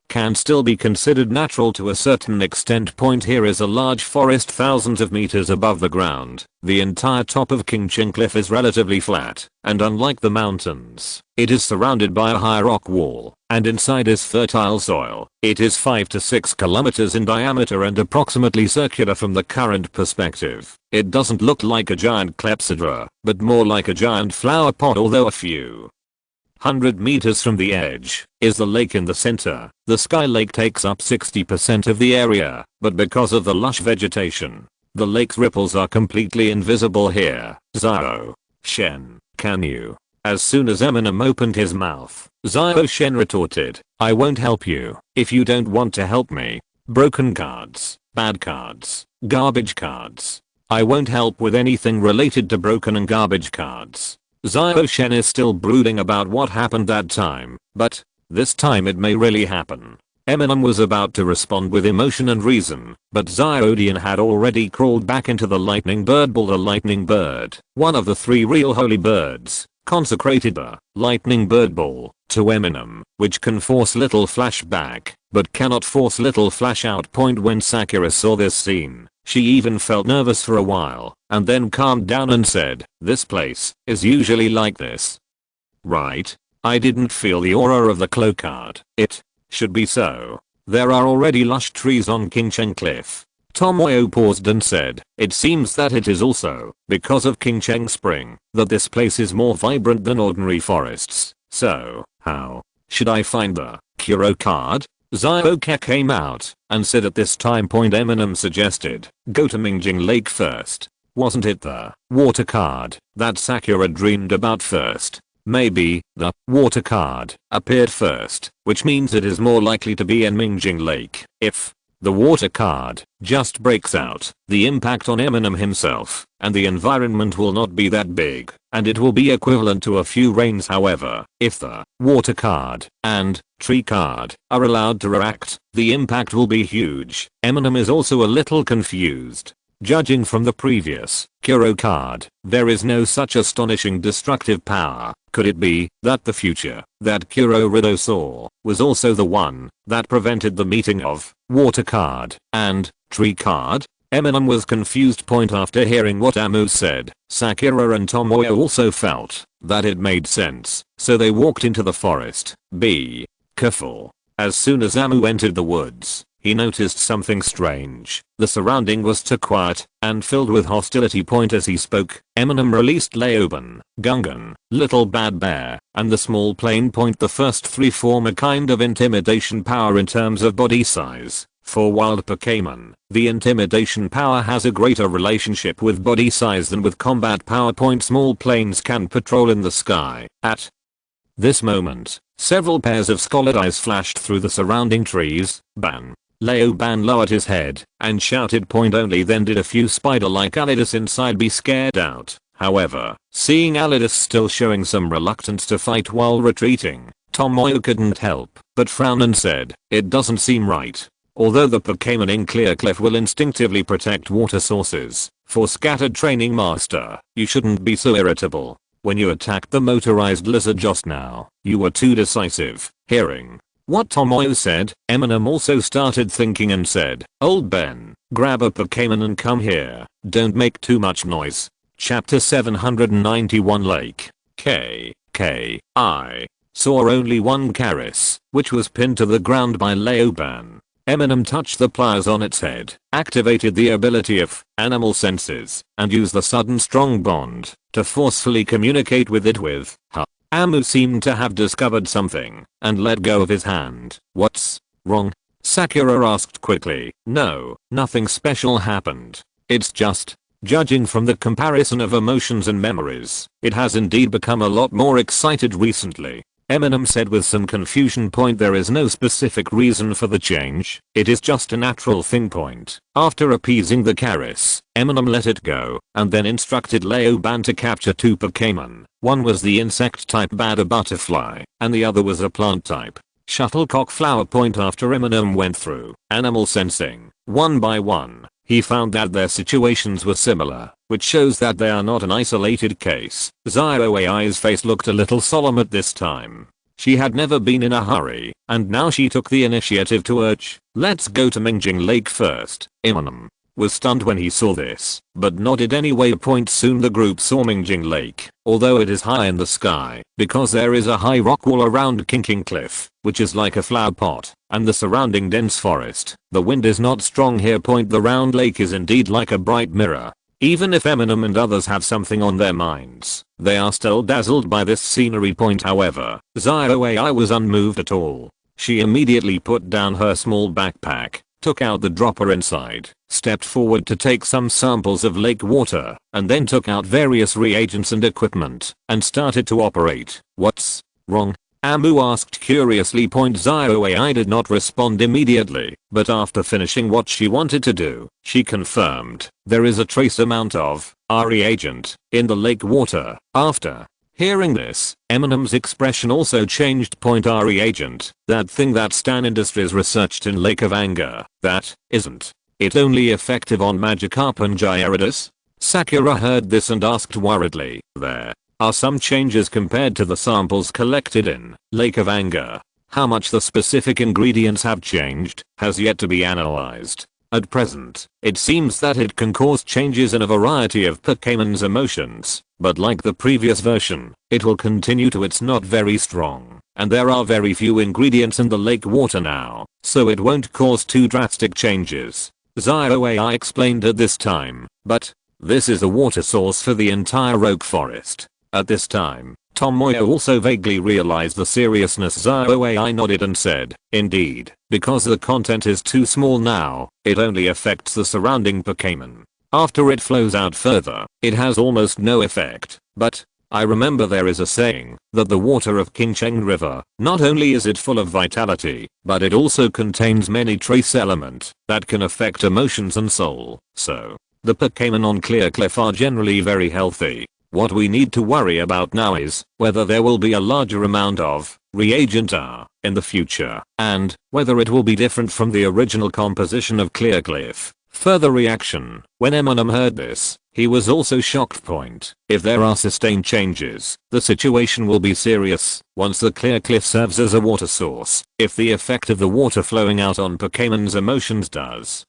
can still be considered natural to a certain extent. Point. Here is a large forest thousands of meters above the ground. The entire top of Qingqing Cliff is relatively flat, and unlike the mountains, it is surrounded by a high rock wall, and inside is fertile soil. It is 5 to 6 kilometers in diameter and approximately circular from the current perspective. It doesn't look like a giant clepsydra, but more like a giant flower pot. Although a few 100 meters from the edge is the lake in the center. The Sky Lake takes up 60% of the area, but because of the lush vegetation, the lake's ripples are completely invisible here. Zio-Shen, can you? As soon as Eminem opened his mouth, Zio-Shen retorted, I won't help you if you don't want to help me. Broken cards, bad cards, garbage cards. I won't help with anything related to broken and garbage cards. Zio-Shen is still brooding about what happened that time, but this time it may really happen. Eminem was about to respond with emotion and reason, but Zio-Dian had already crawled back into the lightning bird ball. The lightning bird, one of the 3 real holy birds, consecrated the lightning bird ball to Eminem, which can force Little Flash back, but cannot force Little Flash out. Point. When Sakura saw this scene, she even felt nervous for a while, and then calmed down and said, this place is usually like this, right? I didn't feel the aura of the claw card. It should be so. There are already lush trees on Qingqing Cliff. Tomoyo paused and said, it seems that it is also because of Qingqing Spring that this place is more vibrant than ordinary forests. So, how should I find the Kuro card? Zio-Ke came out and said at this time. Eminem suggested, go to Mingjing Lake first. Wasn't it the water card that Sakura dreamed about first? Maybe the water card appeared first, which means it is more likely to be in Mingjing Lake. If the water card just breaks out, the impact on Eminem himself and the environment will not be that big, and it will be equivalent to a few rains. However, if the water card and tree card are allowed to react, the impact will be huge. Eminem is also a little confused. Judging from the previous Kuro card, there is no such astonishing destructive power. Could it be that the future that Kuro Rido saw was also the one that prevented the meeting of water card and tree card? Eminem was confused. After hearing what Amu said, Sakura and Tomoyo also felt that it made sense, so they walked into the forest. Be careful. As soon as Amu entered the woods, he noticed something strange. The surrounding was too quiet and filled with hostility. As he spoke, Eminem released Leoban, Gungan, Little Bad Bear, and the small plane. The first three form a kind of intimidation power in terms of body size. For wild Pokémon, the intimidation power has a greater relationship with body size than with combat power. Small planes can patrol in the sky. At this moment, several pairs of scald eyes flashed through the surrounding trees. Ban. Leoban lowered his head and shouted. Only then did a few spider-like Alidus inside be scared out. However, seeing Alidus still showing some reluctance to fight while retreating, Tomoyo couldn't help but frown and said, "It doesn't seem right." Although the Pokémon in Clearcliff will instinctively protect water sources, for Scattered Training Master, you shouldn't be so irritable. When you attacked the motorized lizard just now, you were too decisive. Hearing what Tomoyo said, Eminem also started thinking and said, "Old Ben, grab a Pokémon and come here. Don't make too much noise." Chapter 791 Lake. I saw only one Karis, which was pinned to the ground by Leoban. Eminem touched the pliers on its head, activated the ability of animal senses, and used the sudden strong bond to forcefully communicate with it. Amu seemed to have discovered something and let go of his hand. "What's wrong?" Sakura asked quickly. "No, nothing special happened. It's just, judging from the comparison of emotions and memories, it has indeed become a lot more excited recently," Eminem said with some confusion. There is no specific reason for the change, it is just a natural thing. After appeasing the Karis, Eminem let it go and then instructed Leoban to capture two Pokémon. One was the insect type Bada Butterfly and the other was a plant type Shuttlecock Flower. After Eminem went through animal sensing one by one, he found that their situations were similar, which shows that they are not an isolated case. Zioai's face looked a little solemn at this time. She had never been in a hurry, and now she took the initiative to urge, "Let's go to Mingjing Lake first." Eminem was stunned when he saw this, but nodded anyway. Soon the group saw Mingjing Lake, although it is high in the sky, because there is a high rock wall around Kinking Cliff, which is like a flower pot, and the surrounding dense forest. The wind is not strong here. The round lake is indeed like a bright mirror. Even if Eminem and others have something on their minds, they are still dazzled by this scenery. However, Zioai was unmoved at all. She immediately put down her small backpack, took out the dropper inside, stepped forward to take some samples of lake water, and then took out various reagents and equipment, and started to operate. "What's wrong?" Amu asked curiously. Zioai did not respond immediately, but after finishing what she wanted to do, she confirmed, "There is a trace amount of reagent in the lake water." After hearing this, Eminem's expression also changed. Reagent, that thing that Stan Industries researched in Lake of Anger, that isn't it only effective on Magikarp and Gyarados? Sakura heard this and asked worriedly, "There are some changes compared to the samples collected in Lake of Anger. How much the specific ingredients have changed has yet to be analyzed. At present, it seems that it can cause changes in a variety of Pokémon's emotions, but like the previous version, it will continue to it's not very strong, and there are very few ingredients in the lake water now, so it won't cause too drastic changes." Zioai explained at this time, "But this is a water source for the entire oak forest." At this time, Tomoyo also vaguely realized the seriousness. Zioai nodded and said, "Indeed, because the content is too small now, it only affects the surrounding Pokémon. After it flows out further, it has almost no effect. But I remember there is a saying that the water of Qingcheng River, not only is it full of vitality, but it also contains many trace elements that can affect emotions and soul. So, the Pokémon on Clearcliff are generally very healthy. What we need to worry about now is whether there will be a larger amount of reagent in the future, and whether it will be different from the original composition of Clearcliff." Further reaction. When Eminem heard this, he was also shocked. If there are sustained changes, the situation will be serious. Once the Clearcliff serves as a water source, if the effect of the water flowing out on Pokémon's emotions does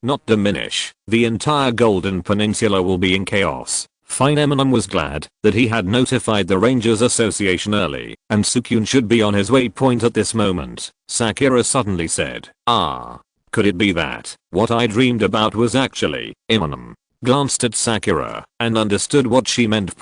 not diminish, the entire Golden Peninsula will be in chaos. Fine. Eminem was glad that he had notified the Rangers Association early, and Sukune should be on his way. At this moment, Sakura suddenly said, "Ah. Could it be that what I dreamed about was actually Eminem?" Glanced at Sakura and understood what she meant.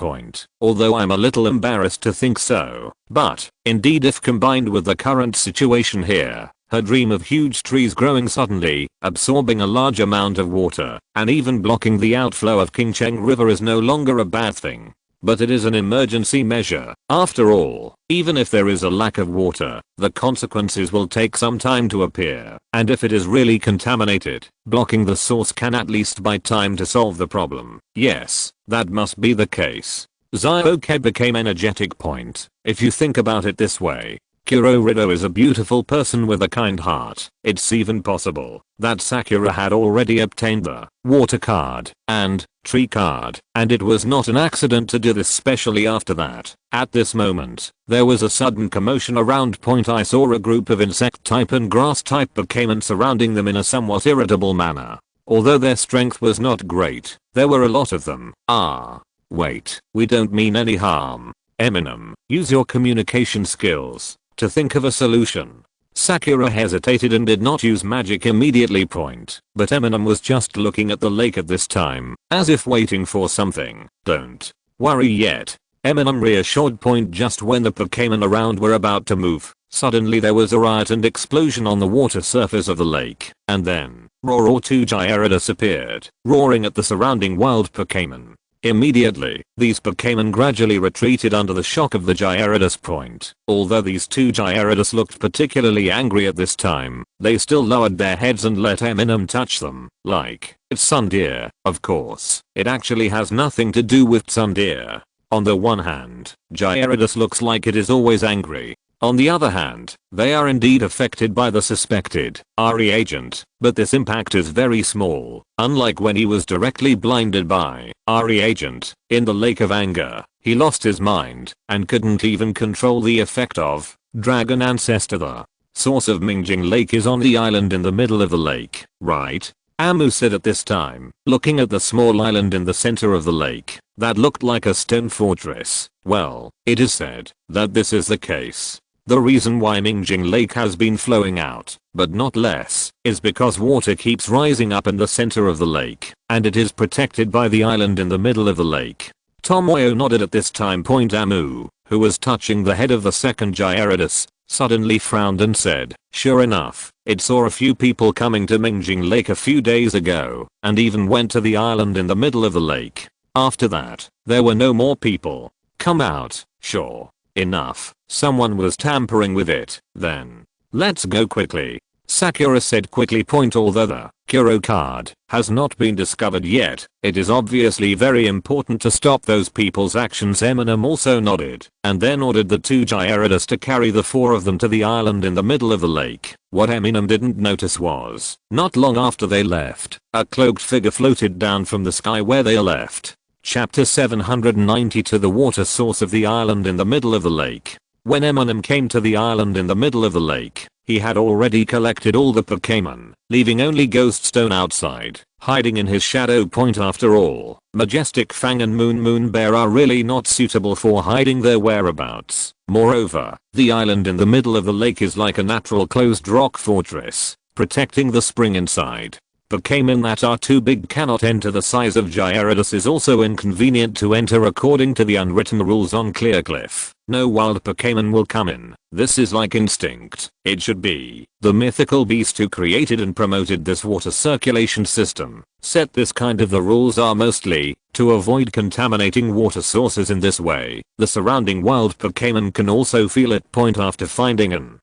Although I'm a little embarrassed to think so, but indeed, if combined with the current situation here, her dream of huge trees growing suddenly, absorbing a large amount of water, and even blocking the outflow of Qingcheng River is no longer a bad thing. But it is an emergency measure. After all, even if there is a lack of water, the consequences will take some time to appear, and if it is really contaminated, blocking the source can at least buy time to solve the problem. Yes, that must be the case. Zioke became energetic. If you think about it this way, Kurorido is a beautiful person with a kind heart. It's even possible that Sakura had already obtained the water card and tree card, and it was not an accident to do this, especially after that. At this moment, there was a sudden commotion around. I saw a group of insect type and grass type Pokémon surrounding them in a somewhat irritable manner. Although their strength was not great, there were a lot of them. Ah. Wait, we don't mean any harm. Eminem, use your communication skills to think of a solution. Sakura hesitated and did not use magic immediately. But Eminem was just looking at the lake at this time, as if waiting for something. Don't worry yet, Eminem reassured. Just when the Pokémon around were about to move, suddenly there was a riot and explosion on the water surface of the lake, and then, roar, 2 Gyarados appeared, roaring at the surrounding wild Pokémon. Immediately, these Pokémon gradually retreated under the shock of the Gyarados. Although these 2 Gyarados looked particularly angry at this time, they still lowered their heads and let Eminem touch them, like it's Sundeer. Of course, it actually has nothing to do with Sundeer. On the one hand, Gyarados looks like it is always angry. On the other hand, they are indeed affected by the suspected RE agent, but this impact is very small. Unlike when he was directly blinded by RE agent in the Lake of Anger, he lost his mind and couldn't even control the effect of Dragon Ancestor. The source of Mingjing Lake is on the island in the middle of the lake, right? Amu said at this time, looking at the small island in the center of the lake that looked like a stone fortress. Well, it is said that this is the case. The reason why Mingjing Lake has been flowing out, but not less, is because water keeps rising up in the center of the lake, and it is protected by the island in the middle of the lake. Tomoyo nodded at this time. Amu, who was touching the head of the second Gyarados, suddenly frowned and said, sure enough, it saw a few people coming to Mingjing Lake a few days ago, and even went to the island in the middle of the lake. After that, there were no more people. Come out, sure. Enough. Someone was tampering with it. Then, let's go quickly. Sakura said quickly. Although the Kuro card has not been discovered yet, it is obviously very important to stop those people's actions. Eminem also nodded, and then ordered the 2 Gyarados to carry the 4 of them to the island in the middle of the lake. What Eminem didn't notice was, not long after they left, a cloaked figure floated down from the sky where they left. Chapter 792. The water source of the island in the middle of the lake. When Eminem came to the island in the middle of the lake, he had already collected all the Pokémon, leaving only Ghoststone outside, hiding in his shadow. After all, Majestic Fang and Moon Bear are really not suitable for hiding their whereabouts. Moreover, the island in the middle of the lake is like a natural closed rock fortress, protecting the spring inside. Pokémon that are too big cannot enter. The size of Gyarados is also inconvenient to enter according to the unwritten rules on Clearcliff. No wild Pokémon will come in. This is like instinct. It should be the mythical beast who created and promoted this water circulation system. Set this kind of the rules are mostly to avoid contaminating water sources in this way. The surrounding wild Pokémon can also feel it. After finding an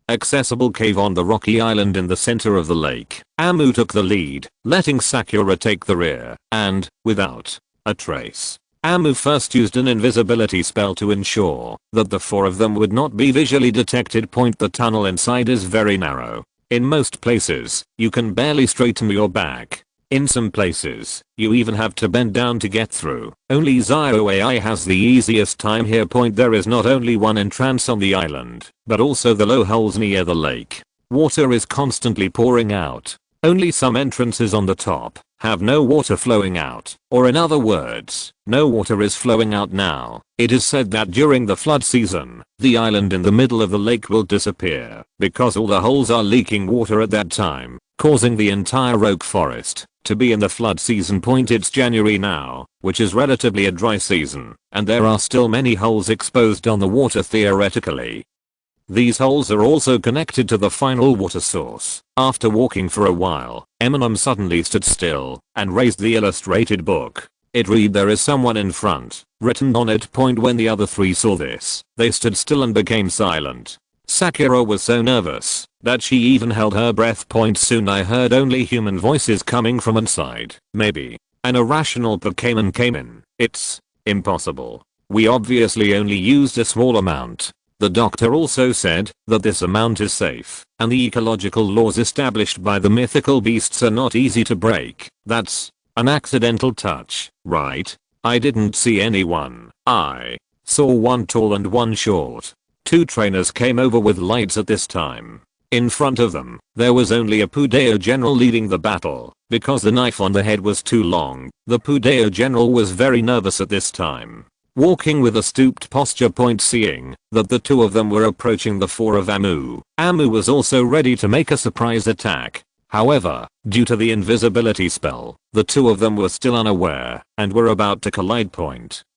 accessible cave on the rocky island in the center of the lake, Amu took the lead, letting Sakura take the rear, and, without a trace, Amu first used an invisibility spell to ensure that the 4 of them would not be visually detected. The tunnel inside is very narrow. In most places, you can barely straighten your back. In some places, you even have to bend down to get through. Only ZioAI has the easiest time here. There is not only one entrance on the island, but also the low holes near the lake. Water is constantly pouring out. Only some entrances on the top have no water flowing out, or in other words, no water is flowing out now. It is said that during the flood season, the island in the middle of the lake will disappear because all the holes are leaking water at that time, causing the entire oak forest to be in the flood season. It's January now, which is relatively a dry season, and there are still many holes exposed on the water theoretically. These holes are also connected to the final water source. After walking for a while, Eminem suddenly stood still and raised the illustrated book. It read, "There is someone in front," written on it. When the other three saw this, they stood still and became silent. Sakura was so nervous that she even held her breath. Soon I heard only human voices coming from inside. Maybe an irrational Pokémon came in. It's impossible. We obviously only used a small amount. The doctor also said that this amount is safe, and the ecological laws established by the mythical beasts are not easy to break. That's an accidental touch, right? I didn't see anyone. I saw one tall and one short. Two trainers came over with lights at this time. In front of them, there was only a Pudeo general leading the battle. Because the knife on the head was too long, the Pudeo general was very nervous at this time, walking with a stooped posture. Seeing that the two of them were approaching the four of Amu, Amu was also ready to make a surprise attack. However, due to the invisibility spell, the two of them were still unaware and were about to collide.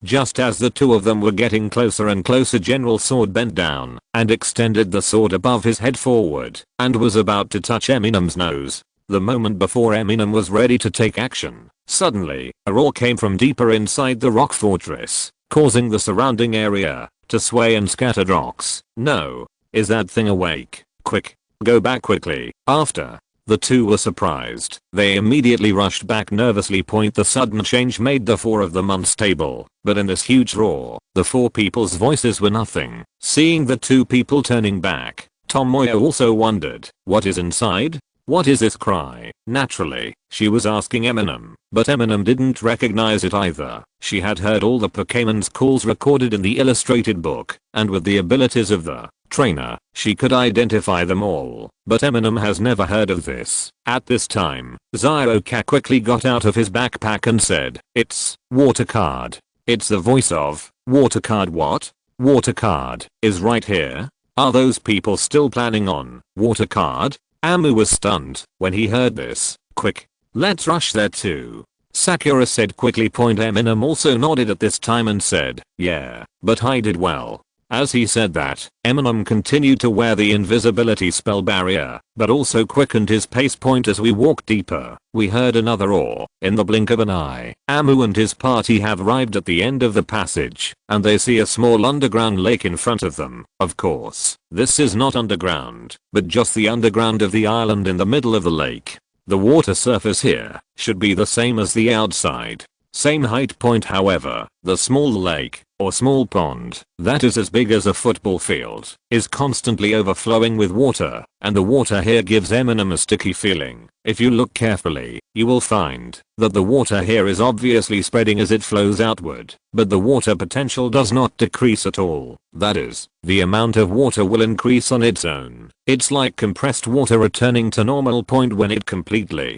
Just as the two of them were getting closer and closer, General Sword bent down and extended the sword above his head forward and was about to touch Eminem's nose. The moment before Eminem was ready to take action, suddenly, a roar came from deeper inside the rock fortress, causing the surrounding area to sway and scatter rocks. "No. Is that thing awake? Quick. Go back quickly." After the two were surprised, they immediately rushed back nervously. The sudden change made the four of them unstable, but in this huge roar, the four people's voices were nothing. Seeing the two people turning back, Tomoyo also wondered, what is inside? What is this cry? Naturally, she was asking Eminem, but Eminem didn't recognize it either. She had heard all the Pokémon's calls recorded in the illustrated book, and with the abilities of the trainer, she could identify them all, but Eminem has never heard of this. At this time, Zyoka quickly got out of his backpack and said, "It's Water Card. It's the voice of Water Card." "What? Water Card is right here? Are those people still planning on Water Card?" Amu was stunned when he heard this. "Quick, let's rush there too," Sakura said quickly. Eminem also nodded at this time and said, "Yeah, but I did well." As he said that, Eminem continued to wear the invisibility spell barrier, but also quickened his pace. As we walked deeper, we heard another roar. In the blink of an eye, Amu and his party have arrived at the end of the passage, and they see a small underground lake in front of them. Of course, this is not underground, but just the underground of the island in the middle of the lake. The water surface here should be the same as the outside. Same height. However, the small lake, or small pond, that is as big as a football field, is constantly overflowing with water, and the water here gives Eminem a sticky feeling. If you look carefully, you will find that the water here is obviously spreading as it flows outward, but the water potential does not decrease at all. That is, the amount of water will increase on its own. It's like compressed water returning to normal. When it completely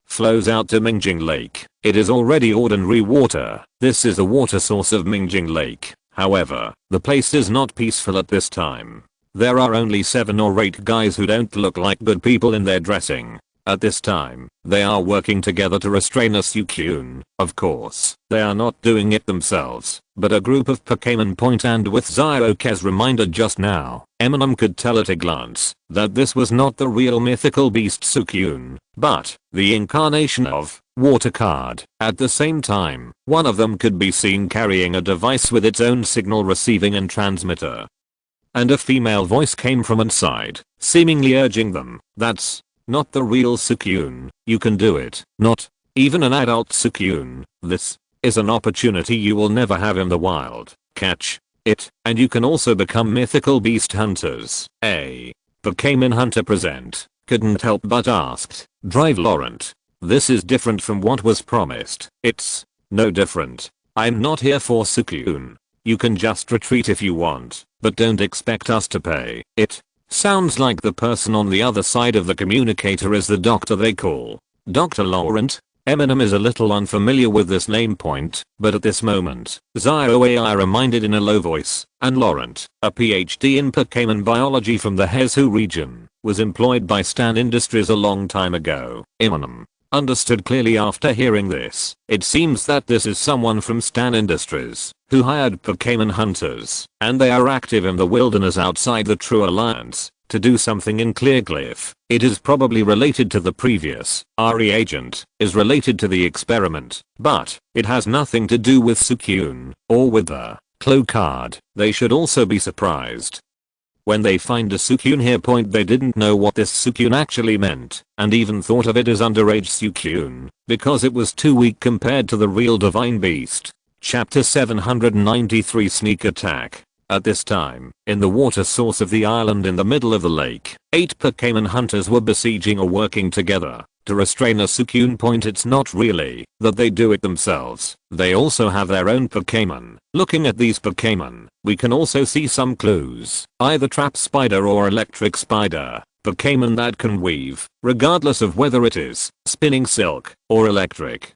flows out to Mingjing Lake, it is already ordinary water. This is the water source of Mingjing Lake. However, the place is not peaceful at this time. There are only 7 or 8 guys who don't look like good people in their dressing. At this time, they are working together to restrain a Suicune. Of course, they are not doing it themselves, but a group of Pokémon. And with Zyoka's reminder just now, Eminem could tell at a glance that this was not the real mythical beast Suicune, but the incarnation of Water Card. At the same time, one of them could be seen carrying a device with its own signal receiving and transmitter. And a female voice came from inside, seemingly urging them, "That's not the real Suicune. You can do it. Not even an adult Suicune. This is an opportunity you will never have in the wild. Catch it, and you can also become mythical beast hunters." A Pokémon hunter present couldn't help but asked, "Drive Laurent. This is different from what was promised." "It's no different. I'm not here for Suicune. You can just retreat if you want, but don't expect us to pay." It sounds like the person on the other side of the communicator is the doctor they call Dr. Laurent. Eminem is a little unfamiliar with this name point, but at this moment, ZioAI reminded in a low voice, and Laurent, a PhD in Pokémon biology from the Hezhou region, was employed by Stan Industries a long time ago. Eminem understood clearly after hearing this. It seems that this is someone from Stan Industries, who hired Pokémon hunters, and they are active in the wilderness outside the True Alliance, to do something in Clearcliff. It is probably related to the previous RE agent, is related to the experiment, but it has nothing to do with Suicune, or with the Clo card. They should also be surprised when they find a Suicune here. They didn't know what this Suicune actually meant, and even thought of it as underage Suicune, because it was too weak compared to the real Divine Beast. Chapter 793 Sneak Attack. At this time, in the water source of the island in the middle of the lake, 8 Pokémon hunters were besieging or working together to restrain a Suicune. It's not really that they do it themselves, they also have their own Pokémon. Looking at these Pokémon, we can also see some clues, either trap spider or electric spider, Pokémon that can weave, regardless of whether it is spinning silk or electric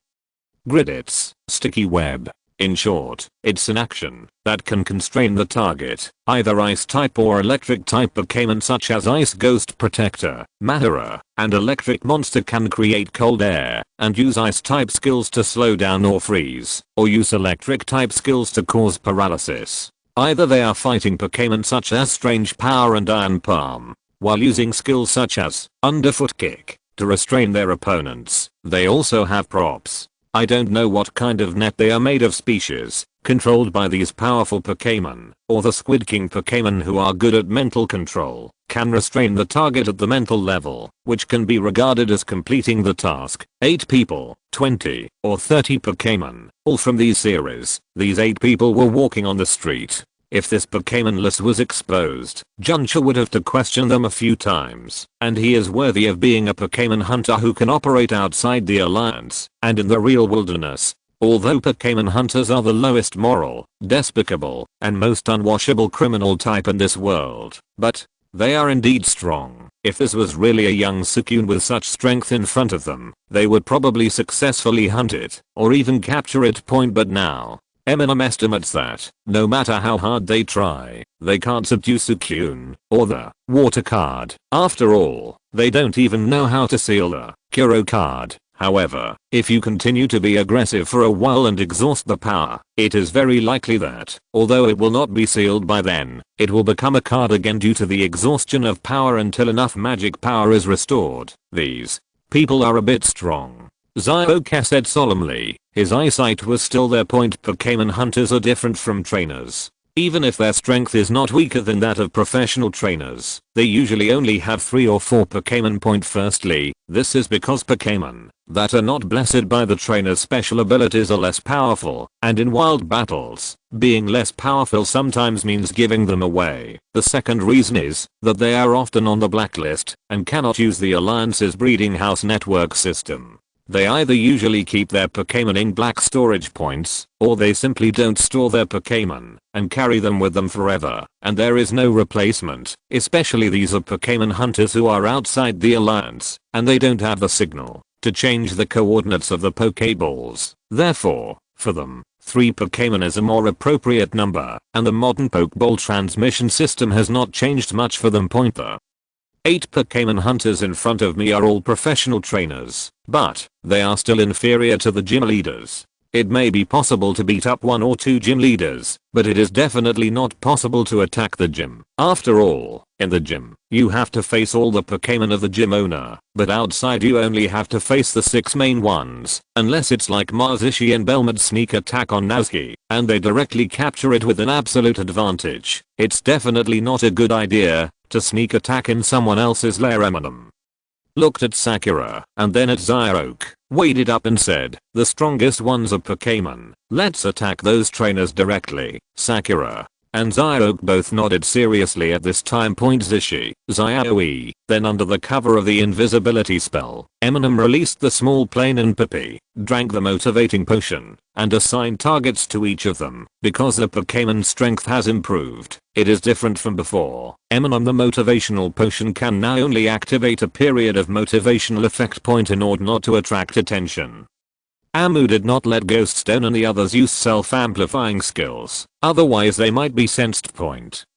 grid. It's sticky web. In short, it's an action that can constrain the target, either ice type or electric type. Pokémon such as Ice Ghost Protector, Matera, and Electric Monster can create cold air and use ice type skills to slow down or freeze, or use electric type skills to cause paralysis. Either they are fighting Pokémon such as Strange Power and Iron Palm, while using skills such as Underfoot Kick to restrain their opponents. They also have props. I don't know what kind of net they are made of, species controlled by these powerful Pokémon, or the Squid King Pokémon who are good at mental control, can restrain the target at the mental level, which can be regarded as completing the task. 8 people, 20, or 30 Pokémon, all from these series. These 8 people were walking on the street. If this Pokémon list was exposed, Juncha would have to question them a few times, and he is worthy of being a Pokémon hunter who can operate outside the Alliance and in the real wilderness. Although Pokémon hunters are the lowest moral, despicable, and most unwashable criminal type in this world, but they are indeed strong. If this was really a young Suicune with such strength in front of them, they would probably successfully hunt it, or even capture it. But now, Eminem estimates that, no matter how hard they try, they can't subdue Suicune, or the water card. After all, they don't even know how to seal the Kuro card. However, if you continue to be aggressive for a while and exhaust the power, it is very likely that, although it will not be sealed by then, it will become a card again due to the exhaustion of power until enough magic power is restored. These people are a bit strong, Zioka said solemnly. His eyesight was still there. Pokémon hunters are different from trainers. Even if their strength is not weaker than that of professional trainers, they usually only have 3 or 4 Pokémon. Firstly, this is because Pokémon that are not blessed by the trainer's special abilities are less powerful, and in wild battles, being less powerful sometimes means giving them away. The second reason is that they are often on the blacklist and cannot use the Alliance's breeding house network system. They either usually keep their Pokémon in black storage points, or they simply don't store their Pokémon and carry them with them forever, and there is no replacement. Especially these are Pokémon hunters who are outside the Alliance, and they don't have the signal to change the coordinates of the Pokéballs. Therefore, for them, 3 Pokémon is a more appropriate number, and the modern Pokéball transmission system has not changed much for them. The 8 Pokémon hunters in front of me are all professional trainers, but they are still inferior to the gym leaders. It may be possible to beat up 1 or 2 gym leaders, but it is definitely not possible to attack the gym. After all, in the gym, you have to face all the Pokémon of the gym owner, but outside you only have to face the 6 main ones, unless it's like Marzishi and Belmod's sneak attack on Nazki, and they directly capture it with an absolute advantage. It's definitely not a good idea to sneak attack in someone else's lair. Eminem looked at Sakura and then at Zyroke, weighed it up and said, the strongest ones are Pokémon. Let's attack those trainers directly. Sakura and Zyroke both nodded seriously at this time. Zishi, Zioe. Then under the cover of the invisibility spell, Eminem released the small plane and Pippi drank the motivating potion and assigned targets to each of them. Because the Pokémon's strength has improved, it is different from before. Eminem the motivational potion can now only activate a period of motivational effect point in order not to attract attention. Amu did not let Ghost Stone and the others use self-amplifying skills, otherwise they might be sensed.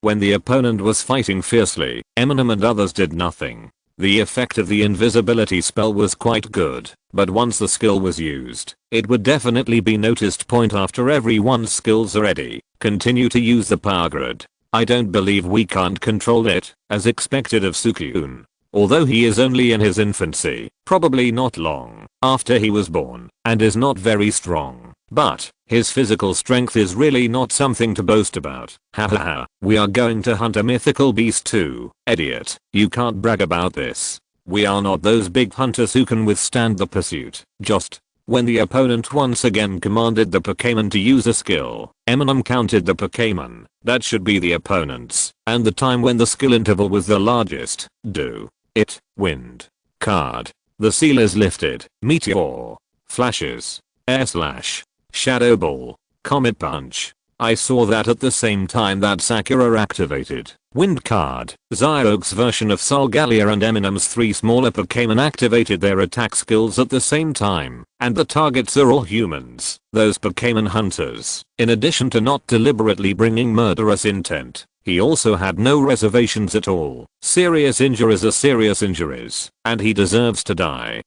When the opponent was fighting fiercely, Eminem and others did nothing. The effect of the invisibility spell was quite good, but once the skill was used, it would definitely be noticed. After everyone's skills are ready, continue to use the power grid. I don't believe we can't control it, as expected of Sukyun. Although he is only in his infancy, probably not long after he was born, and is not very strong, but his physical strength is really not something to boast about. Hahaha, we are going to hunt a mythical beast too. Idiot, you can't brag about this. We are not those big hunters who can withstand the pursuit. Just when the opponent once again commanded the Pokémon to use a skill, Eminem counted the Pokémon, that should be the opponents, and the time when the skill interval was the largest. Do it, wind, card. The seal is lifted, meteor, flashes, air slash, shadow ball, comet punch. I saw that at the same time that Sakura activated wind card. Zyog's version of Solgalea and Eminem's 3 smaller Pokémon activated their attack skills at the same time, and the targets are all humans, those Pokémon hunters. In addition to not deliberately bringing murderous intent, he also had no reservations at all. Serious injuries are serious injuries, and he deserves to die.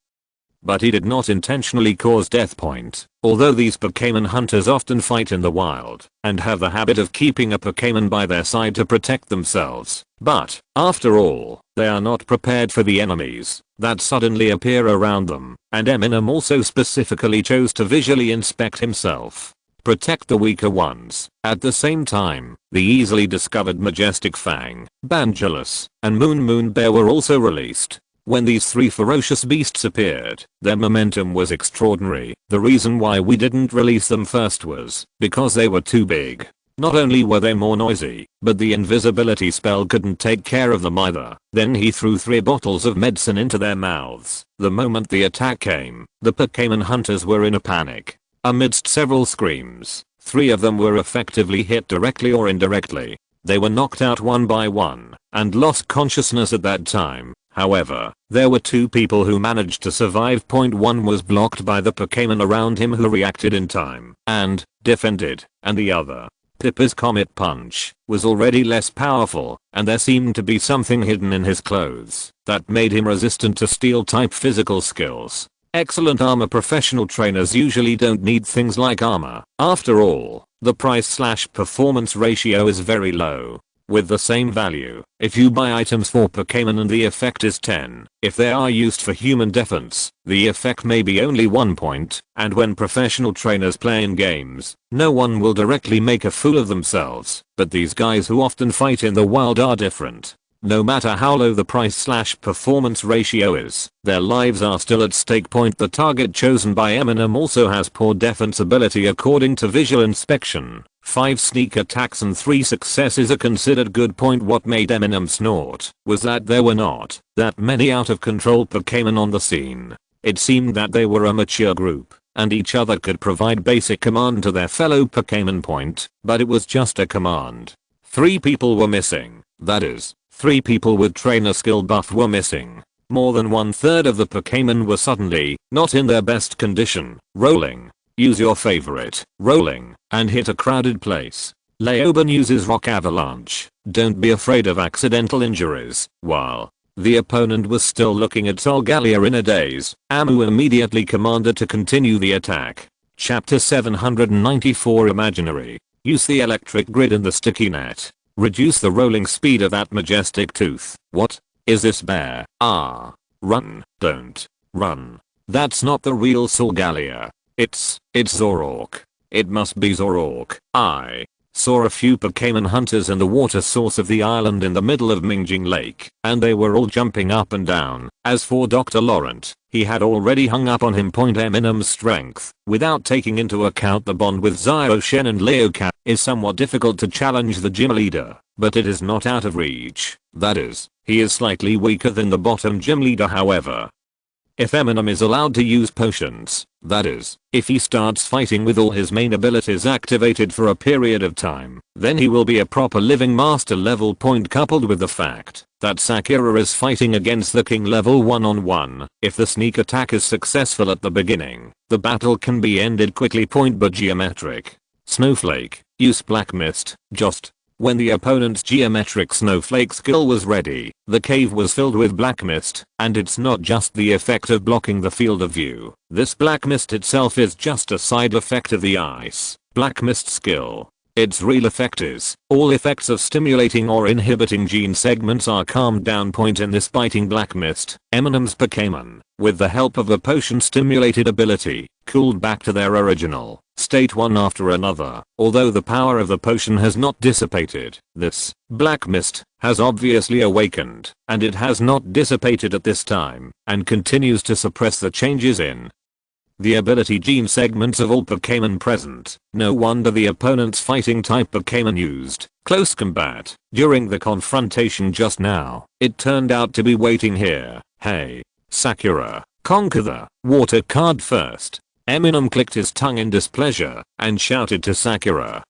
But he did not intentionally cause death. Although these Pokémon hunters often fight in the wild, and have the habit of keeping a Pokémon by their side to protect themselves, but, after all, they are not prepared for the enemies that suddenly appear around them, and Eminem also specifically chose to visually inspect himself. Protect the weaker ones. At the same time, the easily discovered Majestic Fang, Banjulus, and Moon Bear were also released. When these 3 ferocious beasts appeared, their momentum was extraordinary. The reason why we didn't release them first was because they were too big. Not only were they more noisy, but the invisibility spell couldn't take care of them either. Then he threw 3 bottles of medicine into their mouths. The moment the attack came, the Pokémon hunters were in a panic. Amidst several screams, 3 of them were effectively hit directly or indirectly. They were knocked out one by one, and lost consciousness at that time. However, there were 2 people who managed to survive. One was blocked by the Pokémon around him who reacted in time and defended, and the other, Pippa's Comet Punch, was already less powerful, and there seemed to be something hidden in his clothes that made him resistant to steel-type physical skills. Excellent armor. Professional trainers usually don't need things like armor. After all, the price/performance ratio is very low. With the same value, if you buy items for Pokémon and the effect is 10, if they are used for human defense, the effect may be only 1 point, and when professional trainers play in games, no one will directly make a fool of themselves, but these guys who often fight in the wild are different. No matter how low the price/performance ratio is, their lives are still at stake. The target chosen by Eminem also has poor defensibility according to visual inspection. 5 sneak attacks and 3 successes are considered good. What made Eminem snort was that there were not that many out of control Pokémon on the scene. It seemed that they were a mature group, and each other could provide basic command to their fellow Pokémon. But it was just a command. 3 people were missing, that is, 3 people with trainer skill buff were missing. More than 1/3 of the Pokémon were suddenly not in their best condition. Rolling. Use your favorite, rolling, and hit a crowded place. Leoban uses Rock Avalanche. Don't be afraid of accidental injuries. While the opponent was still looking at Solgalea in a daze, Amu immediately commanded to continue the attack. Chapter 794 Imaginary. Use the electric grid and the sticky net. Reduce the rolling speed of that majestic tooth. What? Is this bear? Ah. Run. Don't. Run. That's not the real Solgalea. It's Zoroark. It must be Zoroark. I saw a few Pokémon hunters in the water source of the island in the middle of Mingjing Lake, and they were all jumping up and down. As for Dr. Laurent, he had already hung up on him. Eminem's strength, without taking into account the bond with Zio-Shen and Leocat, is somewhat difficult to challenge the gym leader, but it is not out of reach. That is, he is slightly weaker than the bottom gym leader. However, If Eminem is allowed to use potions, that is, if he starts fighting with all his main abilities activated for a period of time, then he will be a proper living master level point, coupled with the fact that Sakura is fighting against the king level one-on-one. If the sneak attack is successful at the beginning, the battle can be ended quickly. Point but geometric snowflake, use black mist. Just when the opponent's geometric snowflake skill was ready, the cave was filled with black mist, and it's not just the effect of blocking the field of view. This black mist itself is just a side effect of the ice black mist skill. Its real effect is, all effects of stimulating or inhibiting gene segments are calmed down. Point in this biting black mist, Eminem's Pokémon, with the help of a potion stimulated ability, cooled back to their original state one after another. Although the power of the potion has not dissipated, this black mist has obviously awakened, and it has not dissipated at this time, and continues to suppress the changes in the ability gene segments of all Pokémon present. No wonder the opponent's fighting type Pokémon used close combat during the confrontation just now. It turned out to be waiting here. Hey, Sakura, conquer the water card first. Eminem clicked his tongue in displeasure and shouted to Sakura.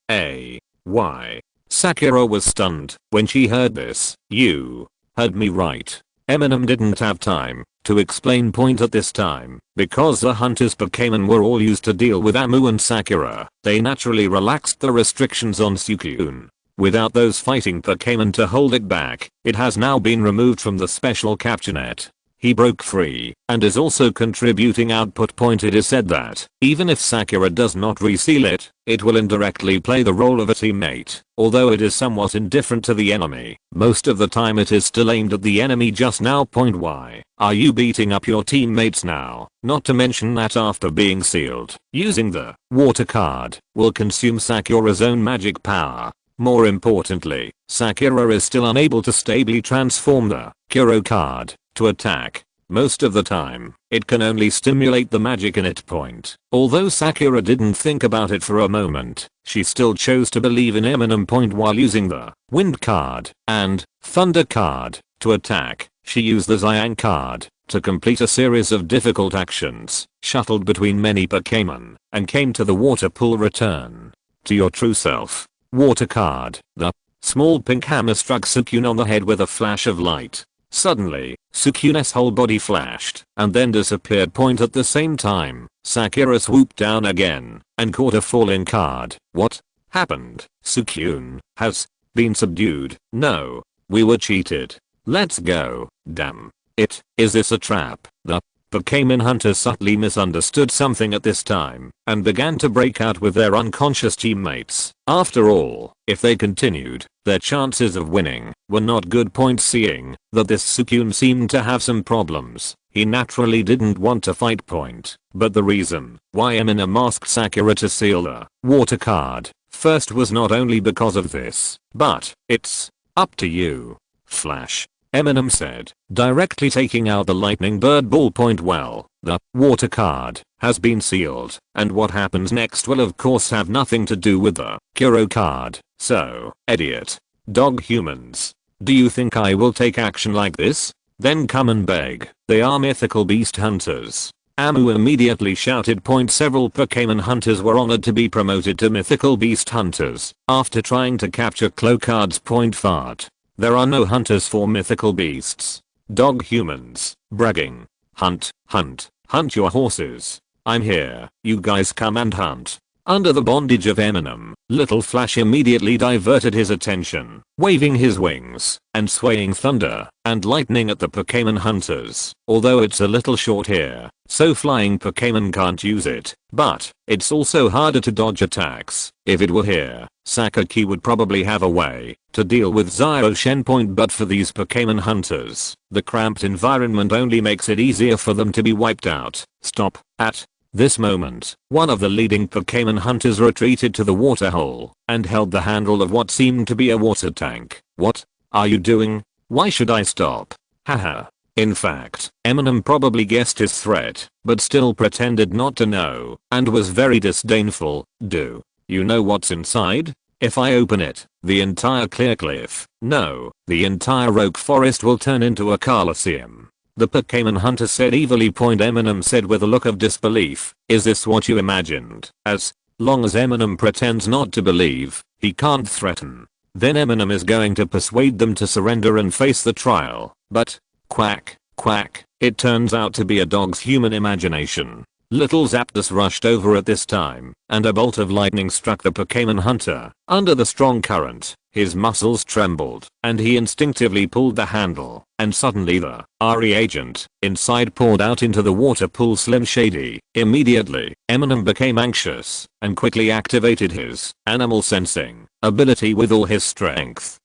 Why? Sakura was stunned when she heard this. You heard me right. Eminem didn't have time to explain point at this time, because the hunter's Pokémon were all used to deal with Amu and Sakura. They naturally relaxed the restrictions on Suicune. Without those fighting Pokémon to hold it back, it has now been removed from the special capture net. He broke free and is also contributing output. Point it is said that even if Sakura does not reseal it, it will indirectly play the role of a teammate. Although it is somewhat indifferent to the enemy, most of the time it is still aimed at the enemy just now. Point why are you beating up your teammates now? Not to mention that after being sealed, using the water card will consume Sakura's own magic power. More importantly, Sakura is still unable to stably transform the Kuro card to attack. Most of the time, it can only stimulate the magic in it. Point. Although Sakura didn't think about it for a moment, she still chose to believe in Eminem. Point while using the wind card and thunder card to attack, she used the Cyan card to complete a series of difficult actions, shuttled between many Pokémon, and came to the water pool. Return to your true self. Water card. The small pink hammer struck Suicune on the head with a flash of light. Suddenly, Suicune's whole body flashed and then disappeared. Point at the same time, Sakura swooped down again and caught a falling card. What happened? Suicune has been subdued. No, we were cheated. Let's go. Damn it, is this a trap? The Pokémon hunters subtly misunderstood something at this time and began to break out with their unconscious teammates. After all, if they continued, their chances of winning were not good. Point seeing that this Suicune seemed to have some problems, he naturally didn't want to fight. Point. But the reason why Eminem asked Sakura to seal the water card first was not only because of this, but it's up to you, Flash. Eminem said, directly taking out the lightning bird ball. Point well, the water card has been sealed, and what happens next will of course have nothing to do with the Kuro card. So, idiot. Dog humans. Do you think I will take action like this? Then come and beg. They are mythical beast hunters. Amu immediately shouted. Point several Pokémon hunters were honored to be promoted to mythical beast hunters after trying to capture Clo cards. Point fart. There are no hunters for mythical beasts. Dog humans. Bragging. Hunt, hunt, hunt your horses. I'm here. You guys come and hunt. Under the bondage of Eminem, Little Flash immediately diverted his attention, waving his wings and swaying thunder and lightning at the Pokémon hunters. Although it's a little short here, so flying Pokémon can't use it, but it's also harder to dodge attacks. If it were here, Sakaki would probably have a way to deal with Zio Shen. Point but for these Pokémon hunters, the cramped environment only makes it easier for them to be wiped out. Stop. At this moment, one of the leading Pokémon hunters retreated to the water hole and held the handle of what seemed to be a water tank. What are you doing? Why should I stop? Haha. In fact, Eminem probably guessed his threat, but still pretended not to know and was very disdainful. Do you know what's inside? If I open it, the entire clear cliff, no, the entire oak forest will turn into a coliseum. The Pokémon hunter said evilly. Eminem said with a look of disbelief, "Is this what you imagined?" As long as Eminem pretends not to believe, he can't threaten. Then Eminem is going to persuade them to surrender and face the trial. But, quack, quack, it turns out to be a dog's human imagination. Little Zapdos rushed over at this time, and a bolt of lightning struck the Pokémon hunter. Under the strong current, his muscles trembled, and he instinctively pulled the handle, and suddenly the RE agent inside poured out into the water pool. Slim Shady. Immediately, Eminem became anxious, and quickly activated his animal sensing ability with all his strength.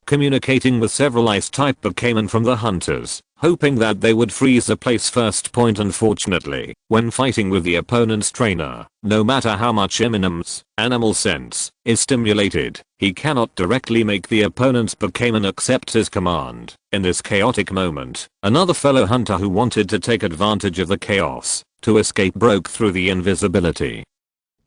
Communicating with several ice-type Pokémon from the hunters, hoping that they would freeze the place. Unfortunately, when fighting with the opponent's trainer, no matter how much Eminem's animal sense is stimulated, he cannot directly make the opponent's Pokémon accept his command. In this chaotic moment, another fellow hunter who wanted to take advantage of the chaos to escape broke through the invisibility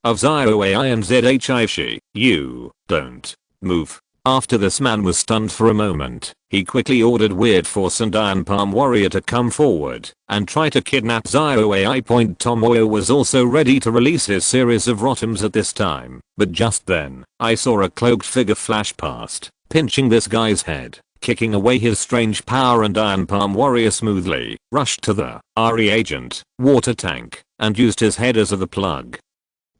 of ZIOAI and ZHIFSHI. "You don't move." After this man was stunned for a moment, he quickly ordered Weird Force and Iron Palm Warrior to come forward and try to kidnap ZIOAI. Tomoyo was also ready to release his series of Rotoms at this time, but just then, I saw a cloaked figure flash past, pinching this guy's head, kicking away his strange power, and Iron Palm Warrior smoothly rushed to the RE agent water tank and used his head as the plug.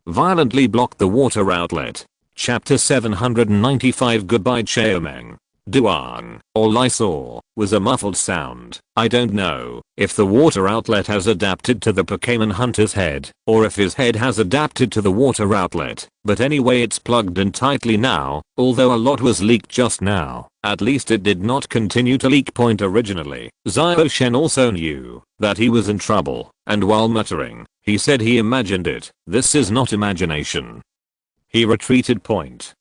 Violently blocked the water outlet. Chapter 795. Goodbye Cheomeng. Duang, all I saw was a muffled sound. I don't know if the water outlet has adapted to the Pokémon hunter's head, or if his head has adapted to the water outlet, but anyway it's plugged in tightly now. Although a lot was leaked just now, at least it did not continue to leak. Originally, Zio Shen also knew that he was in trouble, and while muttering, he said he imagined it. This is not imagination. He retreated.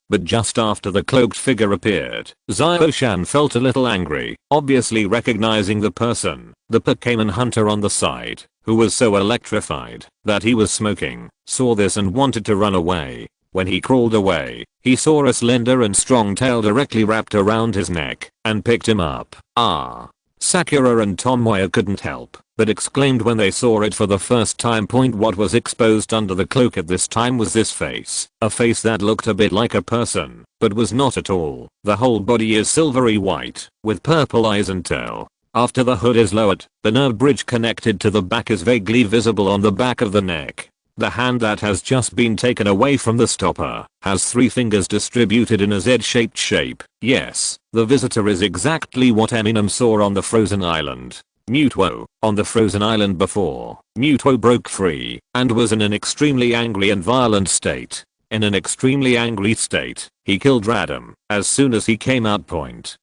But just after the cloaked figure appeared, Zio Shan felt a little angry, obviously recognizing the person, the Pokémon hunter on the side, who was so electrified that he was smoking, saw this and wanted to run away. When he crawled away, he saw a slender and strong tail directly wrapped around his neck and picked him up. Sakura and Tomoya couldn't help but exclaimed when they saw it for the first time. What was exposed under the cloak at this time was this face, a face that looked a bit like a person, but was not at all. The whole body is silvery white, with purple eyes and tail. After the hood is lowered, the nerve bridge connected to the back is vaguely visible on the back of the neck. The hand that has just been taken away from the stopper has 3 fingers distributed in a Z-shaped shape. Yes, the visitor is exactly what Eminem saw on the frozen island. Muto. On the frozen island before, Muto broke free and was in an extremely angry and violent state. In an extremely angry state, he killed Radam as soon as he came out.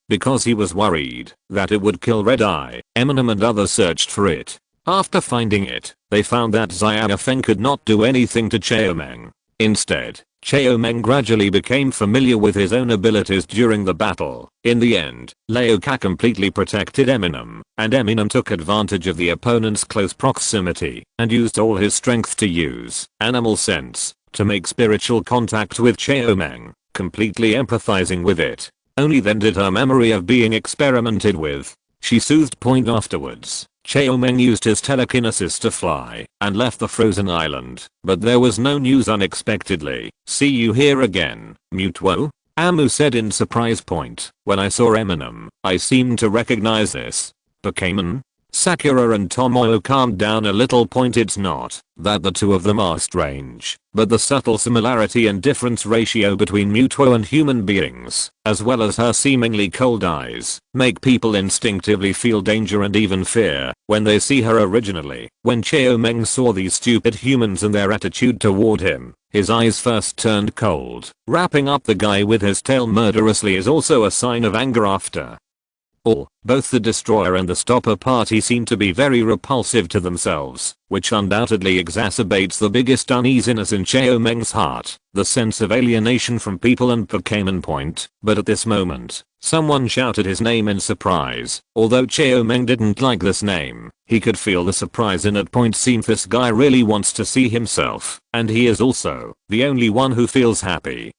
Because he was worried that it would kill Red Eye, Eminem and others searched for it. After finding it, they found that Xiaofeng could not do anything to Cheomeng. Instead, Cheomeng gradually became familiar with his own abilities during the battle. In the end, Leoka completely protected Eminem, and Eminem took advantage of the opponent's close proximity and used all his strength to use animal sense to make spiritual contact with Cheomeng, completely empathizing with it. Only then did her memory of being experimented with. She soothed. Afterwards, Cheomeng used his telekinesis to fly and left the frozen island, but there was no news. Unexpectedly, "See you here again, Muto?" Amu said in surprise. When I saw Eminem, I seemed to recognize this Pokémon. Sakura and Tomoyo calmed down a little. It's not that the two of them are strange, but the subtle similarity and difference ratio between Muto and human beings, as well as her seemingly cold eyes, make people instinctively feel danger and even fear when they see her. Originally, when Cheomeng saw these stupid humans and their attitude toward him, his eyes first turned cold. Wrapping up the guy with his tail murderously is also a sign of anger. After all, both the Destroyer and the Stopper party seem to be very repulsive to themselves, which undoubtedly exacerbates the biggest uneasiness in Cheomeng's heart, the sense of alienation from people and Pokémon. But at this moment, someone shouted his name in surprise. Although Cheomeng didn't like this name, he could feel the surprise in it. Seems this guy really wants to see himself, and he is also the only one who feels happy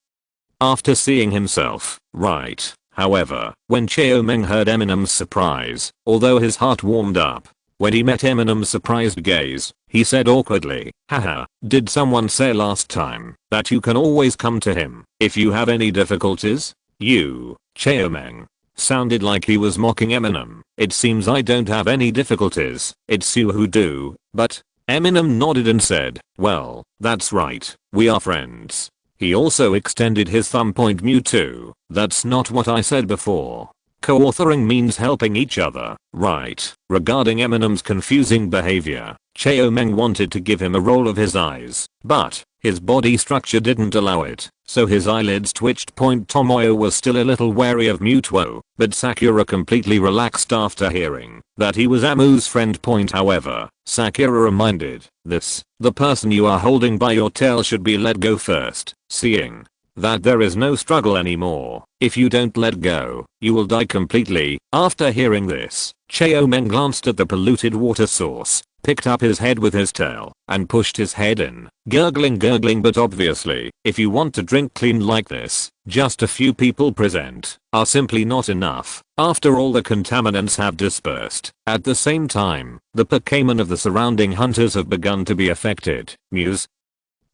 after seeing himself, right? However, when Cheomeng heard Eminem's surprise, although his heart warmed up, when he met Eminem's surprised gaze, he said awkwardly, haha, did someone say last time that you can always come to him if you have any difficulties? You, Cheomeng. Sounded like he was mocking Eminem. It seems I don't have any difficulties, it's you who do, but Eminem nodded and said, well, that's right, we are friends. He also extended his thumb. Mewtwo, that's not what I said before. Co-authoring means helping each other, right? Regarding Eminem's confusing behavior, Cheomeng wanted to give him a roll of his eyes, but his body structure didn't allow it, so his eyelids twitched. Tomoyo was still a little wary of Mewtwo, but Sakura completely relaxed after hearing that he was Amu's friend. However, Sakura reminded this, the person you are holding by your tail should be let go first, seeing that there is no struggle anymore. If you don't let go, you will die completely. After hearing this, Cheomeng glanced at the polluted water source, picked up his head with his tail, and pushed his head in, gurgling. But obviously, if you want to drink clean like this, just a few people present are simply not enough. After all the contaminants have dispersed, at the same time, the Pokémon of the surrounding hunters have begun to be affected. Muse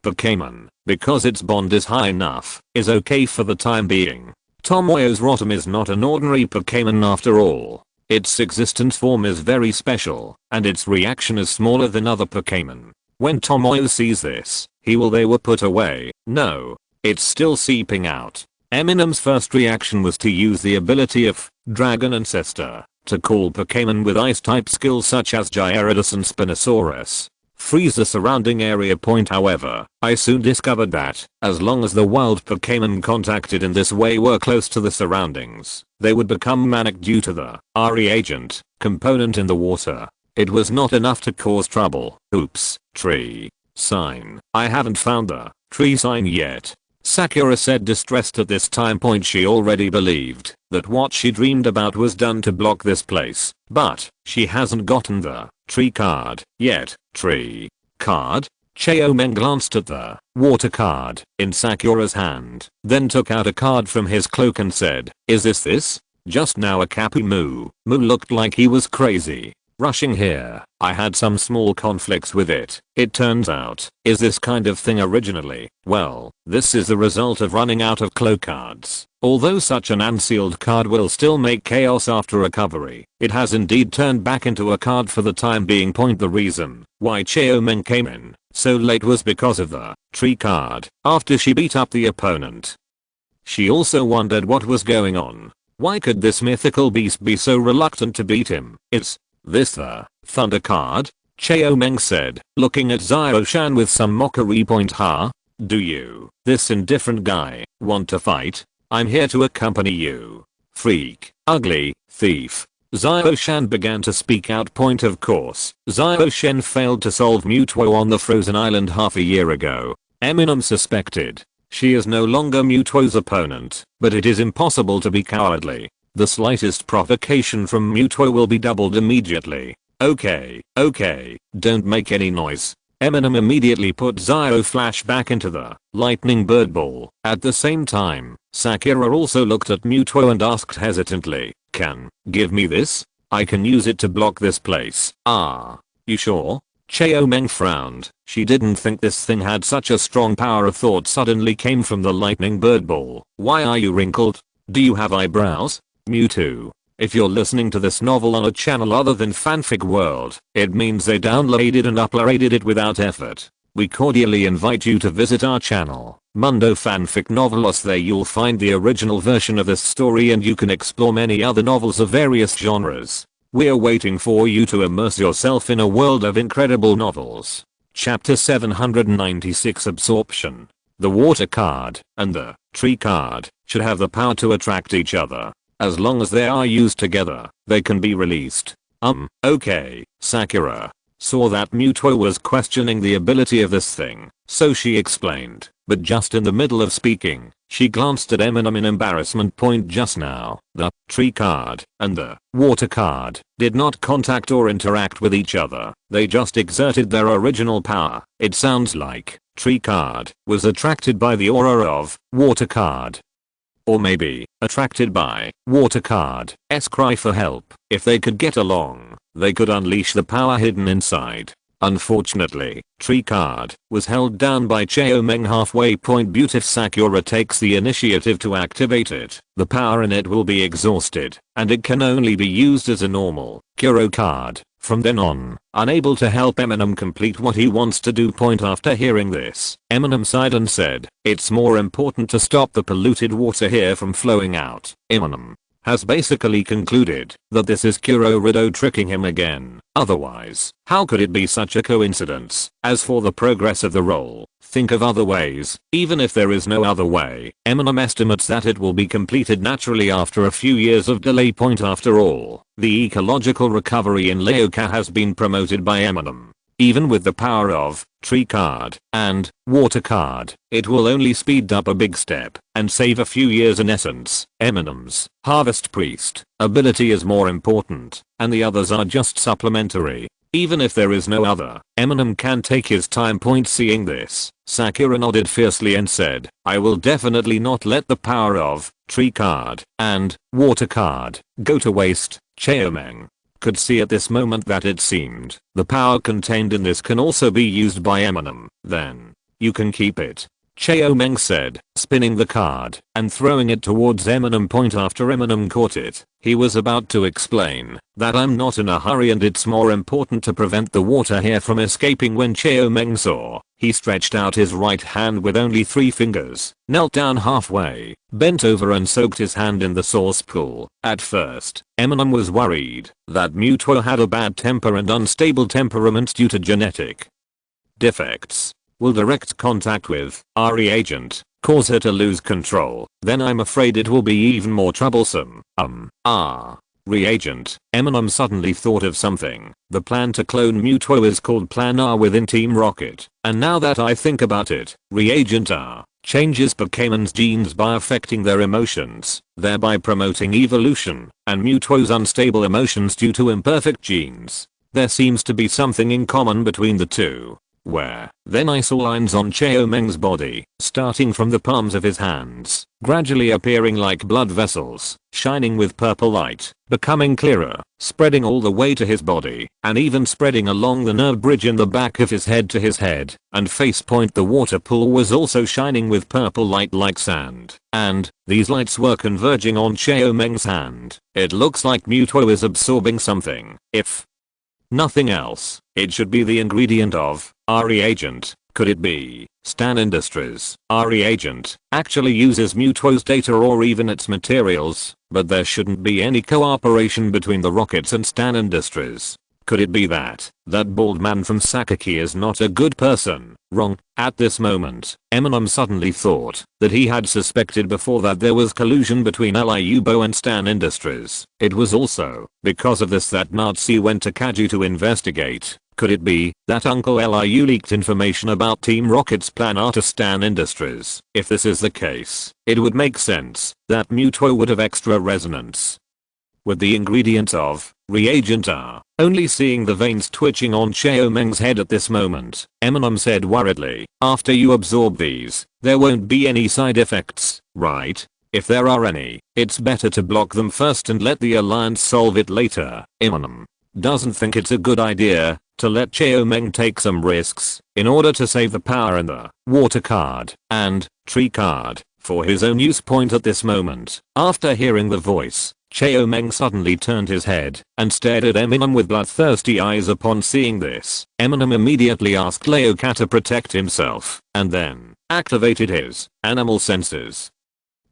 Pokémon, because its bond is high enough, is okay for the time being. Tomoyo's Rotom is not an ordinary Pokémon after all. Its existence form is very special, and its reaction is smaller than other Pokémon. When Tomoyo sees this, they were put away. No, it's still seeping out. Eminem's first reaction was to use the ability of Dragon Ancestor to call Pokémon with ice-type skills such as Gyarados and Spinosaurus. Freeze the surrounding area. However, I soon discovered that, as long as the wild Pokémon contacted in this way were close to the surroundings, they would become manic due to the reagent component in the water. It was not enough to cause trouble. Oops, tree sign. I haven't found the tree sign yet. Sakura said, distressed at this time. She already believed that what she dreamed about was done to block this place, but she hasn't gotten the tree card yet. Tree card? Cheomeng glanced at the water card in Sakura's hand, then took out a card from his cloak and said, is this? Just now a Kapu Moo looked like he was crazy rushing here. I had some small conflicts with it. It turns out, is this kind of thing originally? Well, this is the result of running out of cloak cards. Although such an unsealed card will still make chaos after recovery, it has indeed turned back into a card for the time being. The reason why Cheomeng came in so late was because of the tree card after she beat up the opponent. She also wondered what was going on. Why could this mythical beast be so reluctant to beat him? Is this the thunder card? Cheomeng said, looking at Zio-shan with some mockery. Huh? Do you, this indifferent guy, want to fight? I'm here to accompany you. Freak, ugly, thief. Zio-shan began to speak out. Of course, Zio-shan failed to solve Mewtwo on the frozen island half a year ago. Eminem suspected she is no longer Mewtwo's opponent, but it is impossible to be cowardly. The slightest provocation from Mewtwo will be doubled immediately. Okay, don't make any noise. Eminem immediately put Zio Flash back into the lightning bird ball. At the same time, Sakura also looked at Mewtwo and asked hesitantly, can give me this? I can use it to block this place. Ah, you sure? Cheomeng frowned. She didn't think this thing had such a strong power. A thought suddenly came from the lightning bird ball. Why are you wrinkled? Do you have eyebrows? Mewtwo, if you're listening to this novel on a channel other than Fanfic World, it means they downloaded and uploaded it without effort. We cordially invite you to visit our channel, Mundo Fanfic Novelos. There you'll find the original version of this story and you can explore many other novels of various genres. We're waiting for you to immerse yourself in a world of incredible novels. Chapter 796 Absorption. The water card and the tree card should have the power to attract each other. As long as they are used together, they can be released. Okay. Sakura saw that Mewtwo was questioning the ability of this thing, so she explained, but just in the middle of speaking, she glanced at Eminem in embarrassment. Just now, the tree card and the water card did not contact or interact with each other, they just exerted their original power. It sounds like tree card was attracted by the aura of water card. or maybe attracted by water card's cry for help. If they could get along, they could unleash the power hidden inside. Unfortunately, tree card was held down by Cheomeng halfway point, but if Sakura takes the initiative to activate it, the power in it will be exhausted, and it can only be used as a normal Kuro card. From then on, unable to help Eminem complete what he wants to do. After hearing this, Eminem sighed and said, "It's more important to stop the polluted water here from flowing out." Eminem has basically concluded that this is Kuro Rido tricking him again. Otherwise, how could it be such a coincidence? As for the progress of the role, think of other ways. Even if there is no other way, Eminem estimates that it will be completed naturally after a few years of delay. After all, the ecological recovery in Leoka has been promoted by Eminem. Even with the power of tree card and water card, it will only speed up a big step and save a few years. In essence, Eminem's harvest priest ability is more important, and the others are just supplementary. Even if there is no other, Eminem can take his time. Seeing this, Sakura nodded fiercely and said, "I will definitely not let the power of tree card and water card go to waste." Cheomeng could see at this moment that it seemed the power contained in this can also be used by Eminem. "Then you can keep it," Cheomeng said, spinning the card and throwing it towards Eminem. After Eminem caught it, he was about to explain that "I'm not in a hurry and it's more important to prevent the water here from escaping," when Cheomeng saw he stretched out his right hand with only 3 fingers, knelt down halfway, bent over and soaked his hand in the source pool. At first, Eminem was worried that Muto had a bad temper and unstable temperament due to genetic defects. Will direct contact with our reagent cause her to lose control? Then I'm afraid it will be even more troublesome. Reagent. Eminem suddenly thought of something. The plan to clone Muto is called Plan R within Team Rocket. And now that I think about it, Reagent R changes Pokemon's genes by affecting their emotions, thereby promoting evolution, and Muto's unstable emotions due to imperfect genes. There seems to be something in common between the two. Where? Then I saw lines on Cheomeng's body, starting from the palms of his hands, gradually appearing like blood vessels, shining with purple light, becoming clearer, spreading all the way to his body, and even spreading along the nerve bridge in the back of his head to his head and face. The water pool was also shining with purple light like sand, and these lights were converging on Cheomeng's hand. It looks like Muto is absorbing something. If nothing else, it should be the ingredient of our reagent. Could it be Stan Industries? Our reagent actually uses Muto's data or even its materials, but there shouldn't be any cooperation between the rockets and Stan Industries. Could it be that bald man from Sakaki is not a good person? Wrong. At this moment, Eminem suddenly thought that he had suspected before that there was collusion between Liubo and Stan Industries. It was also because of this that Nazi went to Kaju to investigate. Could it be that Uncle Liu leaked information about Team Rocket's Plan R to Stan Industries? If this is the case, it would make sense that Muto would have extra resonance with the ingredients of reagent R. Only seeing the veins twitching on Cheomeng's head at this moment, Eminem said worriedly, "After you absorb these, there won't be any side effects, right? If there are any, it's better to block them first and let the Alliance solve it later." Eminem doesn't think it's a good idea to let Cheomeng take some risks in order to save the power in the water card and tree card for his own use. At this moment, after hearing the voice, Cheomeng suddenly turned his head and stared at Eminem with bloodthirsty eyes. Upon seeing this, Eminem immediately asked Leoka to protect himself and then activated his animal senses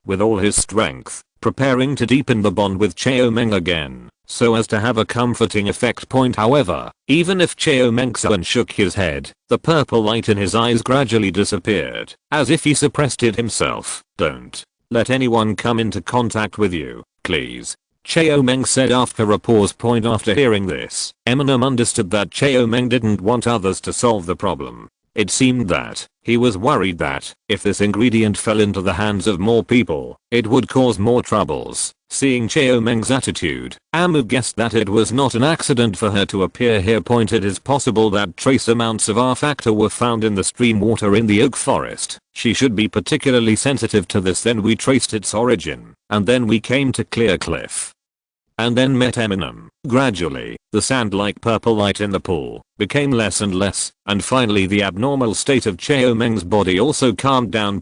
with all his strength, preparing to deepen the bond with Cheomeng again, so as to have a comforting effect. However, even if Cheomeng shook his head, the purple light in his eyes gradually disappeared, as if he suppressed it himself. "Don't let anyone come into contact with you, please," Cheomeng said after a pause. After hearing this, Eminem understood that Cheomeng didn't want others to solve the problem. It seemed that he was worried that if this ingredient fell into the hands of more people, it would cause more troubles. Seeing Cheomeng's attitude, Amu guessed that it was not an accident for her to appear here. It is possible that trace amounts of R factor were found in the stream water in the oak forest. She should be particularly sensitive to this. Then we traced its origin, and then we came to Clear Cliff. And then met Eminem. Gradually, the sand-like purple light in the pool became less and less, and finally the abnormal state of Cheomeng's body also calmed down.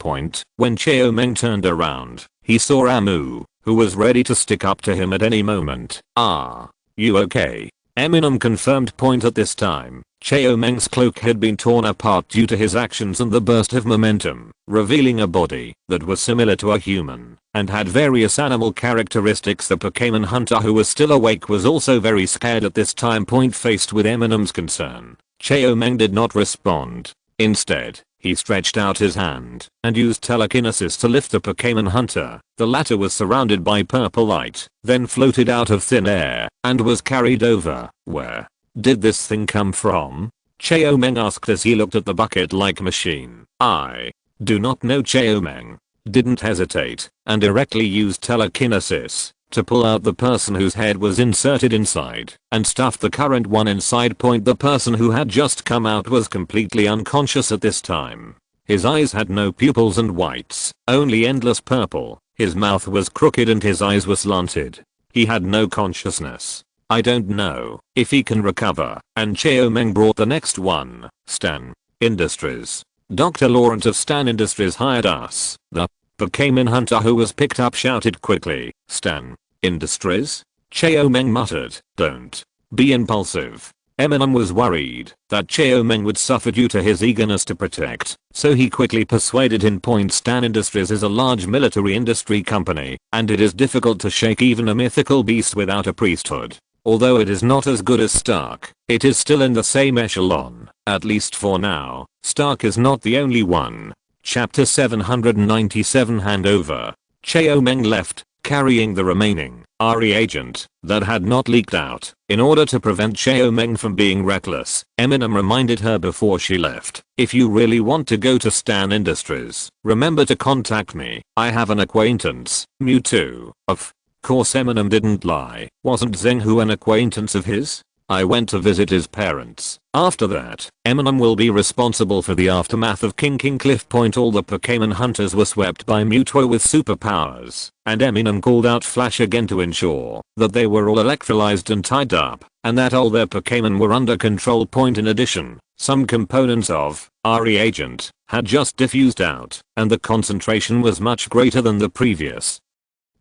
When Cheomeng turned around, he saw Amu, who was ready to stick up to him at any moment. "Ah, you okay?" Eminem confirmed. At this time, Cheomeng's cloak had been torn apart due to his actions and the burst of momentum, revealing a body that was similar to a human and had various animal characteristics. The Pokémon hunter who was still awake was also very scared at this time. Faced with Eminem's concern, Cheomeng did not respond. Instead, he stretched out his hand and used telekinesis to lift the Pokémon hunter. The latter was surrounded by purple light, then floated out of thin air and was carried over. "Where did this thing come from?" Cheomeng asked as he looked at the bucket-like machine. "I do not know." Cheomeng didn't hesitate and directly used telekinesis to pull out the person whose head was inserted inside and stuffed the current one inside. The person who had just come out was completely unconscious at this time. His eyes had no pupils and whites, only endless purple. His mouth was crooked and his eyes were slanted. He had no consciousness. "I don't know if he can recover." And Cheomeng brought the next one. "Stan Industries. Dr. Laurent of Stan Industries hired us." The Pokémon hunter who was picked up shouted quickly, "Stan Industries?" Cheomeng muttered, "Don't be impulsive." Eminem was worried that Cheomeng would suffer due to his eagerness to protect, so he quickly persuaded him. Stan Industries is a large military industry company, and it is difficult to shake even a mythical beast without a priesthood. Although it is not as good as Stark, it is still in the same echelon, at least for now. Stark is not the only one. Chapter 797 Handover. Cheomeng left, carrying the remaining reagent that had not leaked out. In order to prevent Cheomeng from being reckless, Eminem reminded her before she left, "If you really want to go to Stan Industries, remember to contact me. I have an acquaintance, Mewtwo." Of course Eminem didn't lie. Wasn't Zhenghu an acquaintance of his? "I went to visit his parents." After that, Eminem will be responsible for the aftermath of King Cliff. All the Pokémon hunters were swept by Mewtwo with superpowers, and Eminem called out Flash again to ensure that they were all electrolyzed and tied up, and that all their Pokémon were under control. In addition, some components of reagent had just diffused out, and the concentration was much greater than the previous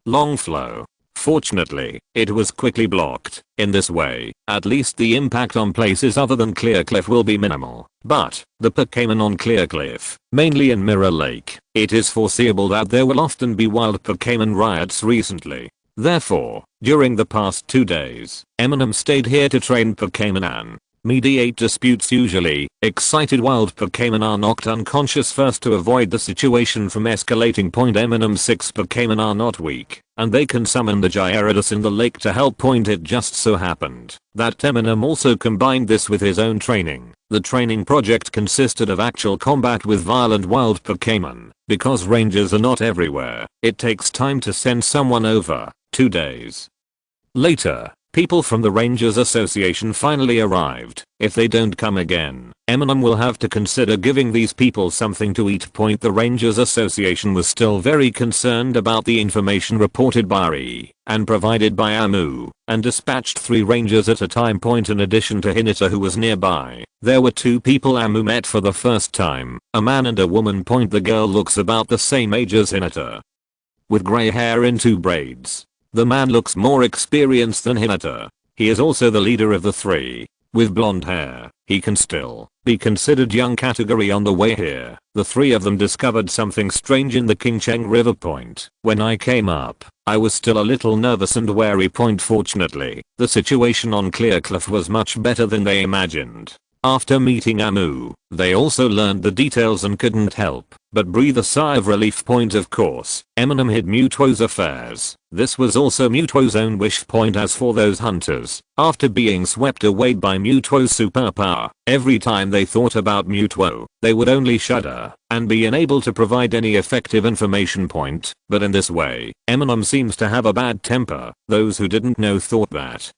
long flow. Fortunately, it was quickly blocked. In this way, at least the impact on places other than Clearcliff will be minimal. But, the Pokémon on Clearcliff, mainly in Mirror Lake, it is foreseeable that there will often be wild Pokémon riots recently. Therefore, during the past 2 days, Eminem stayed here to train Pokémon and mediate disputes. Usually, excited wild Pokémon are knocked unconscious first to avoid the situation from escalating. Eminem's 6 Pokémon are not weak, and they can summon the Gyarados in the lake to help. It just so happened that Eminem also combined this with his own training. The training project consisted of actual combat with violent wild Pokémon. Because rangers are not everywhere, it takes time to send someone over. 2 days later, people from the Rangers Association finally arrived. If they don't come again, Eminem will have to consider giving these people something to eat. The Rangers Association was still very concerned about the information reported by Ari and provided by Amu, and dispatched 3 rangers at a time. In addition to Hinata who was nearby, there were 2 people Amu met for the first time, a man and a woman. The girl looks about the same age as Hinata, with grey hair in 2 braids. The man looks more experienced than Hinata. He is also the leader of the 3. With blonde hair, he can still be considered young. Category on the way here, the 3 of them discovered something strange in the Qingcheng River. When I came up, I was still a little nervous and wary. Fortunately, the situation on Clearcliff was much better than they imagined. After meeting Amu, they also learned the details and couldn't help but breathe a sigh of relief. Of course, Eminem hid Muto's affairs. This was also Muto's own wish. As for those hunters, after being swept away by Muto's superpower, every time they thought about Muto, they would only shudder and be unable to provide any effective information. But in this way, Eminem seems to have a bad temper. Those who didn't know thought that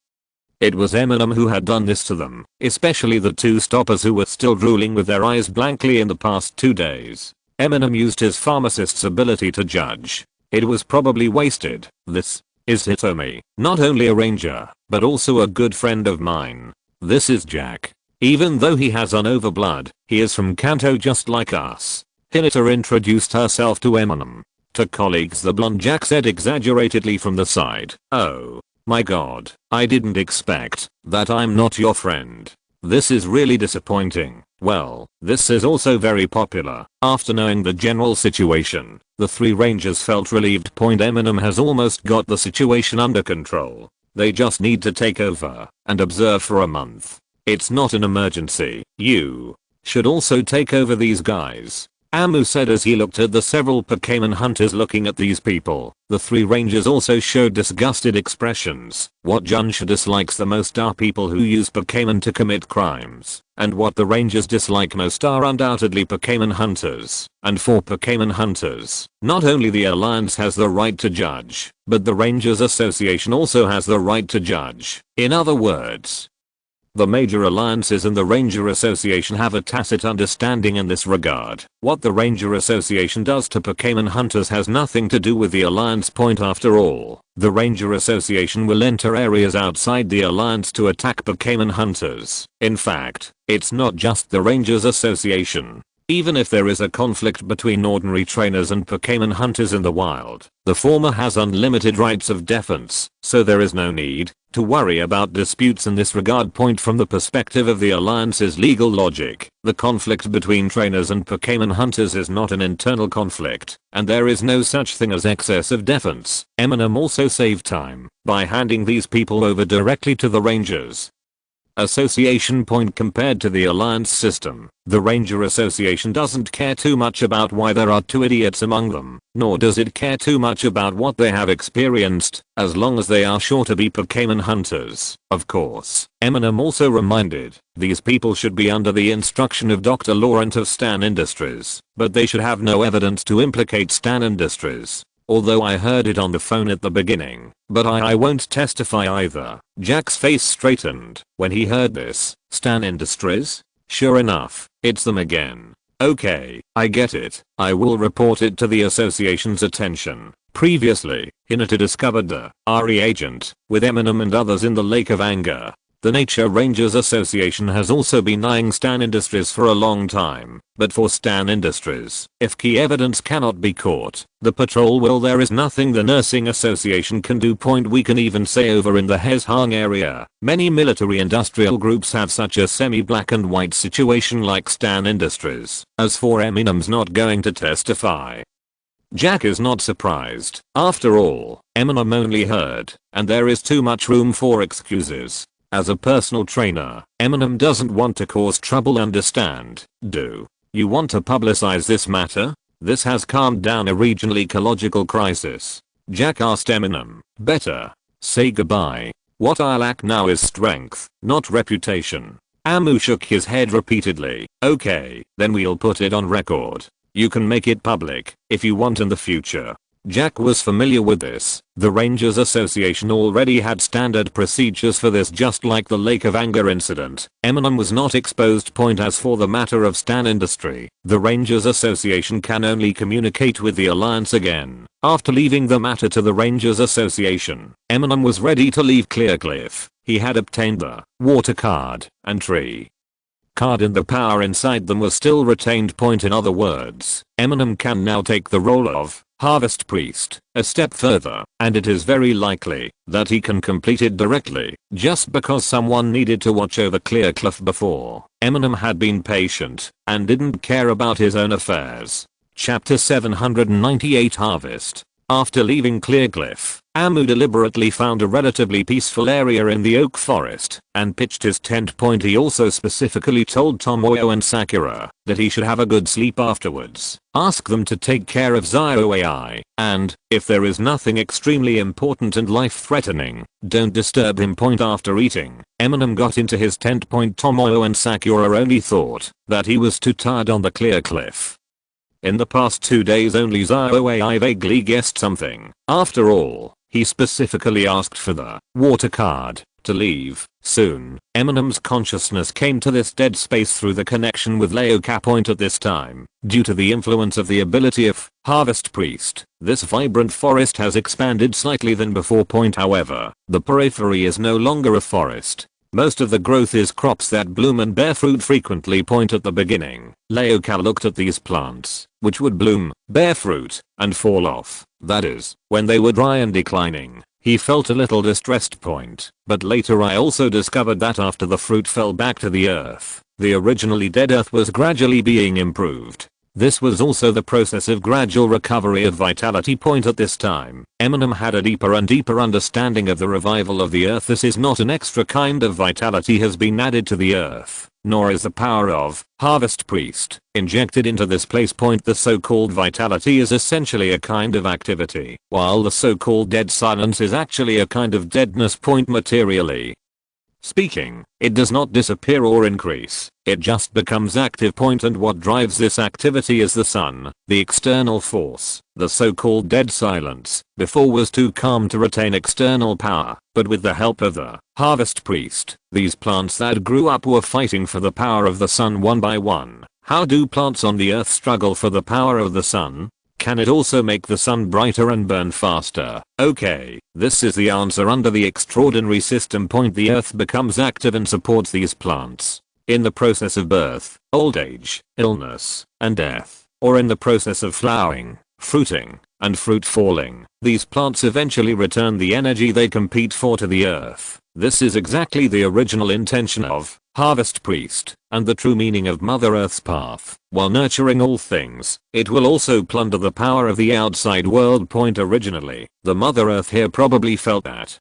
it was Eminem who had done this to them, especially the two stoppers who were still drooling with their eyes blankly in the past 2 days. Eminem used his pharmacist's ability to judge. It was probably wasted. This is Hitomi, not only a ranger, but also a good friend of mine. This is Jack. Even though he has Unova blood, he is from Kanto just like us. Hinata introduced herself to Eminem. To colleagues, the blonde Jack said exaggeratedly from the side, "Oh my god, I didn't expect that. I'm not your friend. This is really disappointing." Well, this is also very popular. After knowing the general situation, the three rangers felt relieved. Eminem has almost got the situation under control. They just need to take over and observe for a month. It's not an emergency. You should also take over these guys, Amu said as he looked at the several Pokémon hunters looking at these people. The three rangers also showed disgusted expressions. What Junsha dislikes the most are people who use Pokémon to commit crimes, and what the rangers dislike most are undoubtedly Pokémon hunters. And for Pokémon hunters, not only the Alliance has the right to judge, but the Rangers Association also has the right to judge. In other words, the major alliances and the Ranger Association have a tacit understanding in this regard. What the Ranger Association does to Pokémon hunters has nothing to do with the Alliance. After all, the Ranger Association will enter areas outside the Alliance to attack Pokémon hunters. In fact, it's not just the Rangers Association. Even if there is a conflict between ordinary trainers and Pokémon hunters in the wild, the former has unlimited rights of defense, so there is no need to worry about disputes in this regard. From the perspective of the Alliance's legal logic, the conflict between trainers and Pokémon hunters is not an internal conflict, and there is no such thing as excess of defense. Eminem also saved time by handing these people over directly to the Rangers Association. Compared to the Alliance system, the Ranger Association doesn't care too much about why there are two idiots among them, nor does it care too much about what they have experienced, as long as they are sure to be Pokémon hunters. Of course, Eminem also reminded, these people should be under the instruction of Dr. Laurent of Stan Industries, but they should have no evidence to implicate Stan Industries. Although I heard it on the phone at the beginning, but I won't testify either. Jack's face straightened when he heard this. Stan Industries? Sure enough, it's them again. Okay, I get it. I will report it to the association's attention. Previously, Hinata discovered the RE agent with Eminem and others in the Lake of Anger. The Nature Rangers Association has also been eyeing Stan Industries for a long time, but for Stan Industries, if key evidence cannot be caught, the patrol will. There is nothing the Nursing Association can do. We can even say over in the Hezhang area, many military industrial groups have such a semi-black and white situation like Stan Industries. As for Eminem's not going to testify, Jack is not surprised. After all, Eminem only heard, and there is too much room for excuses. As a personal trainer, Eminem doesn't want to cause trouble. Understand? Do you want to publicize this matter? This has calmed down a regional ecological crisis. Jack asked Eminem, better say goodbye. What I lack now is strength, not reputation. Amu shook his head repeatedly. Okay, then we'll put it on record. You can make it public if you want in the future. Jack was familiar with this. The Rangers Association already had standard procedures for this, just like the Lake of Anger incident. Eminem was not exposed. As for the matter of Stan Industry, the Rangers Association can only communicate with the Alliance again. After leaving the matter to the Rangers Association, Eminem was ready to leave Clearcliff. He had obtained the water card and tree card, and the power inside them was still retained. In other words, Eminem can now take the role of Harvest Priest a step further, and it is very likely that he can complete it directly, just because someone needed to watch over Clearcliff before. Eminem had been patient and didn't care about his own affairs. Chapter 798 Harvest. After leaving Clearcliff, Amu deliberately found a relatively peaceful area in the oak forest and pitched his tent point. He also specifically told Tomoyo and Sakura that he should have a good sleep afterwards, ask them to take care of Zio and, if there is nothing extremely important and life-threatening, don't disturb him. After eating, Eminem got into his tent point. Tomoyo and Sakura only thought that he was too tired on the clear cliff. In the past 2 days only Zio vaguely guessed something. After all, he specifically asked for the water card to leave soon. Eminem's consciousness came to this dead space through the connection with Leoka point at this time. Due to the influence of the ability of Harvest Priest, this vibrant forest has expanded slightly than before. However, the periphery is no longer a forest. Most of the growth is crops that bloom and bear fruit frequently. At the beginning, Leoka looked at these plants, which would bloom, bear fruit, and fall off. That is, when they were dry and declining. He felt a little distressed. But later I also discovered that after the fruit fell back to the earth, the originally dead earth was gradually being improved. This was also the process of gradual recovery of vitality. At this time, Eminem had a deeper and deeper understanding of the revival of the earth. This is not an extra kind of vitality has been added to the earth, nor is the power of Harvest Priest injected into this place. The so-called vitality is essentially a kind of activity, while the so-called dead silence is actually a kind of deadness. Materially speaking, it does not disappear or increase, it just becomes active. And what drives this activity is the sun, the external force. The so-called dead silence before was too calm to retain external power, but with the help of the Harvest Priest, these plants that grew up were fighting for the power of the sun one by one. How do plants on the earth struggle for the power of the sun? Can it also make the sun brighter and burn faster? Okay, this is the answer under the extraordinary system. The earth becomes active and supports these plants. In the process of birth, old age, illness, and death, or in the process of flowering, fruiting, and fruit falling, these plants eventually return the energy they compete for to the earth. This is exactly the original intention of Harvest Priest, and the true meaning of Mother Earth's path. While nurturing all things, it will also plunder the power of the outside world. Originally, the Mother Earth here probably felt that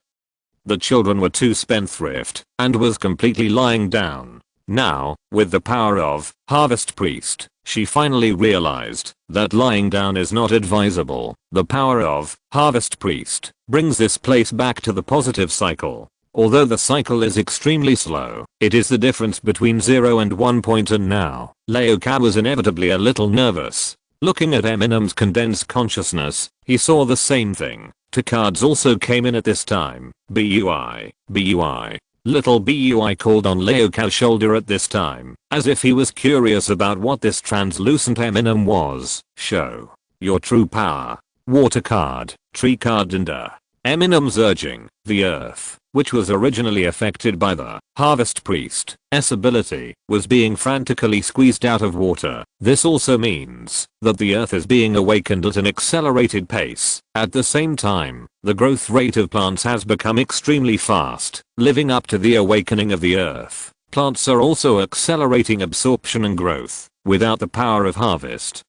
the children were too spendthrift, and was completely lying down. Now, with the power of Harvest Priest, she finally realized that lying down is not advisable. The power of Harvest Priest brings this place back to the positive cycle. Although the cycle is extremely slow, it is the difference between 0 and 1. And now, Leoka was inevitably a little nervous. Looking at Eminem's condensed consciousness, he saw the same thing. Two cards also came in at this time. Bui. Little Bui called on Leoka's shoulder at this time, as if he was curious about what this translucent Eminem was. Show your true power. Water card, tree card and Eminem's urging, the earth, which was originally affected by the Harvest Priest's ability, was being frantically squeezed out of water. This also means that the earth is being awakened at an accelerated pace. At the same time, the growth rate of plants has become extremely fast, living up to the awakening of the earth. Plants are also accelerating absorption and growth, without the power of Harvest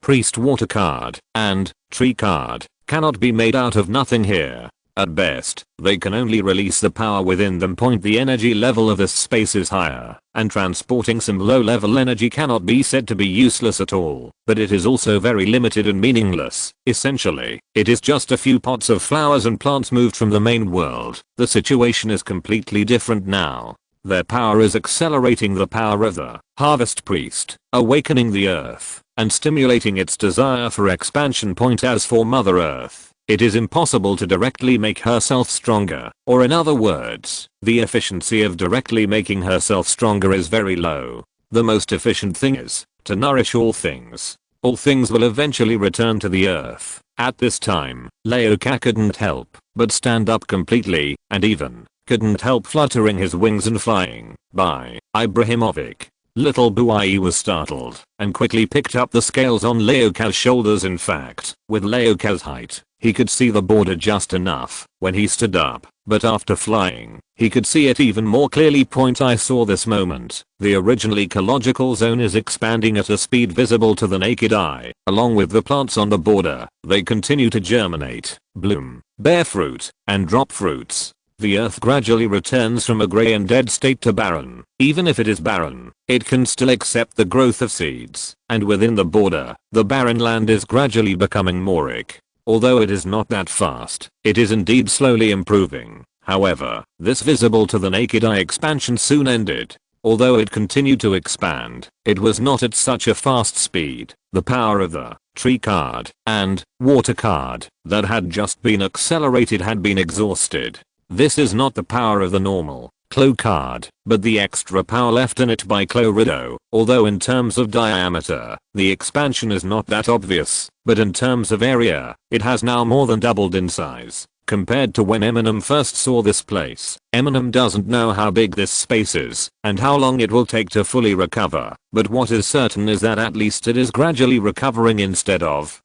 Priest water card and tree card cannot be made out of nothing here. At best, they can only release the power within them. The energy level of this space is higher, and transporting some low-level energy cannot be said to be useless at all, but it is also very limited and meaningless. Essentially, it is just a few pots of flowers and plants moved from the main world. The situation is completely different now. Their power is accelerating the power of the Harvest Priest, awakening the earth, and stimulating its desire for expansion. As for Mother Earth, it is impossible to directly make herself stronger, or in other words, the efficiency of directly making herself stronger is very low. The most efficient thing is to nourish all things. All things will eventually return to the earth. At this time, Leoka couldn't help but stand up completely, and even couldn't help fluttering his wings and flying. By Ibrahimovic. Little Bui was startled and quickly picked up the scales on Leoka's shoulders. In fact, with Leoka's height, he could see the border just enough. When he stood up, but after flying, he could see it even more clearly. I saw this moment. The original ecological zone is expanding at a speed visible to the naked eye. Along with the plants on the border, they continue to germinate, bloom, bear fruit, and drop fruits. The earth gradually returns from a grey and dead state to barren. Even if it is barren, it can still accept the growth of seeds, and within the border, the barren land is gradually becoming moric. Although it is not that fast, it is indeed slowly improving. However, this visible to the naked eye expansion soon ended. Although it continued to expand, it was not at such a fast speed. The power of the tree card and water card that had just been accelerated had been exhausted. This is not the power of the normal Clo card, but the extra power left in it by Clorido. Although in terms of diameter, the expansion is not that obvious, but in terms of area, it has now more than doubled in size. Compared to when Eminem first saw this place, Eminem doesn't know how big this space is and how long it will take to fully recover, but what is certain is that at least it is gradually recovering instead of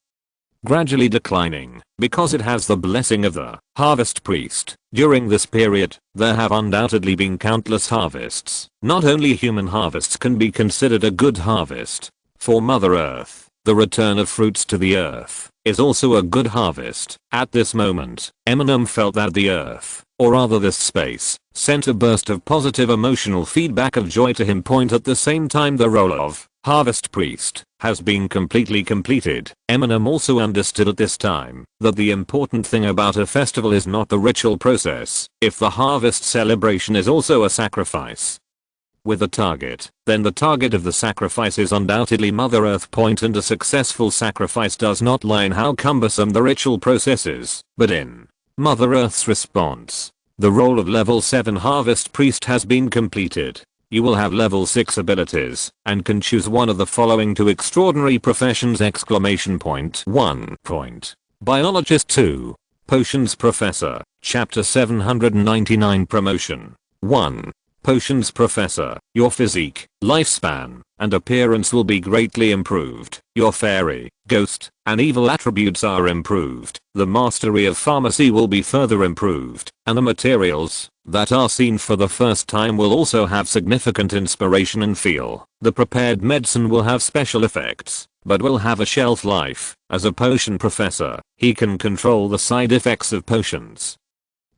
gradually declining, because it has the blessing of the harvest priest. During this period, there have undoubtedly been countless harvests. Not only human harvests can be considered a good harvest. For Mother Earth, the return of fruits to the earth is also a good harvest. At this moment, Eminem felt that the earth, or rather this space, sent a burst of positive emotional feedback of joy to him. At the same time, the role of harvest priest has been completely completed. Eminem also understood at this time that the important thing about a festival is not the ritual process. If the harvest celebration is also a sacrifice with a target, then the target of the sacrifice is undoubtedly Mother Earth. And a successful sacrifice does not lie in how cumbersome the ritual process is, but in Mother Earth's response. The role of level 7 harvest priest has been completed. You will have level 6 abilities and can choose one of the following two extraordinary professions! 1. Biologist. 2. Potions Professor. Chapter 799 Promotion. 1. Potions Professor. Your physique, lifespan, and appearance will be greatly improved. Your fairy, ghost, and evil attributes are improved. The mastery of pharmacy will be further improved, and the materials that are seen for the first time will also have significant inspiration and feel. The prepared medicine will have special effects, but will have a shelf life. As a potion professor, he can control the side effects of potions,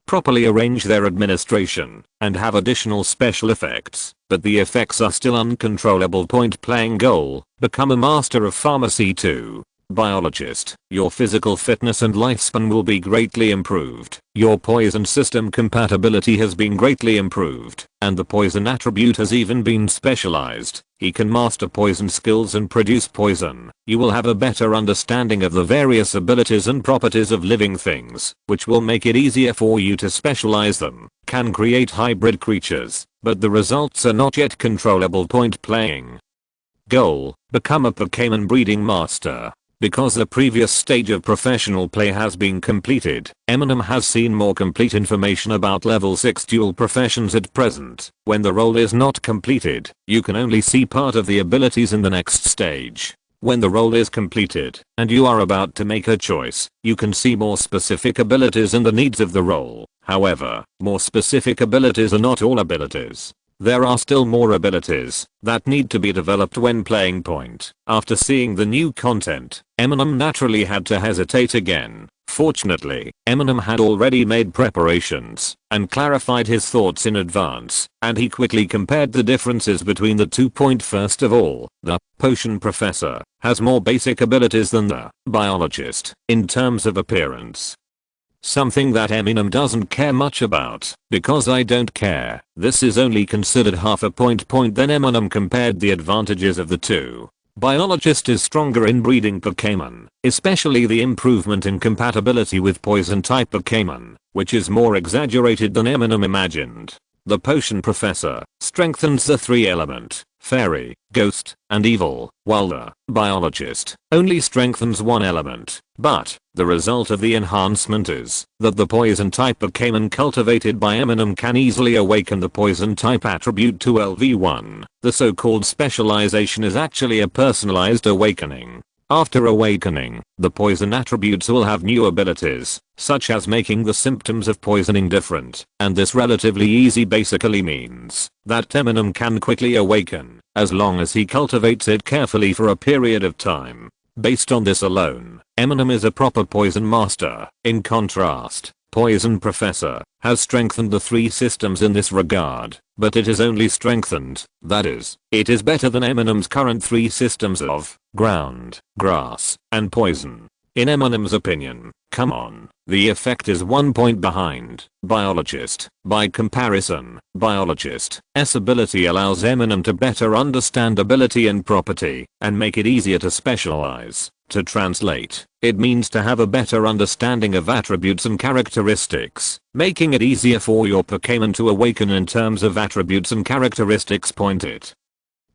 properly arrange their administration, and have additional special effects, but the effects are still uncontrollable. Playing goal, become a master of pharmacy. 2. Biologist. Your physical fitness and lifespan will be greatly improved. Your poison system compatibility has been greatly improved, and the poison attribute has even been specialized. He can master poison skills and produce poison. You will have a better understanding of the various abilities and properties of living things, which will make it easier for you to specialize them. Can create hybrid creatures, but the results are not yet controllable. Playing goal, become a Pokémon breeding master. Because the previous stage of professional play has been completed, Eminem has seen more complete information about level 6 dual professions at present. When the role is not completed, you can only see part of the abilities in the next stage. When the role is completed, and you are about to make a choice, you can see more specific abilities and the needs of the role. However, more specific abilities are not all abilities. There are still more abilities that need to be developed when playing. After seeing the new content, Eminem naturally had to hesitate again. Fortunately, Eminem had already made preparations and clarified his thoughts in advance, and he quickly compared the differences between the two. First of all, the potion professor has more basic abilities than the biologist in terms of appearance. Something that Eminem doesn't care much about, because I don't care. This is only considered half a point. Then Eminem compared the advantages of the two. Biologist is stronger in breeding Pokémon, especially the improvement in compatibility with poison type Pokémon, which is more exaggerated than Eminem imagined. The potion professor strengthens the 3-element, fairy, ghost, and evil, while the biologist only strengthens 1 element. But the result of the enhancement is that the poison type Pokémon cultivated by Eminem can easily awaken the poison type attribute to LV1. The so-called specialization is actually a personalized awakening. After awakening, the poison attributes will have new abilities, such as making the symptoms of poisoning different, and this relatively easy basically means that Eminem can quickly awaken, as long as he cultivates it carefully for a period of time. Based on this alone, Eminem is a proper poison master. In contrast, Poison Professor has strengthened the 3 systems in this regard, but it is only strengthened, that is, it is better than Eminem's current 3 systems of ground, grass, and poison. In Eminem's opinion, come on, the effect is 1 point behind Biologist. By comparison, Biologist's ability allows Eminem to better understand ability and property, and make it easier to specialize. To translate, it means to have a better understanding of attributes and characteristics, making it easier for your Pokémon to awaken in terms of attributes and characteristics. It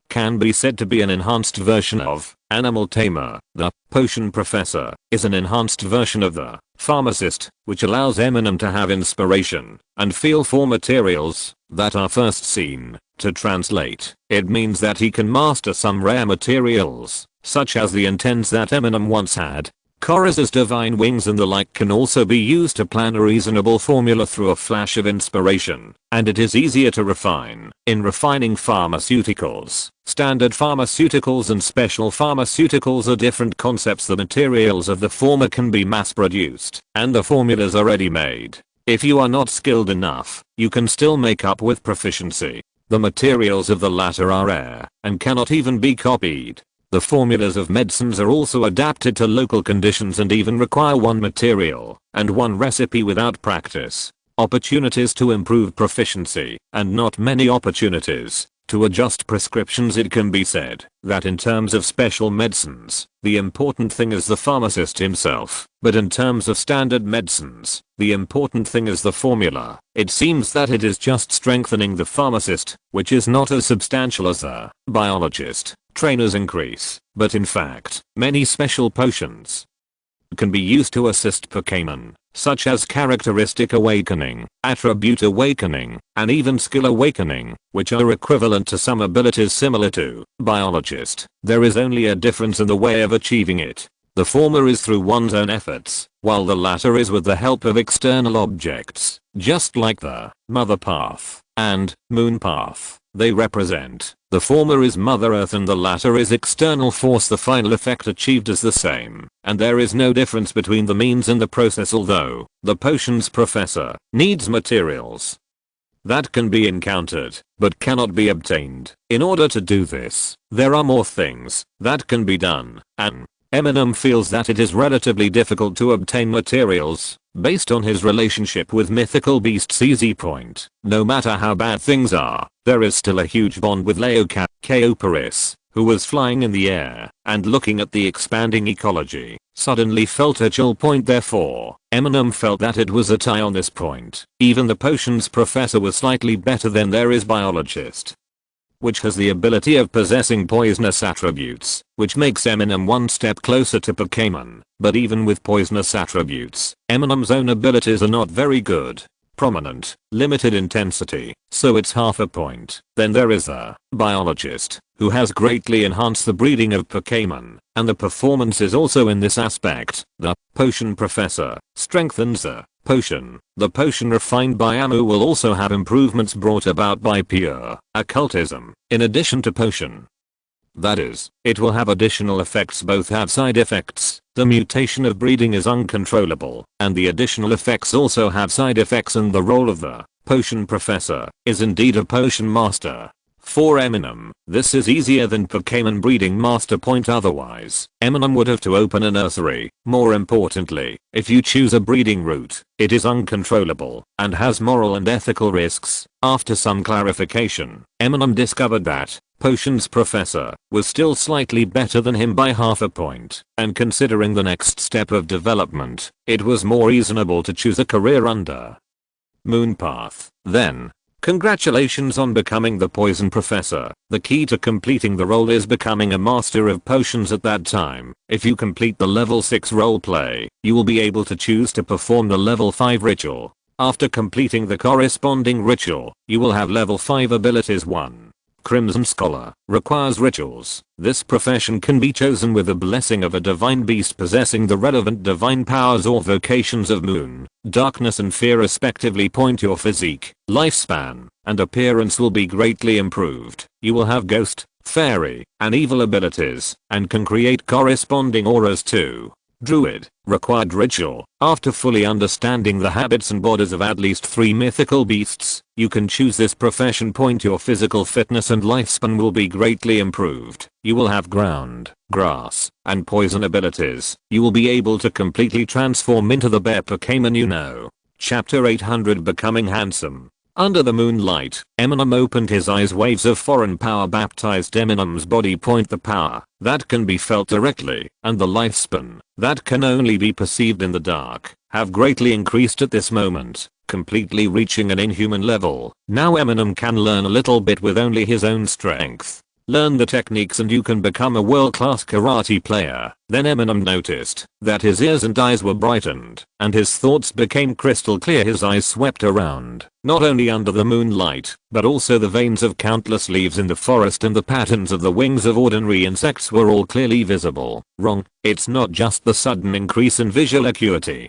can be said to be an enhanced version of Animal Tamer. The Potion Professor is an enhanced version of the Pharmacist, which allows Eminem to have inspiration and feel for materials that are first seen. To translate, it means that he can master some rare materials, such as the intents that Eminem once had. Chorus's divine wings and the like can also be used to plan a reasonable formula through a flash of inspiration, and it is easier to refine. In refining pharmaceuticals, standard pharmaceuticals and special pharmaceuticals are different concepts. The materials of the former can be mass produced, and the formulas are ready made. If you are not skilled enough, you can still make up with proficiency. The materials of the latter are rare, and cannot even be copied. The formulas of medicines are also adapted to local conditions and even require one material and one recipe without practice. Opportunities to improve proficiency, and not many opportunities to adjust prescriptions. It can be said that in terms of special medicines, the important thing is the pharmacist himself, but in terms of standard medicines, the important thing is the formula. It seems that it is just strengthening the pharmacist, which is not as substantial as the biologist. Trainers increase, but in fact, many special potions can be used to assist Pokémon, such as characteristic awakening, attribute awakening, and even skill awakening, which are equivalent to some abilities similar to biologist. There is only a difference in the way of achieving it. The former is through one's own efforts, while the latter is with the help of external objects, just like the Mother Path and Moon Path they represent. The former is Mother Earth and the latter is external force. The final effect achieved is the same, and there is no difference between the means and the process, although the Potions Professor needs materials that can be encountered, but cannot be obtained. In order to do this, there are more things that can be done, and Eminem feels that it is relatively difficult to obtain materials, based on his relationship with mythical beasts. Easy point. No matter how bad things are, there is still a huge bond with Leocaoparis, who was flying in the air and looking at the expanding ecology, suddenly felt a chill point. Therefore, Eminem felt that it was a tie on this point. Even the Potions Professor was slightly better than there is Biologist, which has the ability of possessing poisonous attributes, which makes Eminem one step closer to Pokémon. But even with poisonous attributes, Eminem's own abilities are not very good. Prominent, limited intensity, so it's half a point. Then there is a biologist, who has greatly enhanced the breeding of Pokémon, and the performance is also in this aspect. The Potion Professor strengthens the potion. The potion refined by Amu will also have improvements brought about by pure occultism, in addition to potion. That is, it will have additional effects. Both have side effects. The mutation of breeding is uncontrollable, and the additional effects also have side effects, and the role of the Potion Professor is indeed a potion master. For Eminem, this is easier than Pokémon breeding master. Otherwise, Eminem would have to open a nursery. More importantly, if you choose a breeding route, it is uncontrollable and has moral and ethical risks. After some clarification, Eminem discovered that Potions Professor was still slightly better than him by half a point, and considering the next step of development, it was more reasonable to choose a career under Moon Path. Then, congratulations on becoming the Poison Professor. The key to completing the role is becoming a master of potions at that time. If you complete the level 6 roleplay, you will be able to choose to perform the level 5 ritual. After completing the corresponding ritual, you will have level 5 abilities. 1. Crimson Scholar requires rituals. This profession can be chosen with the blessing of a divine beast possessing the relevant divine powers or vocations of moon, darkness and fear respectively. Your physique, lifespan, and appearance will be greatly improved. You will have ghost, fairy, and evil abilities, and can create corresponding auras too. Druid required ritual. After fully understanding the habits and bodies of at least 3 mythical beasts, you can choose this profession. Your physical fitness and lifespan will be greatly improved. You will have ground, grass, and poison abilities. You will be able to completely transform into the bear Pokémon you know. Chapter 800 Becoming Handsome. Under the moonlight, Eminem opened his eyes. Waves of foreign power baptized Eminem's body. The power that can be felt directly and the lifespan that can only be perceived in the dark have greatly increased at this moment, completely reaching an inhuman level. Now Eminem can learn a little bit with only his own strength. Learn the techniques and you can become a world-class karate player. Then Eminem noticed that his ears and eyes were brightened, and his thoughts became crystal clear. His eyes swept around, not only under the moonlight, but also the veins of countless leaves in the forest and the patterns of the wings of ordinary insects were all clearly visible. Wrong, it's not just the sudden increase in visual acuity,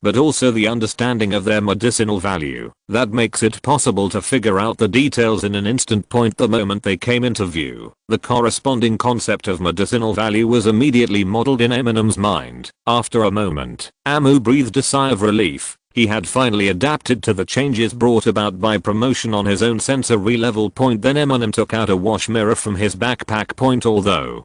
but also the understanding of their medicinal value that makes it possible to figure out the details in an instant. The moment they came into view, the corresponding concept of medicinal value was immediately modeled in Eminem's mind. After a moment, Amu breathed a sigh of relief. He had finally adapted to the changes brought about by promotion on his own sensory level. Then Eminem took out a wash mirror from his backpack. Although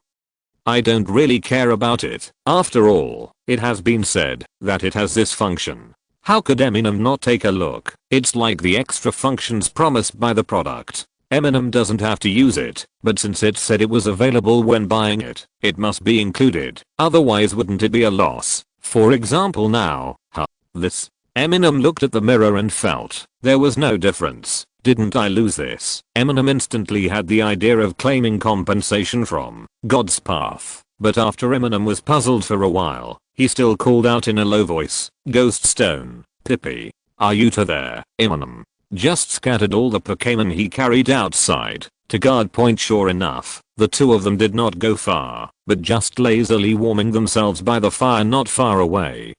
I don't really care about it. After all, it has been said that it has this function. How could Eminem not take a look? It's like the extra functions promised by the product. Eminem doesn't have to use it, but since it said it was available when buying it, it must be included. Otherwise wouldn't it be a loss? For example now, this. Eminem looked at the mirror and felt there was no difference. Didn't I lose this? Eminem instantly had the idea of claiming compensation from God's path. But after Eminem was puzzled for a while, he still called out in a low voice, Ghost Stone, Pippi, are you two there? Eminem just scattered all the Pokémon he carried outside to guard point. Sure enough, the two of them did not go far, but just lazily warming themselves by the fire not far away.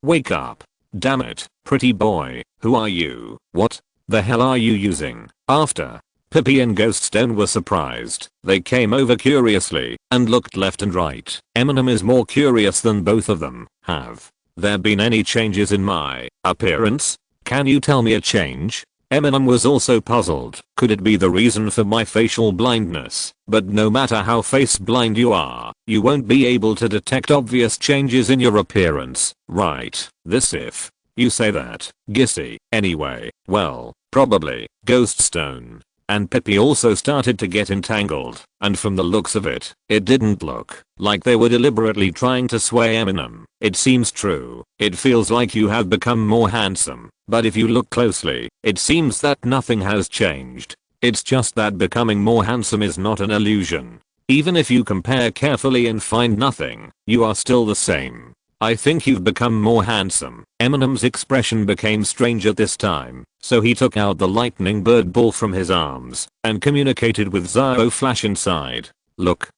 Wake up. Damn it, pretty boy, who are you? What the hell are you using? After Pippi and Ghost Stone were surprised, they came over curiously and looked left and right. Eminem is more curious than both of them. Have there been any changes in my appearance? Can you tell me a change? Eminem was also puzzled. Could it be the reason for my facial blindness? But no matter how face blind you are, you won't be able to detect obvious changes in your appearance, right? This if you say that. Gissy. Anyway, well, probably Ghost Stone and Pippi also started to get entangled, and from the looks of it, it didn't look like they were deliberately trying to sway Eminem. It seems true. It feels like you have become more handsome, but if you look closely, it seems that nothing has changed. It's just that becoming more handsome is not an illusion. Even if you compare carefully and find nothing, you are still the same. I think you've become more handsome. Eminem's expression became strange at this time, so he took out the lightning bird ball from his arms and communicated with Zio Flash inside. Look,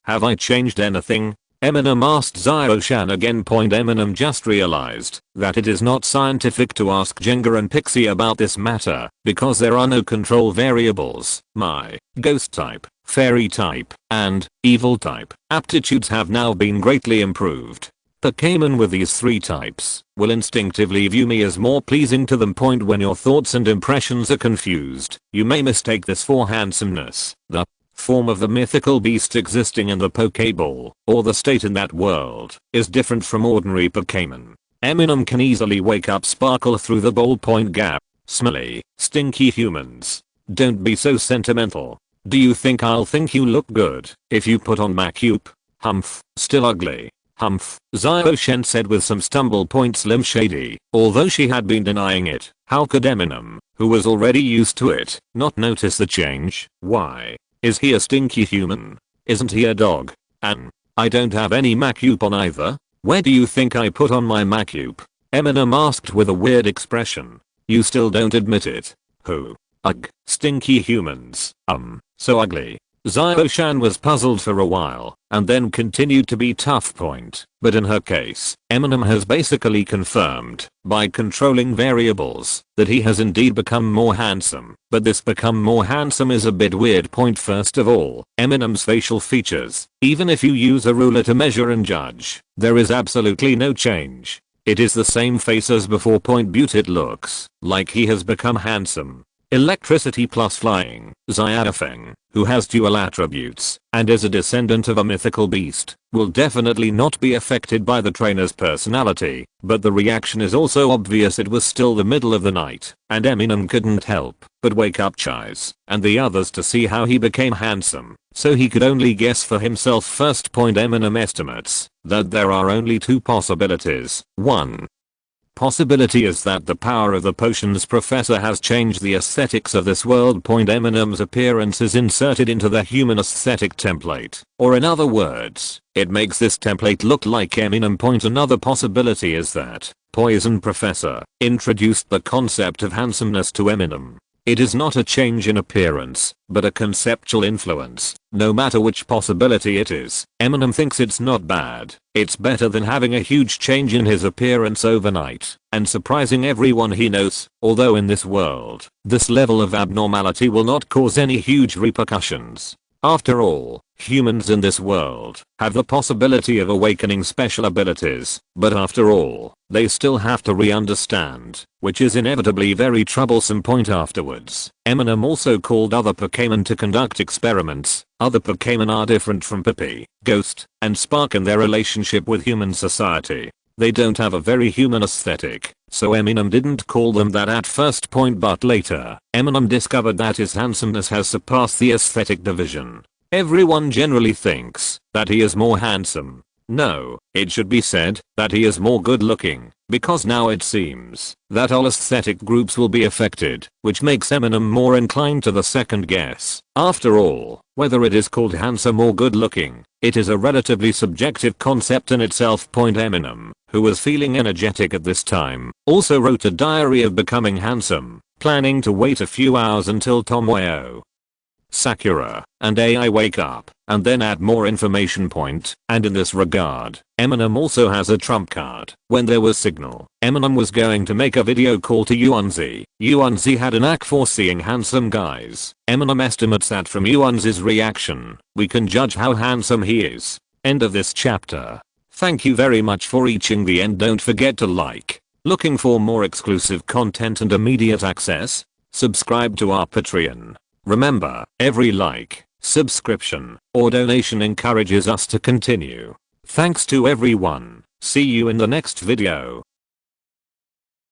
have I changed anything? Eminem asked Zio-chan again. Eminem just realized that it is not scientific to ask Jenga and Pixie about this matter because there are no control variables. My ghost type, fairy type, and evil type aptitudes have now been greatly improved. Pokémon with these 3 types will instinctively view me as more pleasing to them. When your thoughts and impressions are confused, you may mistake this for handsomeness, the form of the mythical beast existing in the Pokéball, or the state in that world, is different from ordinary Pokémon. Eminem can easily wake up Sparkle through the ballpoint gap. Smelly, stinky humans. Don't be so sentimental. Do you think I'll think you look good if you put on makeup? Humph, still ugly. Humph, Zio-shen said with some stumble. Slim Shady. Although she had been denying it, how could Eminem, who was already used to it, not notice the change? Why? Is he a stinky human? Isn't he a dog? And I don't have any makeup on either. Where do you think I put on my makeup? Eminem asked with a weird expression. You still don't admit it. Who Ugh, stinky humans. So ugly. Xiao-Shan was puzzled for a while, and then continued to be tough point, but in her case, Eminem has basically confirmed, by controlling variables, that he has indeed become more handsome. But this become more handsome is a bit weird point. First of all, Eminem's facial features, even if you use a ruler to measure and judge, there is absolutely no change. It is the same face as before. But it looks like he has become handsome. Electricity plus flying. Xiaofeng, who has dual attributes and is a descendant of a mythical beast, will definitely not be affected by the trainer's personality, but the reaction is also obvious. It was still the middle of the night, and Eminem couldn't help but wake up Chais and the others to see how he became handsome, so he could only guess for himself. First point, Eminem estimates that there are only two possibilities. 1. Possibility is that the power of the potions professor has changed the aesthetics of this world. Eminem's appearance is inserted into the human aesthetic template, or in other words, it makes this template look like Eminem. Another possibility is that Poison Professor introduced the concept of handsomeness to Eminem. It is not a change in appearance, but a conceptual influence. No matter which possibility it is, Eminem thinks it's not bad. It's better than having a huge change in his appearance overnight and surprising everyone he knows. Although in this world, this level of abnormality will not cause any huge repercussions. After all, humans in this world have the possibility of awakening special abilities, but after all, they still have to re-understand, which is inevitably very troublesome. Afterwards, Eminem also called other Pokémon to conduct experiments. Other Pokémon are different from Pippi, Ghost, and Spark in their relationship with human society. They don't have a very human aesthetic, so Eminem didn't call them that at first. But later, Eminem discovered that his handsomeness has surpassed the aesthetic division. Everyone generally thinks that he is more handsome. No, it should be said that he is more good looking, because now it seems that all aesthetic groups will be affected, which makes Eminem more inclined to the second guess. After all, whether it is called handsome or good looking, it is a relatively subjective concept in itself. Eminem, who was feeling energetic at this time, also wrote a diary of becoming handsome, planning to wait a few hours until Tomoyo, Sakura, and AI wake up, and then add more information. And in this regard, Eminem also has a trump card. When there was signal, Eminem was going to make a video call to Yuanzi. Yuanzi had a knack for seeing handsome guys. Eminem estimates that from Yuanzi's reaction, we can judge how handsome he is. End of this chapter. Thank you very much for reaching the end. Don't forget to like. Looking for more exclusive content and immediate access? Subscribe to our Patreon. Remember, every like, subscription, or donation encourages us to continue. Thanks to everyone. See you in the next video.